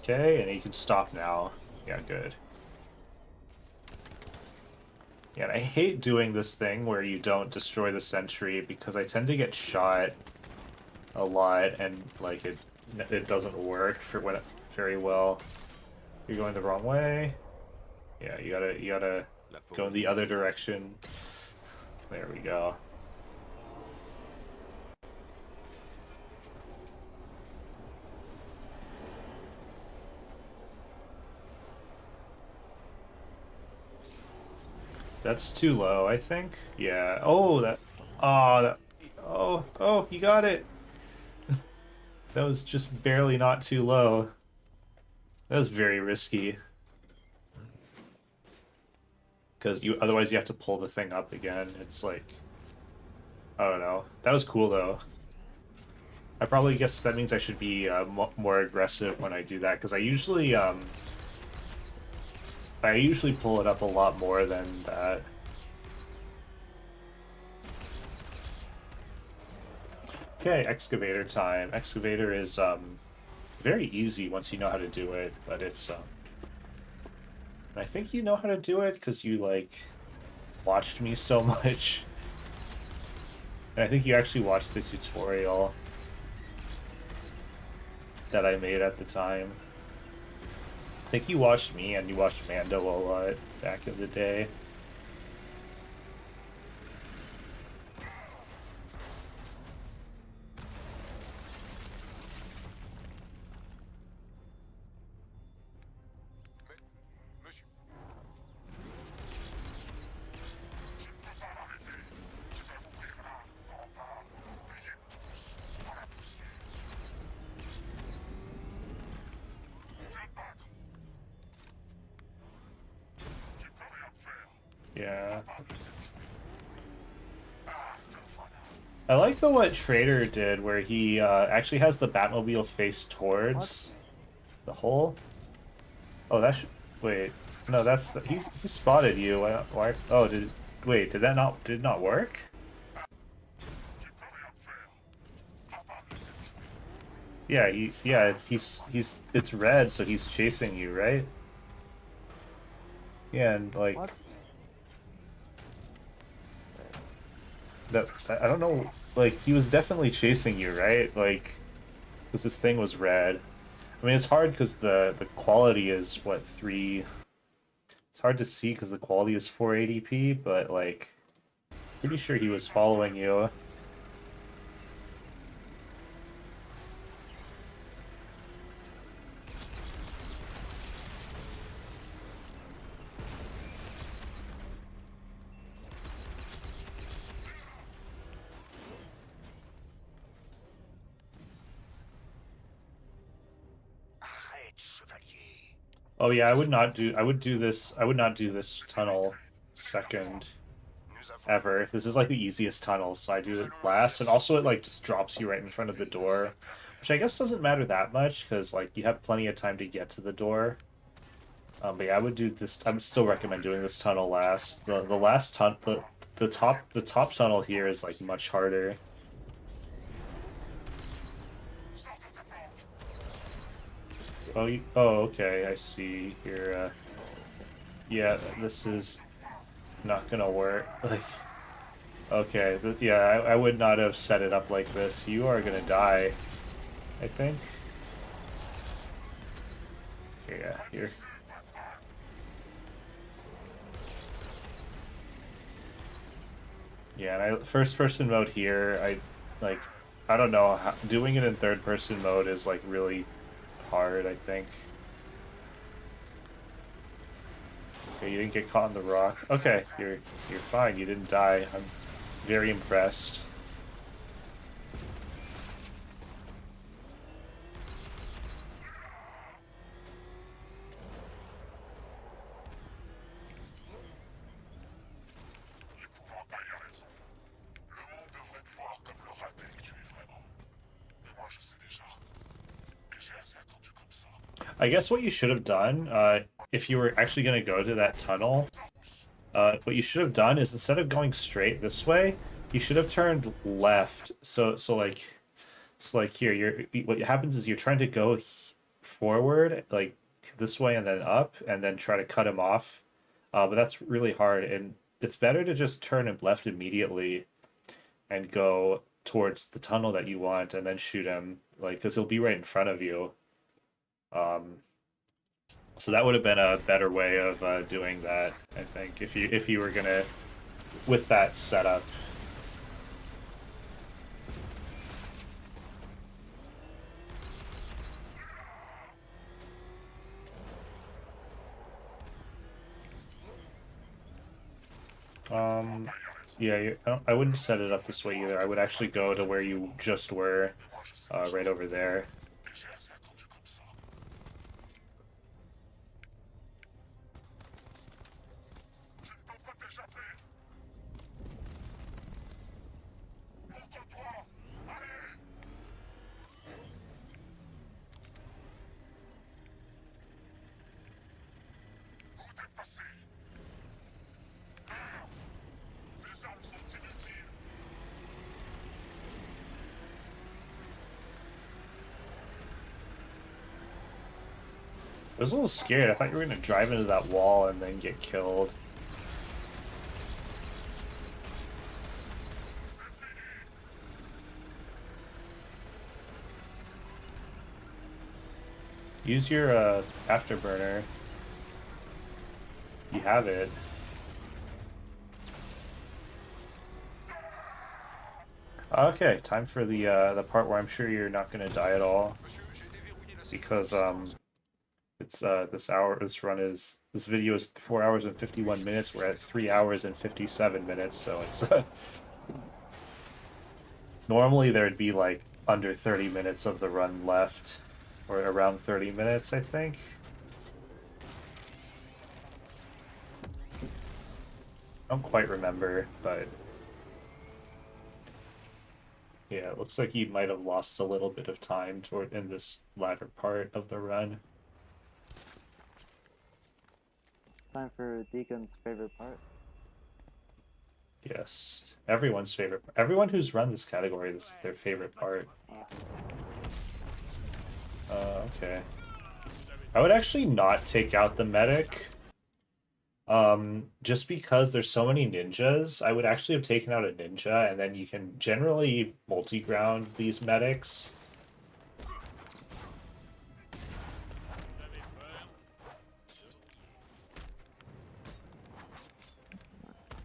Speaker 1: Okay, and you can stop now. Yeah, good. Yeah, and I hate doing this thing where you don't destroy the sentry because I tend to get shot a lot and like it doesn't work for when very well. You're going the wrong way. Yeah, you gotta go in the other direction. There we go. That's too low, I think. Yeah. Oh, that. Oh, that. Oh, you got it. That was just barely not too low. That was very risky. Because otherwise you have to pull the thing up again. It's like, I don't know. That was cool though. I probably guess that means I should be more aggressive when I do that because I usually pull it up a lot more than that. Okay, excavator time. Excavator is very easy once you know how to do it, but it's I think you know how to do it because you like watched me so much. And I think you actually watched the tutorial that I made at the time. I think you watched me and you watched Mando a lot back in the day. Yeah. I like what Trader did, where he actually has the Batmobile face towards the hole. Oh, that should... Wait. No, that's... He spotted you. Why... Oh, Wait, did it not work? Yeah, it's red, so he's chasing you, right? Yeah, and like...
Speaker 2: What?
Speaker 1: I don't know, like, he was definitely chasing you, right? Like, because this thing was red. I mean, it's hard because the quality is, what, 3... It's hard to see because the quality is 480p, but, like, pretty sure he was following you. Oh yeah, I would not do this tunnel second ever. This is like the easiest tunnel, so I do it last, and also it like just drops you right in front of the door, which I guess doesn't matter that much because like you have plenty of time to get to the door. But yeah, I would still recommend doing this tunnel last. The last the top tunnel here is like much harder. Oh, okay, I see here. Yeah, this is not gonna work. Like, okay, yeah, I would not have set it up like this. You are gonna die, I think. Okay, yeah, here. Yeah, and first person mode here, I don't know, doing it in third-person mode is like really hard, I think. Okay, you didn't get caught in the rock. Okay, you're fine. You didn't die. I'm very impressed. I guess what you should have done, if you were actually going to go to that tunnel, what you should have done is instead of going straight this way, you should have turned left. So like here, what happens is you're trying to go forward, like this way and then up, and then try to cut him off. But that's really hard, and it's better to just turn him left immediately and go towards the tunnel that you want, and then shoot him, like, because he'll be right in front of you. So that would have been a better way of doing that, I think, if you were gonna, with that setup. Yeah, I wouldn't set it up this way either. I would actually go to where you just were, right over there. I was a little scared. I thought you were going to drive into that wall and then get killed. Use your afterburner. You have it. Okay, time for the part where I'm sure you're not going to die at all, because it's this video is 4 hours and 51 minutes. We're at 3 hours and 57 minutes, so it's normally there'd be like under 30 minutes of the run left, or around 30 minutes, I think. I don't quite remember, but yeah, it looks like you might have lost a little bit of time in this latter part of the run.
Speaker 2: Time for Deacon's favorite part.
Speaker 1: Yes, everyone's favorite. Everyone who's run this category, this is their favorite part. Okay. I would actually not take out the medic. Just because there's so many ninjas, I would actually have taken out a ninja, and then you can generally multi-ground these medics.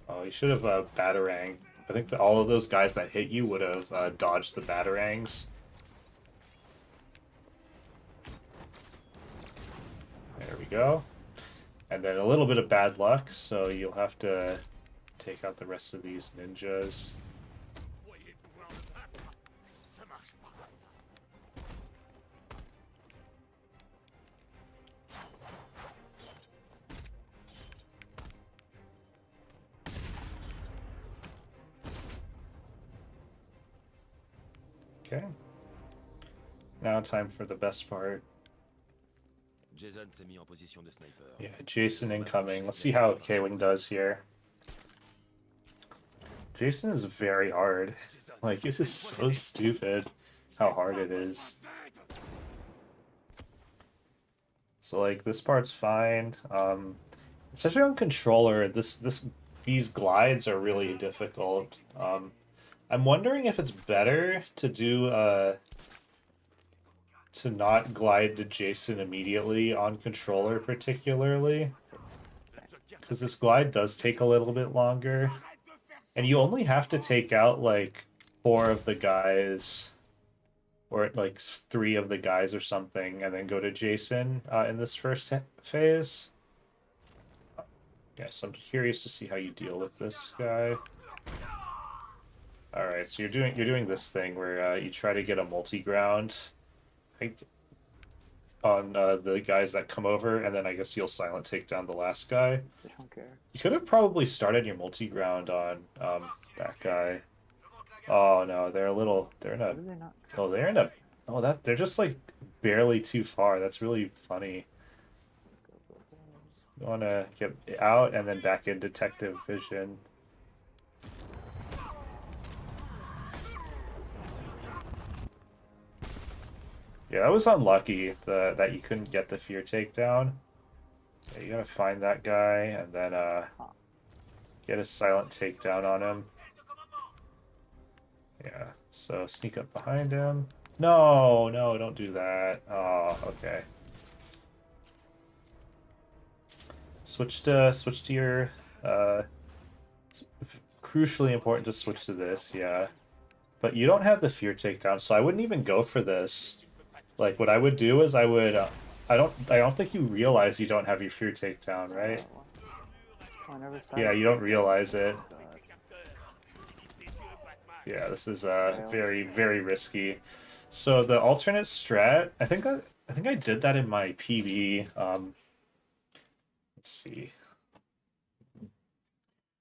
Speaker 1: Oh, you should have batarang. I think that all of those guys that hit you would have dodged the batarangs. There we go. And then a little bit of bad luck, so you'll have to take out the rest of these ninjas. Okay. Now time for the best part.
Speaker 5: Jason s'est mis en position de sniper.
Speaker 1: Yeah, Jason incoming. Let's see how Kwing does here. Jason is very hard. Like, it is so stupid how hard it is. So like, this part's fine. Especially on controller, these glides are really difficult. I'm wondering if it's better to do to not glide to Jason immediately on controller, particularly, because this glide does take a little bit longer, and you only have to take out like 4 of the guys or like 3 of the guys or something, and then go to Jason in this first phase. Yeah, so I'm curious to see how you deal with this guy. All right, so you're doing this thing where you try to get a multi-ground on the guys that come over, and then I guess you'll silent take down the last guy.
Speaker 2: I don't care.
Speaker 1: You could have probably started your multi-ground on that guy. Oh no, they're in a
Speaker 2: Why do they not?
Speaker 1: oh they're in a oh that they're just like barely too far. That's really funny. You want to get out and then back in detective vision. Yeah, that was unlucky that you couldn't get the fear takedown. Yeah, you gotta find that guy and then get a silent takedown on him. Yeah, so sneak up behind him. No, no, don't do that. Oh, okay. Switch to your it's crucially important to switch to this, yeah. But you don't have the fear takedown, so I wouldn't even go for this. Like what I would do is I would I don't think you realize you don't have your fear takedown, right?
Speaker 2: Oh, I never saw
Speaker 1: Yeah,
Speaker 2: it.
Speaker 1: you don't realize it.
Speaker 2: God.
Speaker 1: Yeah, this is very, very risky. So the alternate strat, I think I did that in my PB. Let's see.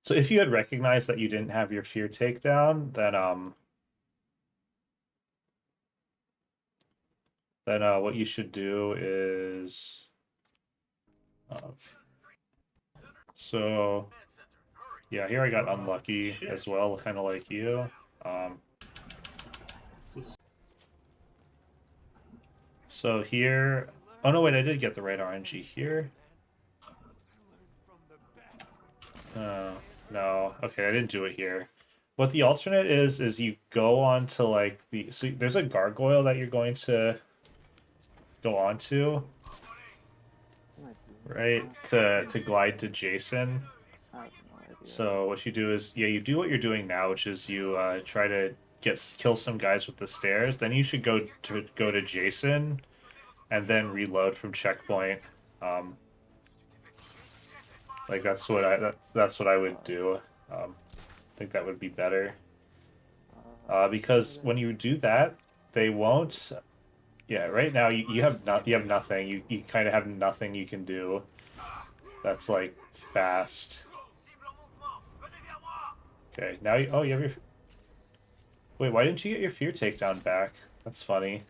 Speaker 1: So if you had recognized that you didn't have your fear takedown, then what you should do is so yeah, here I got unlucky as well, kind of like you. So here, oh no, wait, I did get the right RNG here. No, okay, I didn't do it here. What the alternate is you go on to like so there's a gargoyle that you're going to go on to, right? To glide to Jason.
Speaker 2: I have no idea.
Speaker 1: So what you do is, yeah, you do what you're doing now, which is you try to kill some guys with the stairs. Then you should go to Jason, and then reload from checkpoint. Like that's what I would do. I think that would be better. Because when you do that, they won't. Yeah, right now you have nothing. You kind of have nothing you can do. That's like fast. Okay, now you have your. Wait, why didn't you get your fear takedown back? That's funny.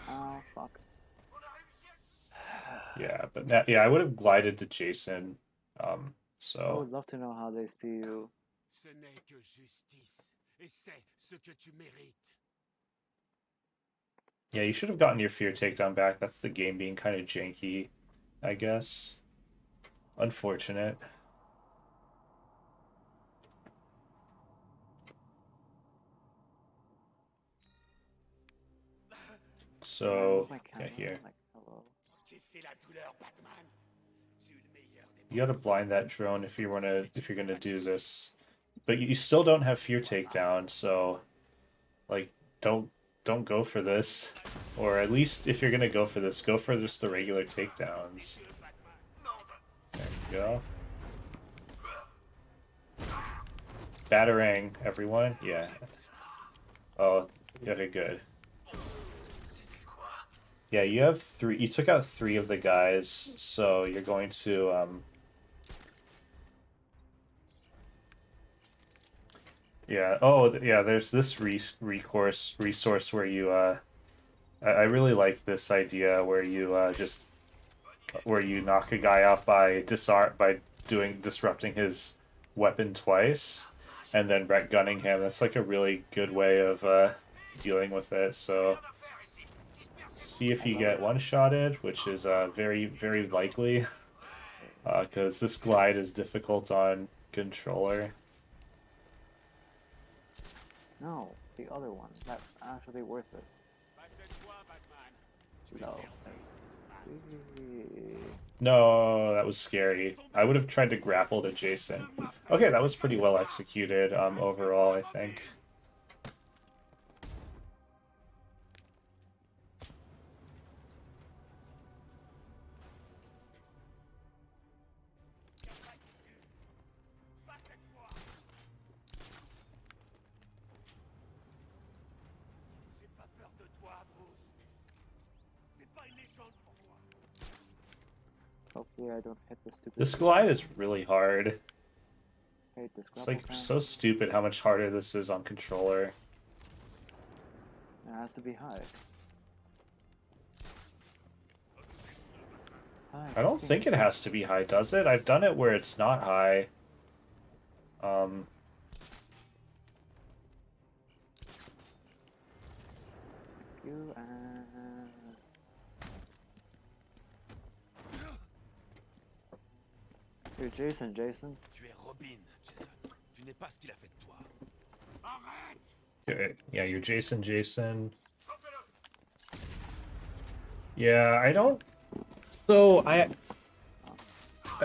Speaker 2: Oh, fuck.
Speaker 1: Yeah, but yeah, I would have glided to Jason.
Speaker 2: I
Speaker 1: So
Speaker 2: would love to know how they see you.
Speaker 8: Ce n'est que justice, et c'est ce que tu mérites.
Speaker 1: yeah, you should have gotten your fear takedown back. That's the game being kind of janky, I guess. Unfortunate. So
Speaker 2: My
Speaker 1: yeah,
Speaker 2: camera,
Speaker 1: here.
Speaker 2: like, hello.
Speaker 8: Encaissez la douleur, Batman. J'ai eu le meilleur des
Speaker 1: You gotta blind that drone if you're gonna do this, but you still don't have fear takedown. So, like, don't go for this, or at least if you're gonna go for this, go for just the regular takedowns. There you go. Batarang, everyone. Yeah. Oh, okay, good. Yeah, you have 3. You took out 3 of the guys, so you're going to yeah. Oh, yeah. There's this resource where you I really like this idea where you where you knock a guy out by disrupting his weapon twice, and then Brett gunning him. That's like a really good way of dealing with it. So see if you get one-shotted, which is very, very likely, because this glide is difficult on controller.
Speaker 2: No, the other one. That's actually worth it. No.
Speaker 1: No, that was scary. I would have tried to grapple to Jason. Okay, that was pretty well executed overall, I think.
Speaker 8: pas une légende pour toi.
Speaker 2: Hopefully I don't hit the stupid.
Speaker 1: This glide is really hard.
Speaker 2: Hate this
Speaker 1: It's
Speaker 2: grapple
Speaker 1: like
Speaker 2: time.
Speaker 1: so stupid how much harder this is on controller.
Speaker 2: It has to be high.
Speaker 1: I don't think it has to be high, does it? I've done it where it's not high.
Speaker 2: You You're Jason, Jason.
Speaker 5: Tu es Robin, Jason. Tu n'es pas ce qu'il a fait de toi.
Speaker 1: Okay, yeah, you're Jason, Jason. Yeah, I don't... So, I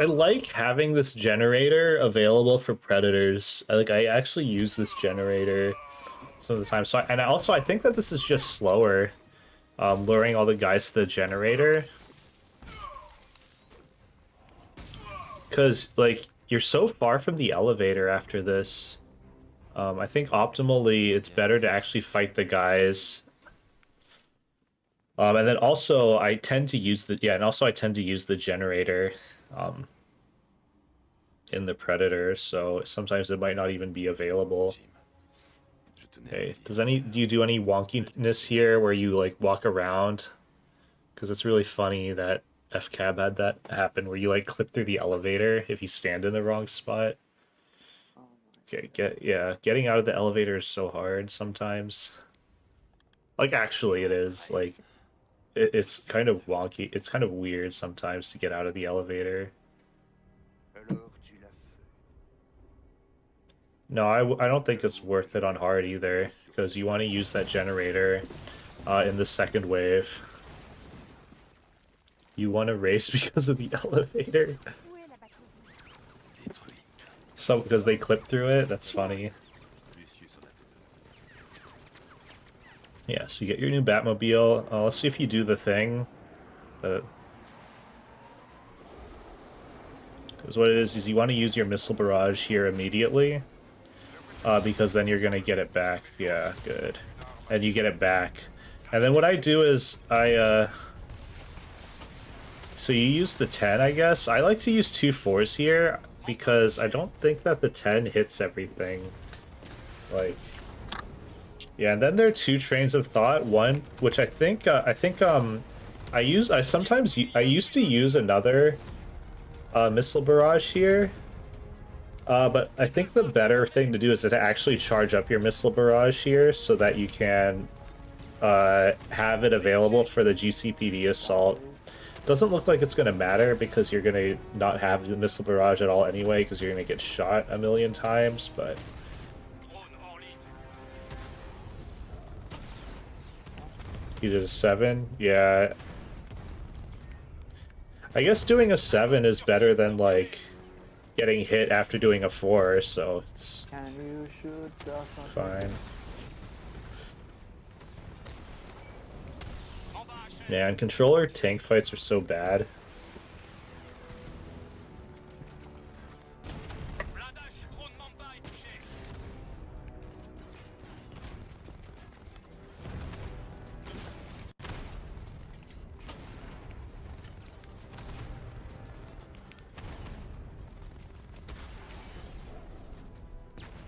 Speaker 1: like having this generator available for predators. I actually use this generator some of the time. So, I think that this is just slower, luring all the guys to the generator. Because, like, you're so far from the elevator after this. I think optimally it's better to actually fight the guys. And then also I tend to use the generator in the Predator, so sometimes it might not even be available. Okay, do you do any wonkiness here where you like walk around? Because it's really funny that FCAB had that happen where you like clip through the elevator if you stand in the wrong spot. Okay, getting out of the elevator is so hard sometimes. Like, actually it is. Like, it's kind of wonky. It's kind of weird sometimes to get out of the elevator. No, I don't think it's worth it on hard either, because you want to use that generator in the second wave. You want to race because of the elevator. So, because they clip through it? That's funny. Yeah, so you get your new Batmobile. Let's see if you do the thing. Because what it is you want to use your missile barrage here immediately. Because then you're going to get it back. Yeah, good. And you get it back. And then what I do is so you use the 10, I guess. I like to use 2 4s here, because I don't think that the 10 hits everything. Like, yeah, and then there are 2 trains of thought. One, which I used to use another missile barrage here. But I think the better thing to do is to actually charge up your missile barrage here so that you can have it available for the GCPD assault. Doesn't look like it's going to matter because you're going to not have the missile barrage at all anyway because you're going to get shot a million times, but... You did a 7? Yeah. I guess doing a 7 is better than, like, getting hit after doing a 4, so it's fine. Man, controller tank fights are so bad.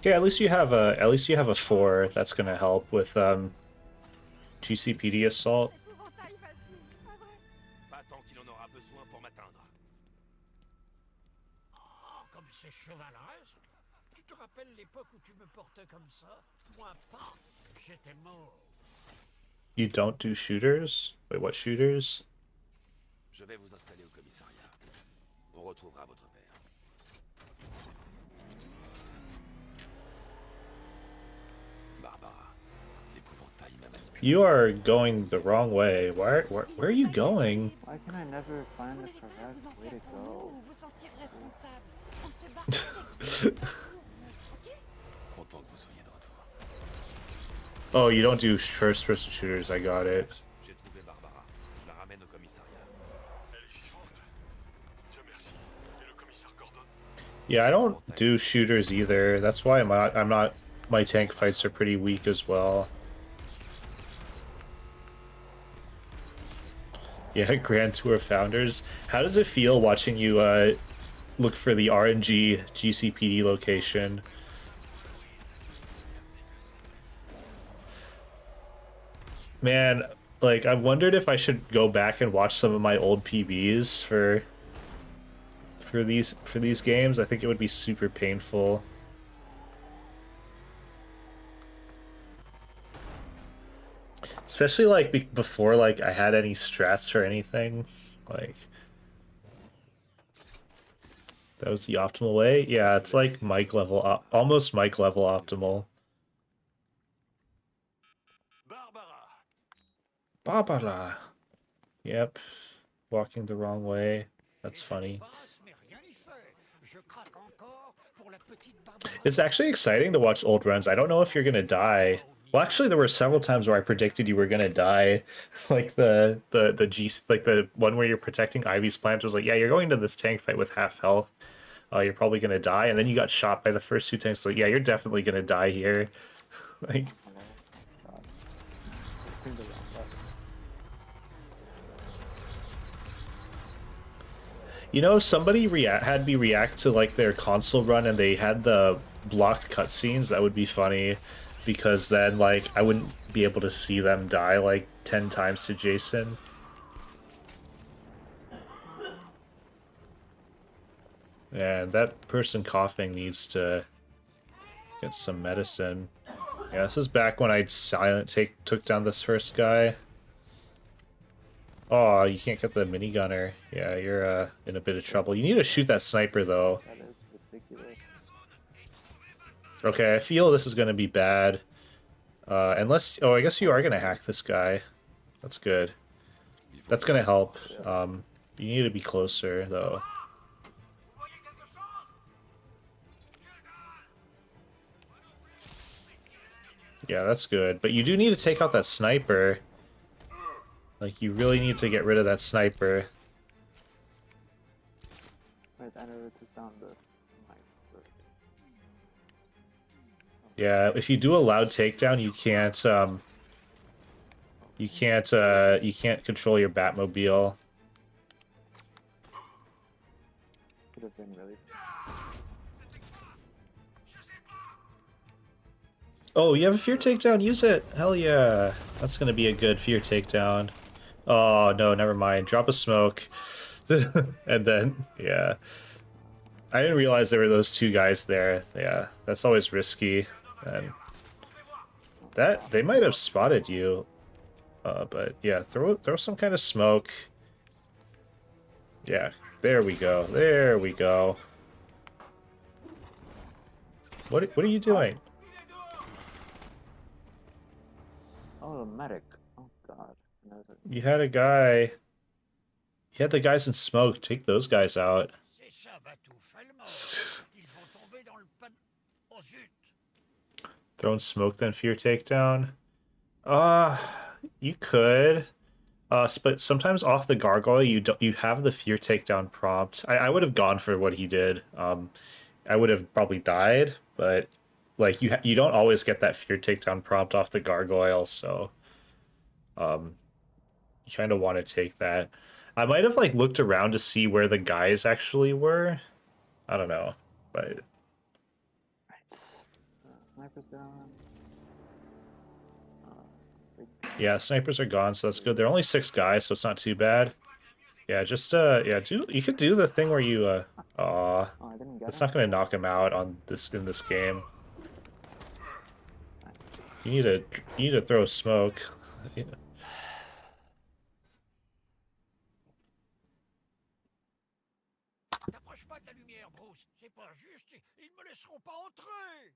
Speaker 1: Okay, at least you have a 4. That's gonna help with GCPD assault.
Speaker 4: Comme c'est chevaleresque. Tu te rappelles l'époque où tu me portais comme ça? Moi pas. J'étais mort.
Speaker 1: You don't do shooters? Wait, what shooters?
Speaker 5: Je vais vous installer au commissariat. On retrouvera votre père.
Speaker 1: You are going the wrong way. Where are you going?
Speaker 2: Why can I never find the correct way to go?
Speaker 1: Oh, you don't do first-person shooters. I got it. Yeah, I don't do shooters either. That's why my tank fights are pretty weak as well. Yeah, Grand Tour Founders. How does it feel watching you look for the RNG GCPD location? Man, like I wondered if I should go back and watch some of my old PBs for these games. I think it would be super painful. Especially like before like I had any strats or anything. Like that was the optimal way. Yeah, it's like mic level almost mic level optimal. Barbara. Yep. Walking the wrong way. That's funny. It's actually exciting to watch old runs. I don't know if you're gonna die. Well, actually, there were several times where I predicted you were gonna die, like the G like the one where you're protecting Ivy's plant was like, yeah, you're going to this tank fight with half health. You're probably gonna die, and then you got shot by the first two tanks. Like, yeah, you're definitely gonna die here. Like, you know, somebody had me react to like their console run, and they had the blocked cutscenes. That would be funny, because then like I wouldn't be able to see them die like 10 times to Jason. And that person coughing needs to get some medicine. Yeah, this is back when I took down this first guy. Oh, you can't get the minigunner. Yeah, you're in a bit of trouble. You need to shoot that sniper though.
Speaker 2: That is ridiculous.
Speaker 1: Okay, I feel this is gonna be bad. Unless, oh, I guess you are gonna hack this guy. That's good. That's gonna help. You need to be closer though. Yeah, that's good. But you do need to take out that sniper. Like, you really need to get rid of that sniper.
Speaker 2: Wait, I never took down this sniper.
Speaker 1: Yeah, if you do a loud takedown, you can't control your Batmobile.
Speaker 2: Could have been really.
Speaker 1: Oh, you have a fear takedown? Use it! Hell yeah! That's gonna be a good fear takedown. Oh, no, never mind. Drop a smoke. And then, yeah. I didn't realize there were those two guys there. Yeah, that's always risky. And they might have spotted you. But yeah, throw some kind of smoke. Yeah, there we go. There we go. What are you doing?
Speaker 2: Oh, the medic. Oh god.
Speaker 1: You had a guy. You had the guys in smoke. Take those guys out. Throwing smoke, then fear takedown. You could. But sometimes off the gargoyle, you have the fear takedown prompt. I would have gone for what he did. I would have probably died, but like you don't always get that fear takedown prompt off the gargoyle, so you kind of want to take that. I might have like looked around to see where the guys actually were. I don't know, but
Speaker 2: Sniper's gone.
Speaker 1: Yeah, snipers are gone, so that's good. There are only 6 guys, so it's not too bad. Yeah, just you could do the thing where you it's not gonna knock him out in this game. You need to throw smoke.
Speaker 4: T'approches pas de la lumière, Bruce. C'est pas juste. Ils me laisseront pas entrer.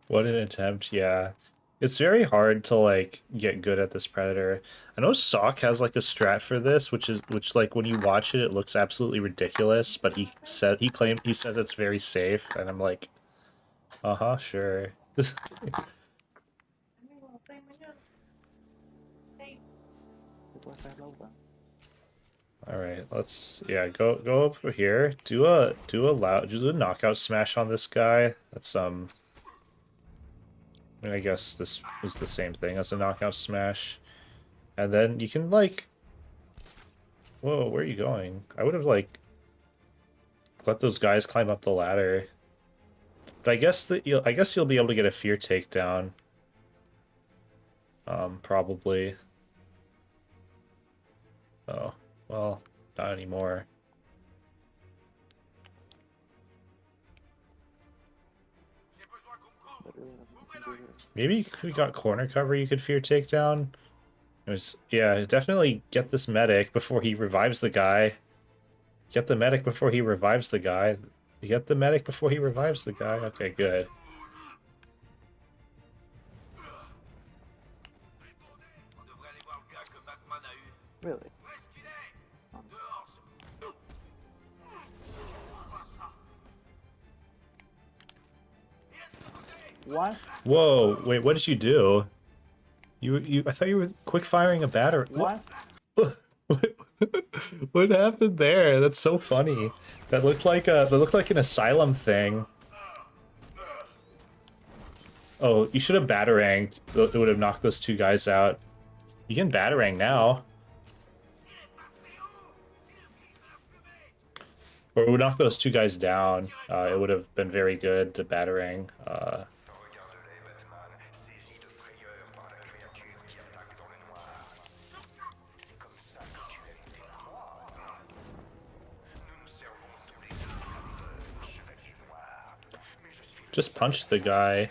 Speaker 1: What an attempt, yeah. It's very hard to like get good at this predator. I know Sock has like a strat for this, which like when you watch it, it looks absolutely ridiculous. But he says it's very safe, and I'm like, sure. Alright, let's go over here. Do a knockout smash on this guy. That's I mean, I guess this is the same thing as a knockout smash. And then you can like whoa, where are you going? I would have like let those guys climb up the ladder. But I guess you'll be able to get a fear takedown. Probably. Oh, well, not anymore. Maybe if we got corner cover, you could fear takedown. Yeah, definitely get this medic before he revives the guy. Get the medic before he revives the guy. Get the medic before he revives the guy. Okay, good.
Speaker 2: Really? What?
Speaker 1: Whoa, wait, what did you do? I thought you were quick firing a batter.
Speaker 2: What?
Speaker 1: What happened there? That's so funny. That looked like an asylum thing. Oh, you should have bataranged. It would have knocked those two guys out. You can batarang now. Or it would knock those two guys down. It would have been very good to batarang. Just punch the guy.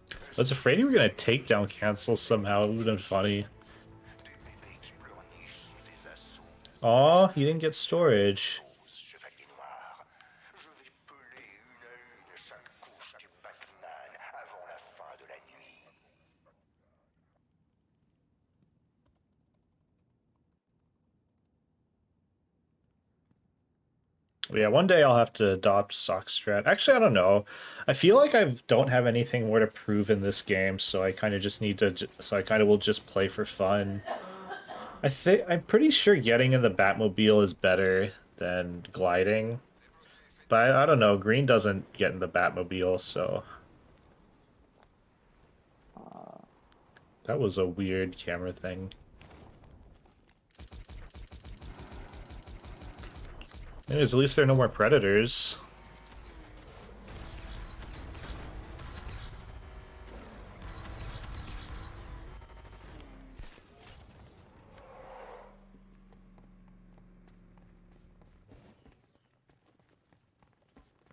Speaker 1: I was afraid you were gonna takedown cancel somehow. It would have been funny. Aw, you didn't get storage. Yeah, one day I'll have to adopt sock strat. Actually, I don't know. I feel like I don't have anything more to prove in this game, so I kind of just need to. So I kind of will just play for fun. I'm pretty sure getting in the Batmobile is better than gliding, but I don't know. Green doesn't get in the Batmobile, so that was a weird camera thing. Anyways, at least there are no more predators.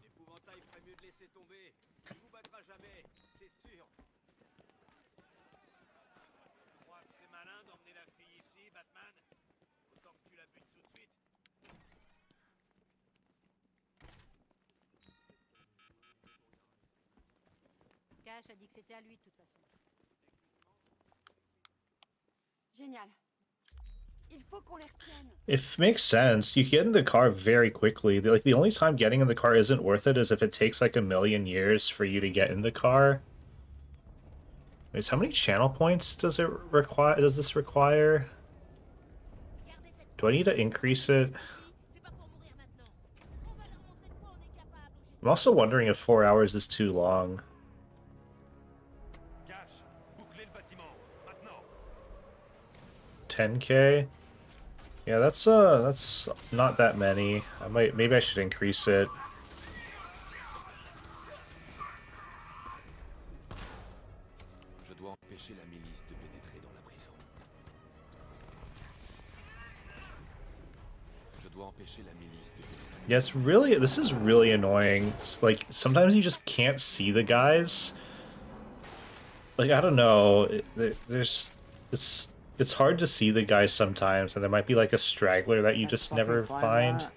Speaker 8: L'épouvantail ferait mieux de laisser tomber. Il vous battra jamais, c'est sûr. Tu crois que c'est malin d'emmener la fille ici, Batman? Autant que tu la butes tout de suite.
Speaker 7: Cash a dit que c'était à lui de toute façon. Génial. Il faut qu'on les retienne.
Speaker 1: It makes sense. You get in the car very quickly. Like the only time getting in the car isn't worth it is if it takes like 1,000,000 years for you to get in the car. Wait, how many channel points does it require? Does this require? Do I need to increase it? I'm also wondering if 4 hours is too long. 10K? Yeah, that's not that many. Maybe I should increase it.
Speaker 5: Je dois empêcher la milice de pénétrer dans la prison. Je dois empêcher la milice de pénétrer.
Speaker 1: Yeah, this is really annoying. Like sometimes you just can't see the guys. Like I don't know, it's hard to see the guys sometimes, and there might be like a straggler that you just never find.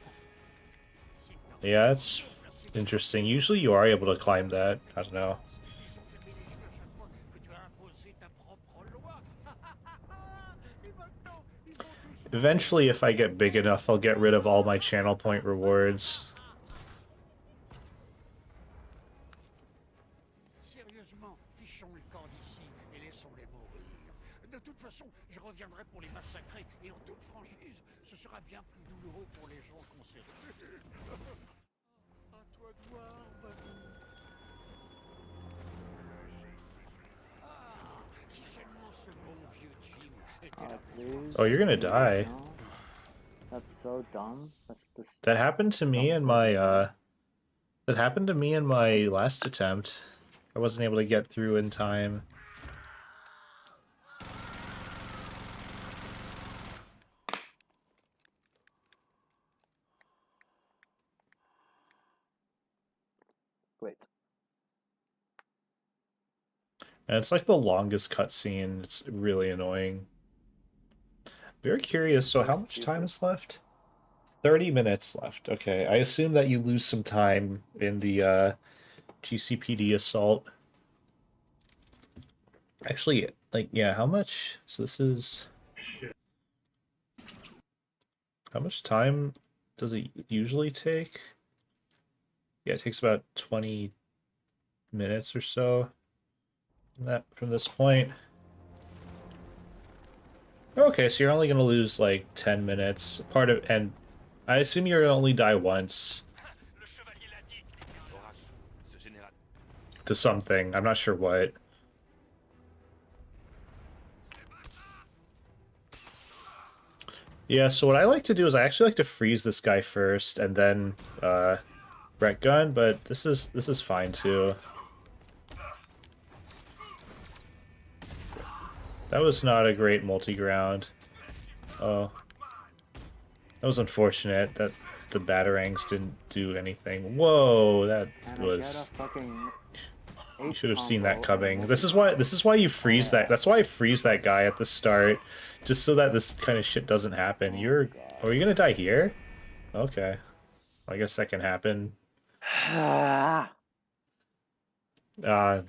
Speaker 1: Yeah, it's interesting. Usually you are able to climb that. I don't know. Eventually, if I get big enough, I'll get rid of all my channel point rewards.
Speaker 4: Sérieusement, fichons le camp d'ici et laissons-les mourir. De toute façon, je reviendrai pour les massacrer et on franchise, ce sera bien plus douloureux pour les gens concernés.
Speaker 10: À toi de voir, Badou.
Speaker 4: Ah, si seulement ce bon vieux Jim était
Speaker 2: Oh,
Speaker 4: là.
Speaker 2: please.
Speaker 1: Oh, you're gonna die.
Speaker 2: No. That's so dumb. That's the
Speaker 1: That happened to me in my that happened to me in my last attempt. I wasn't able to get through in time.
Speaker 2: Wait.
Speaker 1: And it's like the longest cutscene. It's really annoying. Very curious, so how much time is left? 30 minutes left. Okay, I assume that you lose some time in the GCPD assault. Actually, like, yeah, how much? So this is... How much time does it usually take? Yeah, it takes about 20 minutes or so from this point. Okay, so you're only going to lose like 10 minutes. And I assume you're going to only die once. To something. I'm not sure what. Yeah, so what I like to do is I actually like to freeze this guy first and then Brett gun, but this is fine too. That was not a great multi-ground. Oh. That was unfortunate that the Batarangs didn't do anything. Whoa, that was... You should have seen that coming. This is why you freeze that. That's why I freeze that guy at the start. Just so that this kind of shit doesn't happen. Are you gonna die here? Okay. I guess that can happen.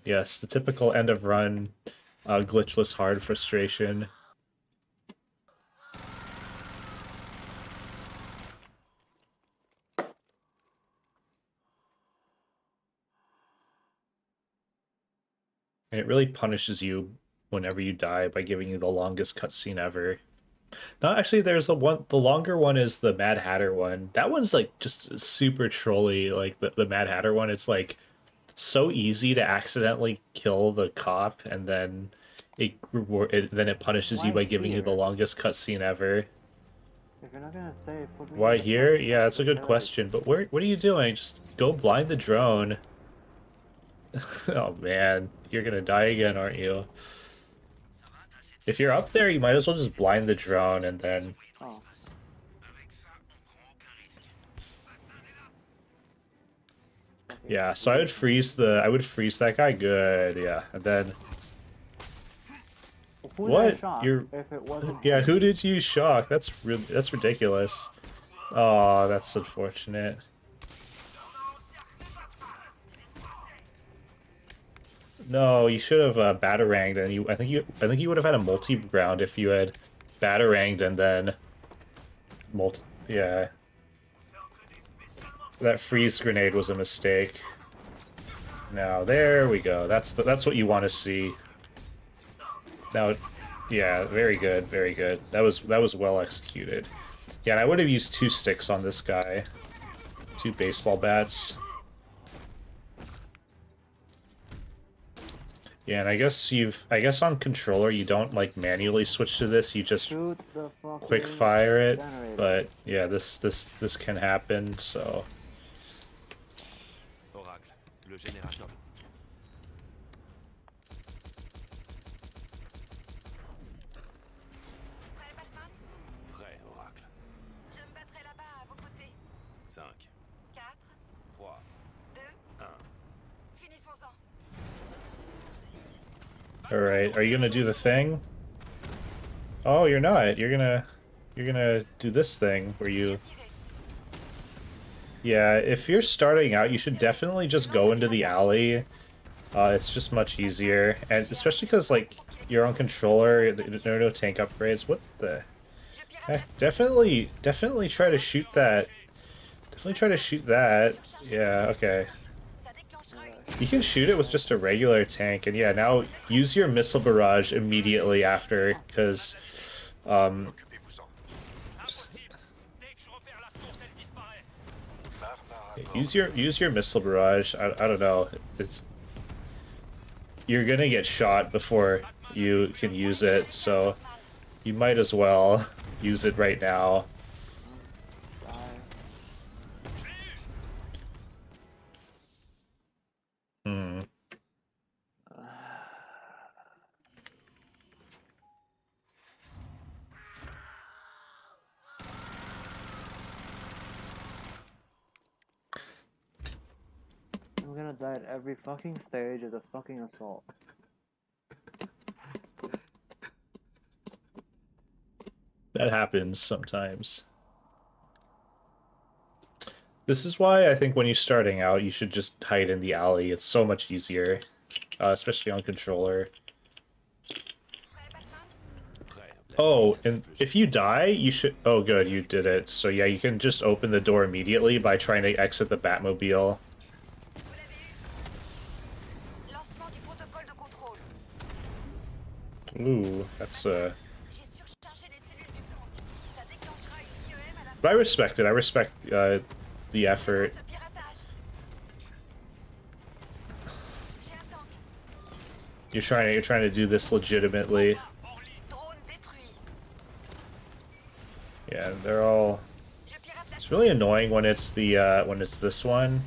Speaker 1: Yes, the typical end of run glitchless hard frustration. And it really punishes you whenever you die by giving you the longest cutscene ever. No, actually, there's the longer one is the Mad Hatter one. That one's like just super trolly. Like the Mad Hatter one, it's like so easy to accidentally kill the cop, and then it punishes you by giving you the longest cutscene ever.
Speaker 2: If you're not gonna say, put me
Speaker 1: Why here? Yeah, that's a good question. But what are you doing? Just go blind the drone. Oh man, you're gonna die again, aren't you? If you're up there, you might as well just blind the drone and then...
Speaker 2: Oh.
Speaker 1: Yeah, so I would freeze that guy good, yeah, and then... What? Yeah, who did you shock? That's ridiculous. Oh, that's unfortunate. No, you should have bataranged, and I think you would have had a multi-ground if you had bataranged and then yeah. That freeze grenade was a mistake. Now there we go. That's what you want to see. Now, yeah, very good, very good. That was well executed. Yeah, and I would have used 2 sticks on this guy, 2 baseball bats. Yeah, and I guess on controller you don't like manually switch to this, you just quick fire it. But yeah, this can happen, so
Speaker 5: Prêt, Oracle.
Speaker 7: Je me battrai là-bas à vos côtés.
Speaker 5: 5,
Speaker 7: 4,
Speaker 5: 3,
Speaker 7: 2,
Speaker 5: 1.
Speaker 7: finissons-en.
Speaker 1: Alright, are you gonna do the thing? Oh, you're not. You're gonna do this thing where you... Yeah, if you're starting out, you should definitely just go into the alley. It's just much easier, and especially because like you're on controller, there are no tank upgrades. What the heck? Definitely try to shoot that. Definitely try to shoot that. Yeah, okay. You can shoot it with just a regular tank, and yeah, now use your missile barrage immediately after, because Use your missile barrage. I don't know. You're gonna get shot before you can use it, so you might as well use it right now. Hmm.
Speaker 2: I'm gonna die at every fucking stage as a fucking assault.
Speaker 1: That happens sometimes. This is why I think when you're starting out, you should just hide in the alley. It's so much easier, especially on controller. Oh, and if you die, you should... Oh, good, you did it. So yeah, you can just open the door immediately by trying to exit the Batmobile. Ooh, that's But I respect it. I respect the effort. You're trying to do this legitimately. Yeah, they're all... It's really annoying when it's the when it's this one,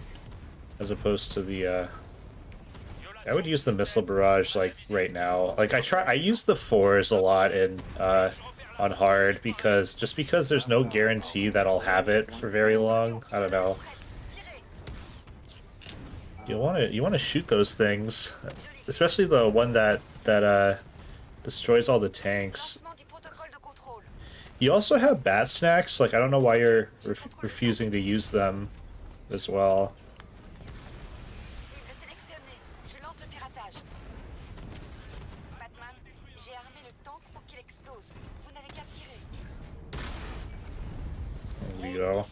Speaker 1: as opposed to the I would use the missile barrage like right now. Like I use the 4s a lot in on hard because there's no guarantee that I'll have it for very long. I don't know. You want to shoot those things, especially the one that destroys all the tanks. You also have bat snacks. Like I don't know why you're refusing to use them as well. There we go.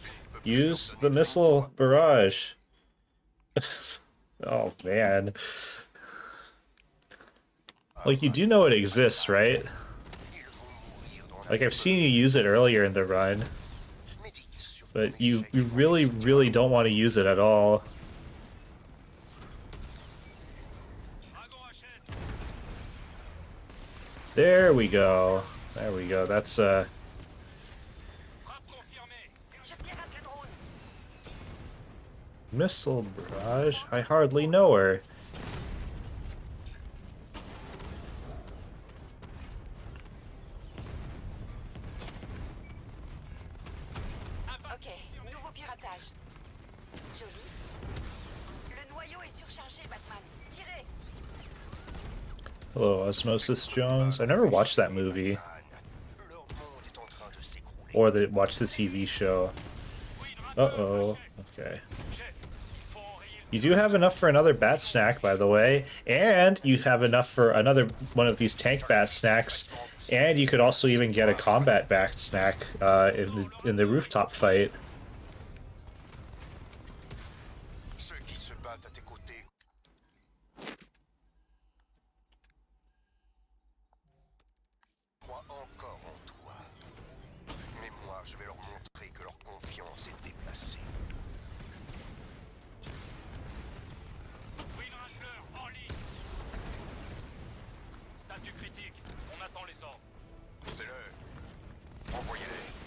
Speaker 1: Use the missile barrage. Oh man. Like you do know it exists, right? Like I've seen you use it earlier in the run. But you really, really don't want to use it at all. There we go. There we go. That's missile barrage? I hardly know her. Hello, Osmosis Jones. I never watched that movie. Or watched the TV show. Uh-oh. Okay. You do have enough for another bat snack, by the way. And you have enough for another one of these tank bat snacks. And you could also even get a combat bat snack in the rooftop fight.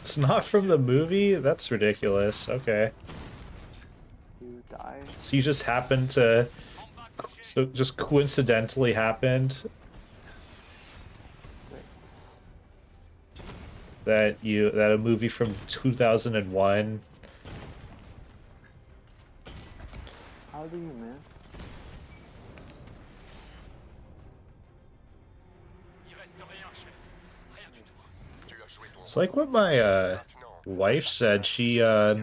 Speaker 1: It's not from the movie? That's ridiculous. Okay.
Speaker 2: You die.
Speaker 1: So you just happened to... So just coincidentally happened that a movie from 2001...
Speaker 2: How do you miss?
Speaker 1: It's like what my wife said. She her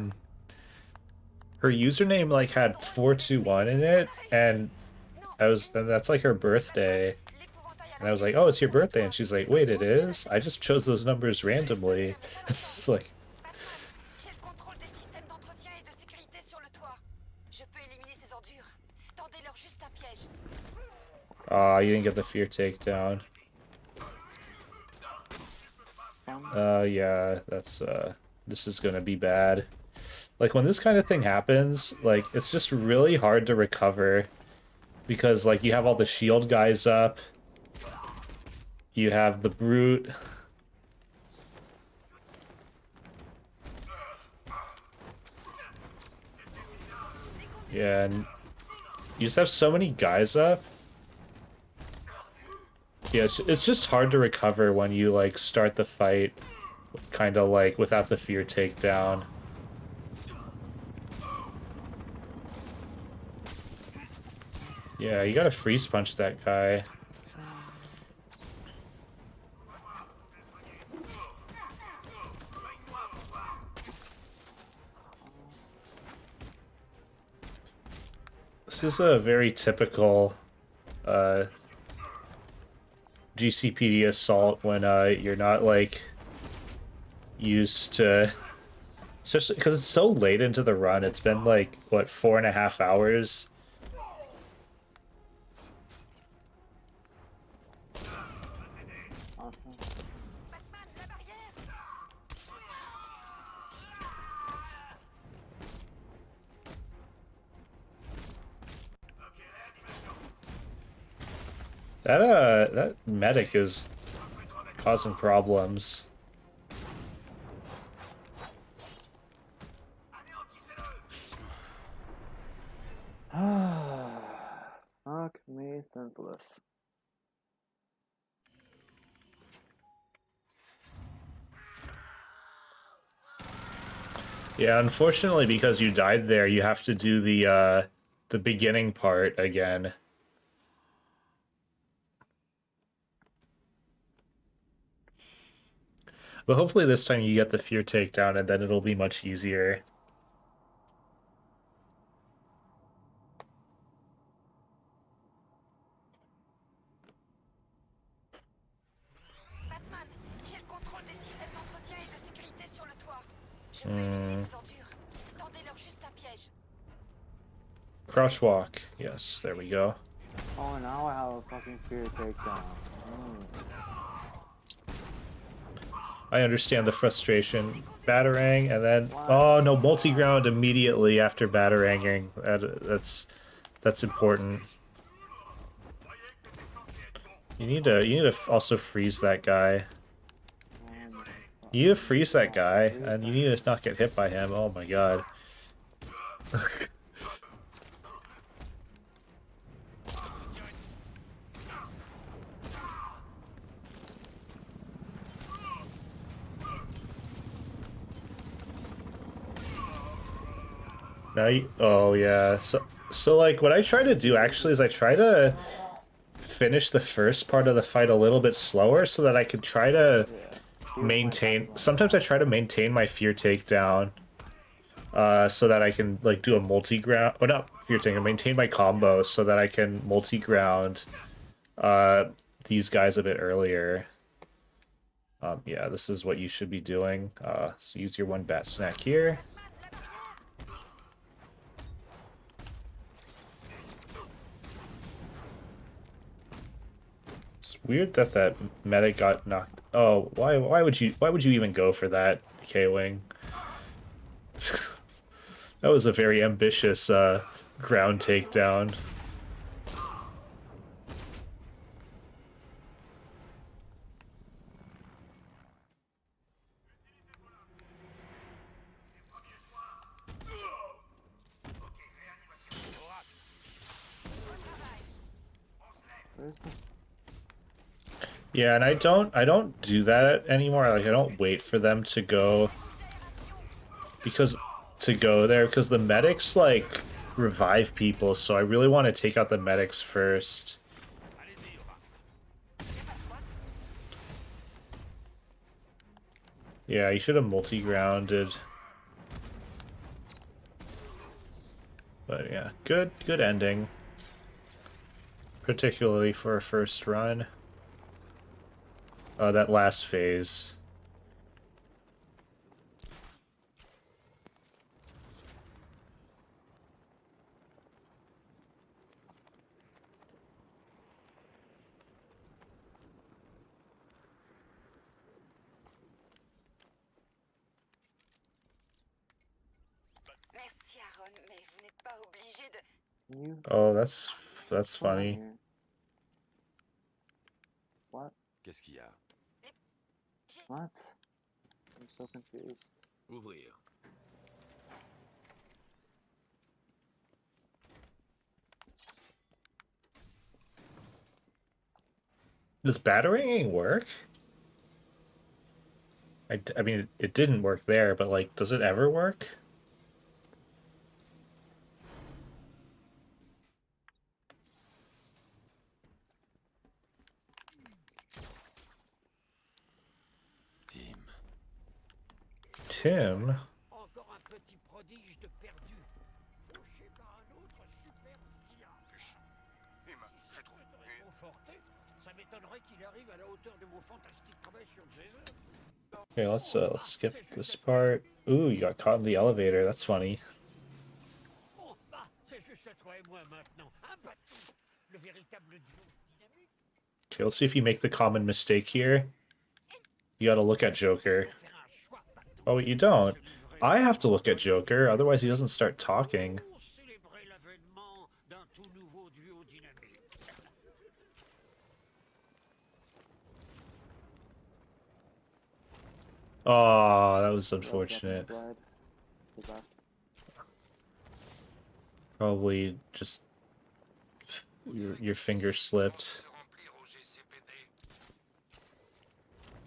Speaker 1: username like had 421 in it, and that's like her birthday. And I was like, "Oh, it's your birthday," and she's like, "Wait, it is? I just chose those numbers randomly." It's like, ah, you didn't get the fear takedown. Yeah, that's, this is gonna be bad. Like, when this kind of thing happens, like, it's just really hard to recover. Because, like, you have all the shield guys up. You have the brute. Yeah, and you just have so many guys up. Yeah, it's just hard to recover when you, like, start the fight kind of, like, without the fear takedown. Yeah, you gotta freeze punch that guy. This is a very typical GCPD assault when you're not like used to, especially because it's so late into the run. It's been like what, 4.5 hours.
Speaker 2: Awesome.
Speaker 1: That medic is causing problems.
Speaker 2: Fuck me senseless.
Speaker 1: Yeah, unfortunately, because you died there, you have to do the beginning part again. But hopefully this time you get the fear takedown and then it'll be much easier.
Speaker 7: Batman, j'ai le contrôle des systèmes d'entretien et de sécurité sur le toit. Je peux éliminer ces ordures. Tendez-leur juste un piège.
Speaker 1: Crouch walk. Yes, there we go.
Speaker 2: Oh, now I have a fucking fear takedown.
Speaker 1: I understand the frustration. Batarang, and then... Oh, no, multi-ground immediately after bataranging. That's important. You need to also freeze that guy. You need to freeze that guy, and you need to not get hit by him. Oh my god. Oh yeah. So like what I try to do actually is I try to finish the first part of the fight a little bit slower so that I can try to maintain. Sometimes I try to maintain my fear takedown, so that I can like do a multi-ground. Oh, not fear takedown. Maintain my combo so that I can multi-ground these guys a bit earlier. Yeah, this is what you should be doing. So use your one bat snack here. It's weird that that medic got knocked. Oh, why would you even go for that, K-Wing? That was a very ambitious ground takedown. Yeah, and I don't do that anymore. Like I don't wait for them to go because the medics like revive people, so I really want to take out the medics first. Yeah, you should have multi-grounded. But yeah, good ending. Particularly for a first run. That last phase.
Speaker 7: baronne, mais vous n'êtes pas obligé de...
Speaker 2: You
Speaker 1: Oh, that's
Speaker 2: come on
Speaker 1: funny.
Speaker 2: here. What?
Speaker 5: Qu'est-ce qu'il y a?
Speaker 2: What? I'm so confused.
Speaker 5: Ouvrir.
Speaker 1: Does battering work? I mean, it didn't work there, but like, does it ever work?
Speaker 5: Tim.
Speaker 1: Tim?
Speaker 4: Encore un petit prodige de perdu. Fauché par un autre super pillage.
Speaker 3: Emma, je trouve...
Speaker 4: Réconforté, ça m'étonnerait qu'il arrive à la hauteur de mon fantastique travail sur Jason.
Speaker 1: Okay, let's skip this part. Ooh, you got caught in the elevator. That's funny.
Speaker 4: Bon, bah, c'est juste toi et moi maintenant. Un bateau. Le véritable duo dynamique.
Speaker 1: Okay, let's see if you make the common mistake here. You gotta look at Joker.
Speaker 4: Faire un choix bateau.
Speaker 1: Oh, you don't. I have to look at Joker, otherwise he doesn't start talking.
Speaker 4: Pour célébrer l'avènement d'un tout nouveau duo dynamique.
Speaker 1: Oh, that was
Speaker 2: Well, definitely
Speaker 1: unfortunate.
Speaker 2: glad. The best.
Speaker 1: Probably just your finger slipped.
Speaker 3: Se remplir au GCPD.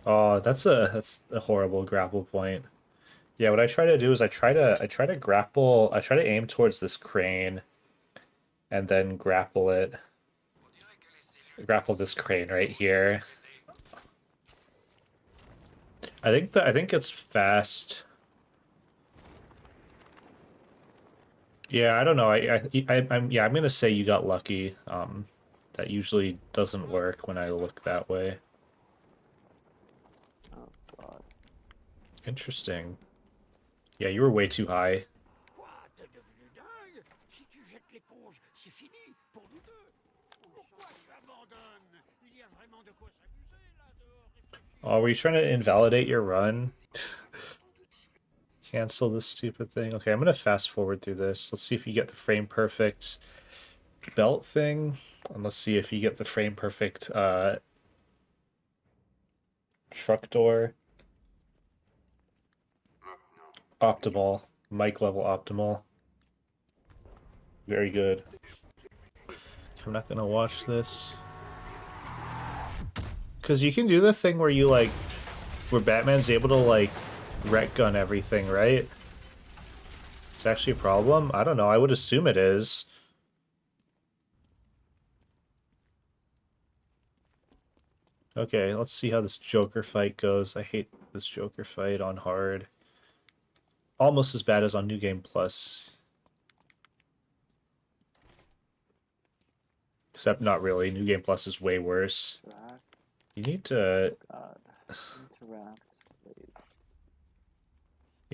Speaker 1: Oh, that's a horrible grapple point. Yeah, what I try to do is I try to grapple, I try to aim towards this crane and then grapple it.
Speaker 3: On dirait que les cellules...
Speaker 1: Grapple this crane right here. I think it's fast. Yeah, I don't know. I'm gonna say you got lucky. That usually doesn't work when I look that way.
Speaker 2: Oh god.
Speaker 1: Interesting. Yeah, you were way too high.
Speaker 4: Quoi, t'es devenu dingue? Si tu jettes l'éponge, c'est fini pour nous deux. Pourquoi tu abandonnes? Il y a vraiment de quoi s'amuser là dehors. Réfléchis.
Speaker 1: Oh, were you trying to invalidate your run? Cancel this stupid thing. Okay, I'm gonna fast forward through this. Let's see if you get the frame perfect belt thing. And let's see if you get the frame perfect truck door. Optimal. Mic level optimal. Very good. I'm not gonna watch this. Because you can do the thing where you like, where Batman's able to like retgun everything, right? It's actually a problem? I don't know, I would assume it is. Okay, let's see how this Joker fight goes. I hate this Joker fight on hard. Almost as bad as on New Game Plus. Except not really. New Game Plus is way worse.
Speaker 2: Interact.
Speaker 1: You need to...
Speaker 2: God. Interact, please.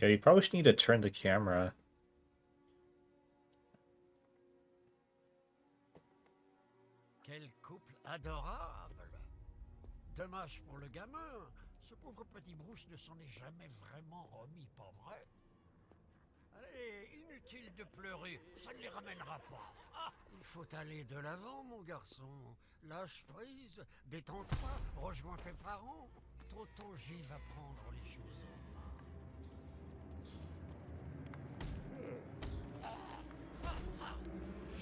Speaker 1: Yeah, you probably should need to turn the camera.
Speaker 4: Quel couple adorable. Dommage pour le gamin. Ce pauvre petit Bruce ne s'en est jamais vraiment remis, pas vrai? Allez, inutile de pleurer, ça ne les ramènera pas. Ah, il faut aller de l'avant, mon garçon. Lâche prise, détends-toi, rejoins tes parents. Trop tôt, j'y va prendre les choses en main.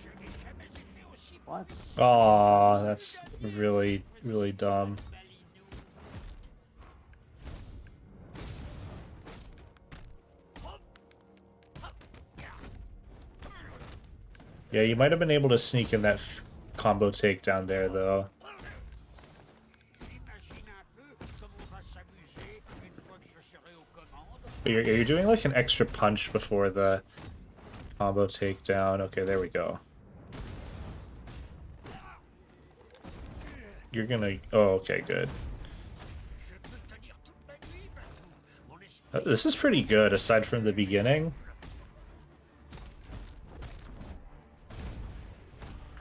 Speaker 4: Je n'ai jamais été aussi
Speaker 2: What?
Speaker 1: Aw, that's really, really dumb. Yeah, you might have been able to sneak in that combo takedown there, though.
Speaker 4: Imagine un peu comme on va s'amuser une fois que je serai aux commandes.
Speaker 1: But you're doing like an extra punch before the combo takedown. Okay, there we go. You're gonna... Oh, okay, good.
Speaker 4: Je peux tenir toute la nuit, Batou. Mon esprit
Speaker 1: This is pretty good, aside from the beginning.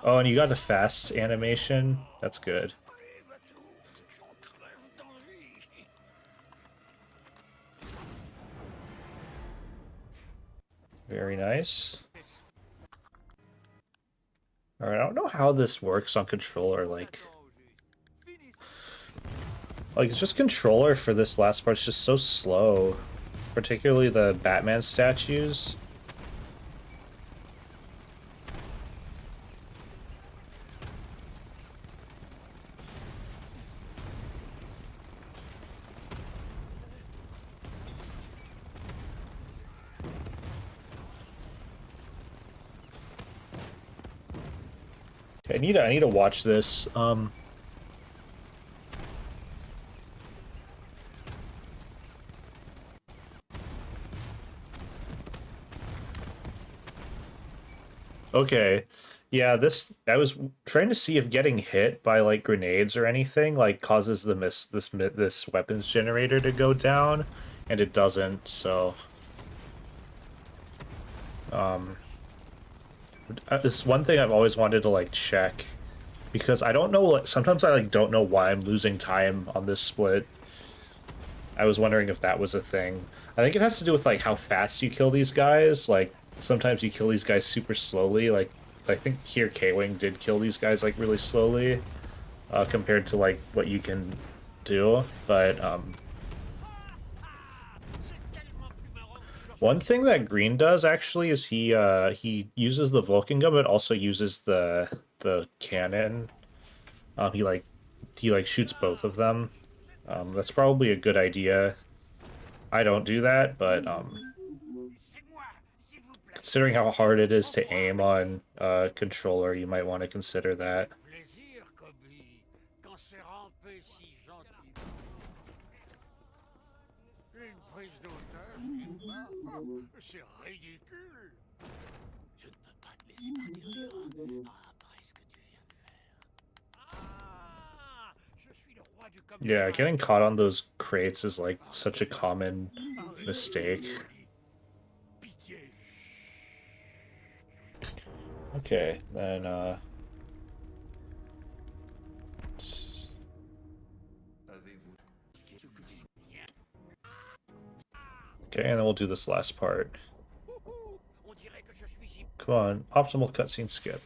Speaker 1: Oh, and you got the fast animation. That's good.
Speaker 4: Batou, j'en crève d'envie.
Speaker 1: Very nice. Alright, I don't know how this works on controller, like it's just controller for this last part is just so slow. Particularly the Batman statues. I need to watch this. Okay. Yeah, I was trying to see if getting hit by like grenades or anything like causes this weapons generator to go down, and it doesn't, so it's one thing I've always wanted to like check, because I don't know, like sometimes I like don't know why I'm losing time on this split. I was wondering if that was a thing. I think it has to do with like how fast you kill these guys. Like sometimes you kill these guys super slowly. Like I think here K-Wing did kill these guys like really slowly compared to like what you can do. But one thing that Green does actually is he uses the Vulcan gun, but also uses the cannon. He shoots both of them. That's probably a good idea. I don't do that, but considering how hard it is to aim on controller, you might want to consider that. Yeah, getting caught on those crates is like such a common mistake. Okay, then okay, and then we'll do this last part. Come on, optimal cutscene skip.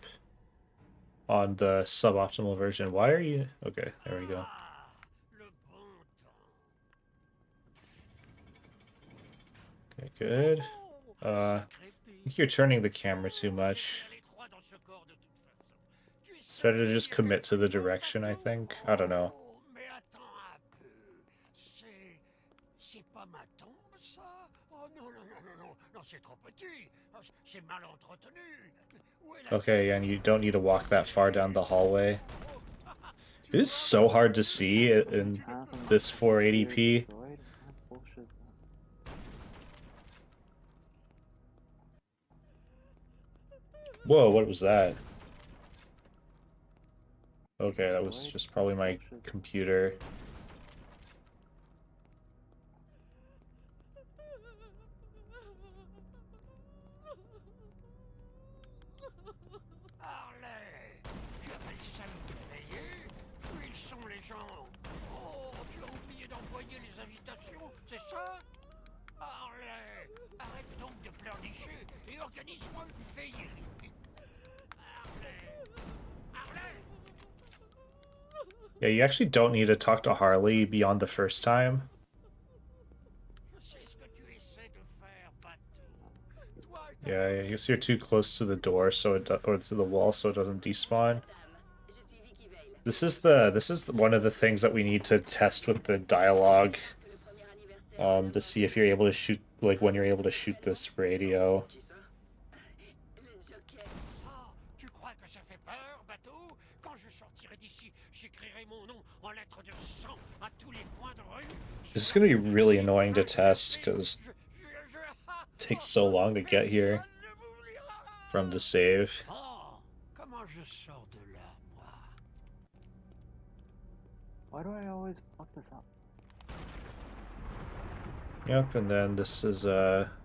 Speaker 1: On the suboptimal version. Why are you... Okay, there we go. Okay, good. I think you're turning the camera too much. It's better to just commit to the direction, I think. I don't know. Okay, and you don't need to walk that far down the hallway. It is so hard to see in this 480p. Whoa, what was that? Okay, that was just probably my computer. Yeah, you actually don't need to talk to Harley beyond the first time. Yeah, I guess you're too close to the door, so or to the wall, so it doesn't despawn. This is one of the things that we need to test with the dialogue, to see if you're able to shoot, like when you're able to shoot this radio. This is going to be really annoying to test, because it takes so long to get here from the save.
Speaker 2: Why do I always fuck this up?
Speaker 1: Yep, and then this is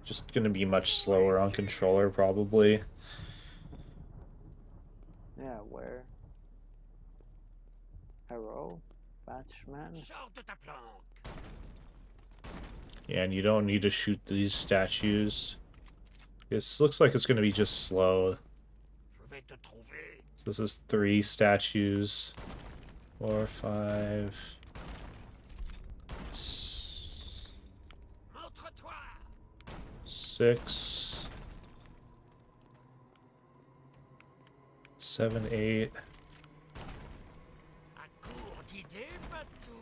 Speaker 1: just going to be much slower on controller, probably.
Speaker 2: Yeah, where? Hello? Batchman?
Speaker 1: Yeah, and you don't need to shoot these statues. This looks like it's going to be just slow.
Speaker 4: Je vais te trouver.
Speaker 1: So this is 3 statues. 4, 5...
Speaker 4: Montre-toi.
Speaker 1: 6... 7, 8...
Speaker 4: À court d'idées, Patou.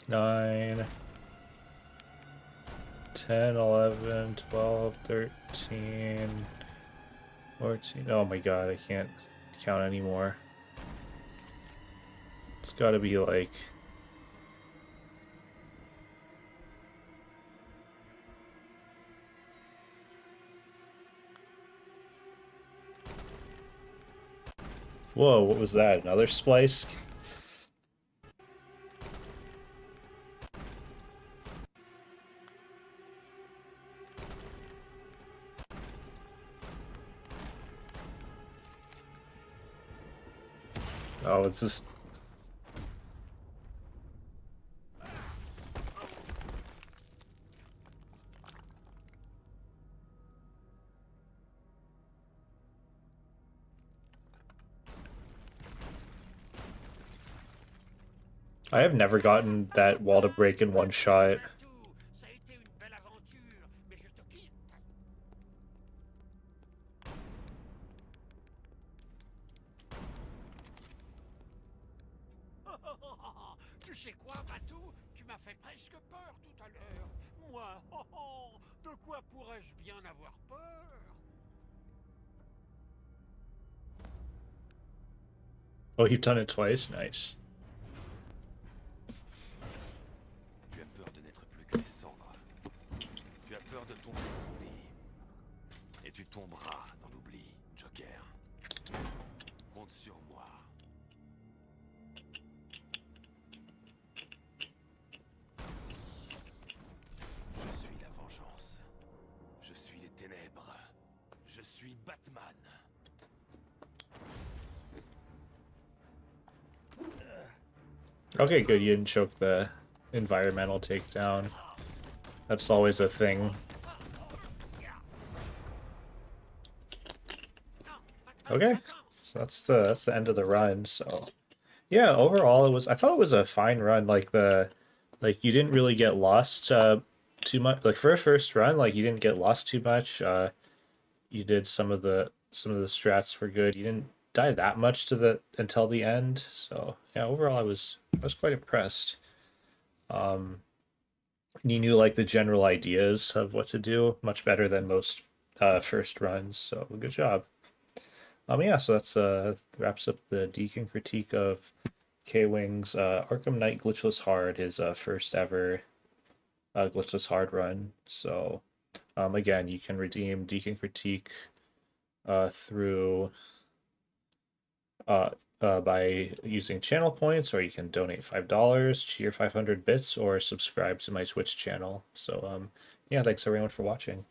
Speaker 1: 9... 10, 11, 12, 13... 14... Oh my god, I can't count anymore. It's gotta be like... Whoa, what was that? Another splice? Oh, it's just... I have never gotten that wall to break in one shot.
Speaker 4: Patou, ça a été une belle aventure, mais je te quitte. Tu sais quoi, Patou? Tu m'as fait presque peur tout à l'heure. Moi, de quoi pourrais-je bien avoir peur?
Speaker 1: Oh, you've done it twice? Nice.
Speaker 5: Tu as peur de n'être plus que les cendres. Tu as peur de tomber dans l'oubli. Et tu tomberas dans l'oubli, Joker. Compte sur moi. Je suis la vengeance. Je suis les ténèbres. Je suis Batman.
Speaker 1: Okay, good. You didn't choke the environmental takedown. That's always a thing. Okay, so that's the end of the run. So yeah, overall I thought it was a fine run. Like you didn't really get lost too much. Like for a first run, like you didn't get lost too much. You did some of the strats were good. You didn't die that much until the end. So yeah, overall I was quite impressed. You knew like the general ideas of what to do much better than most first runs. So good job. Yeah, so that's wraps up the Deacon critique of Kwing's Arkham Knight Glitchless Hard, his first ever Glitchless Hard run. So again, you can redeem Deacon critique through by using channel points, or you can donate $5 to your 500 bits, or subscribe to my Twitch channel. So yeah, thanks everyone for watching.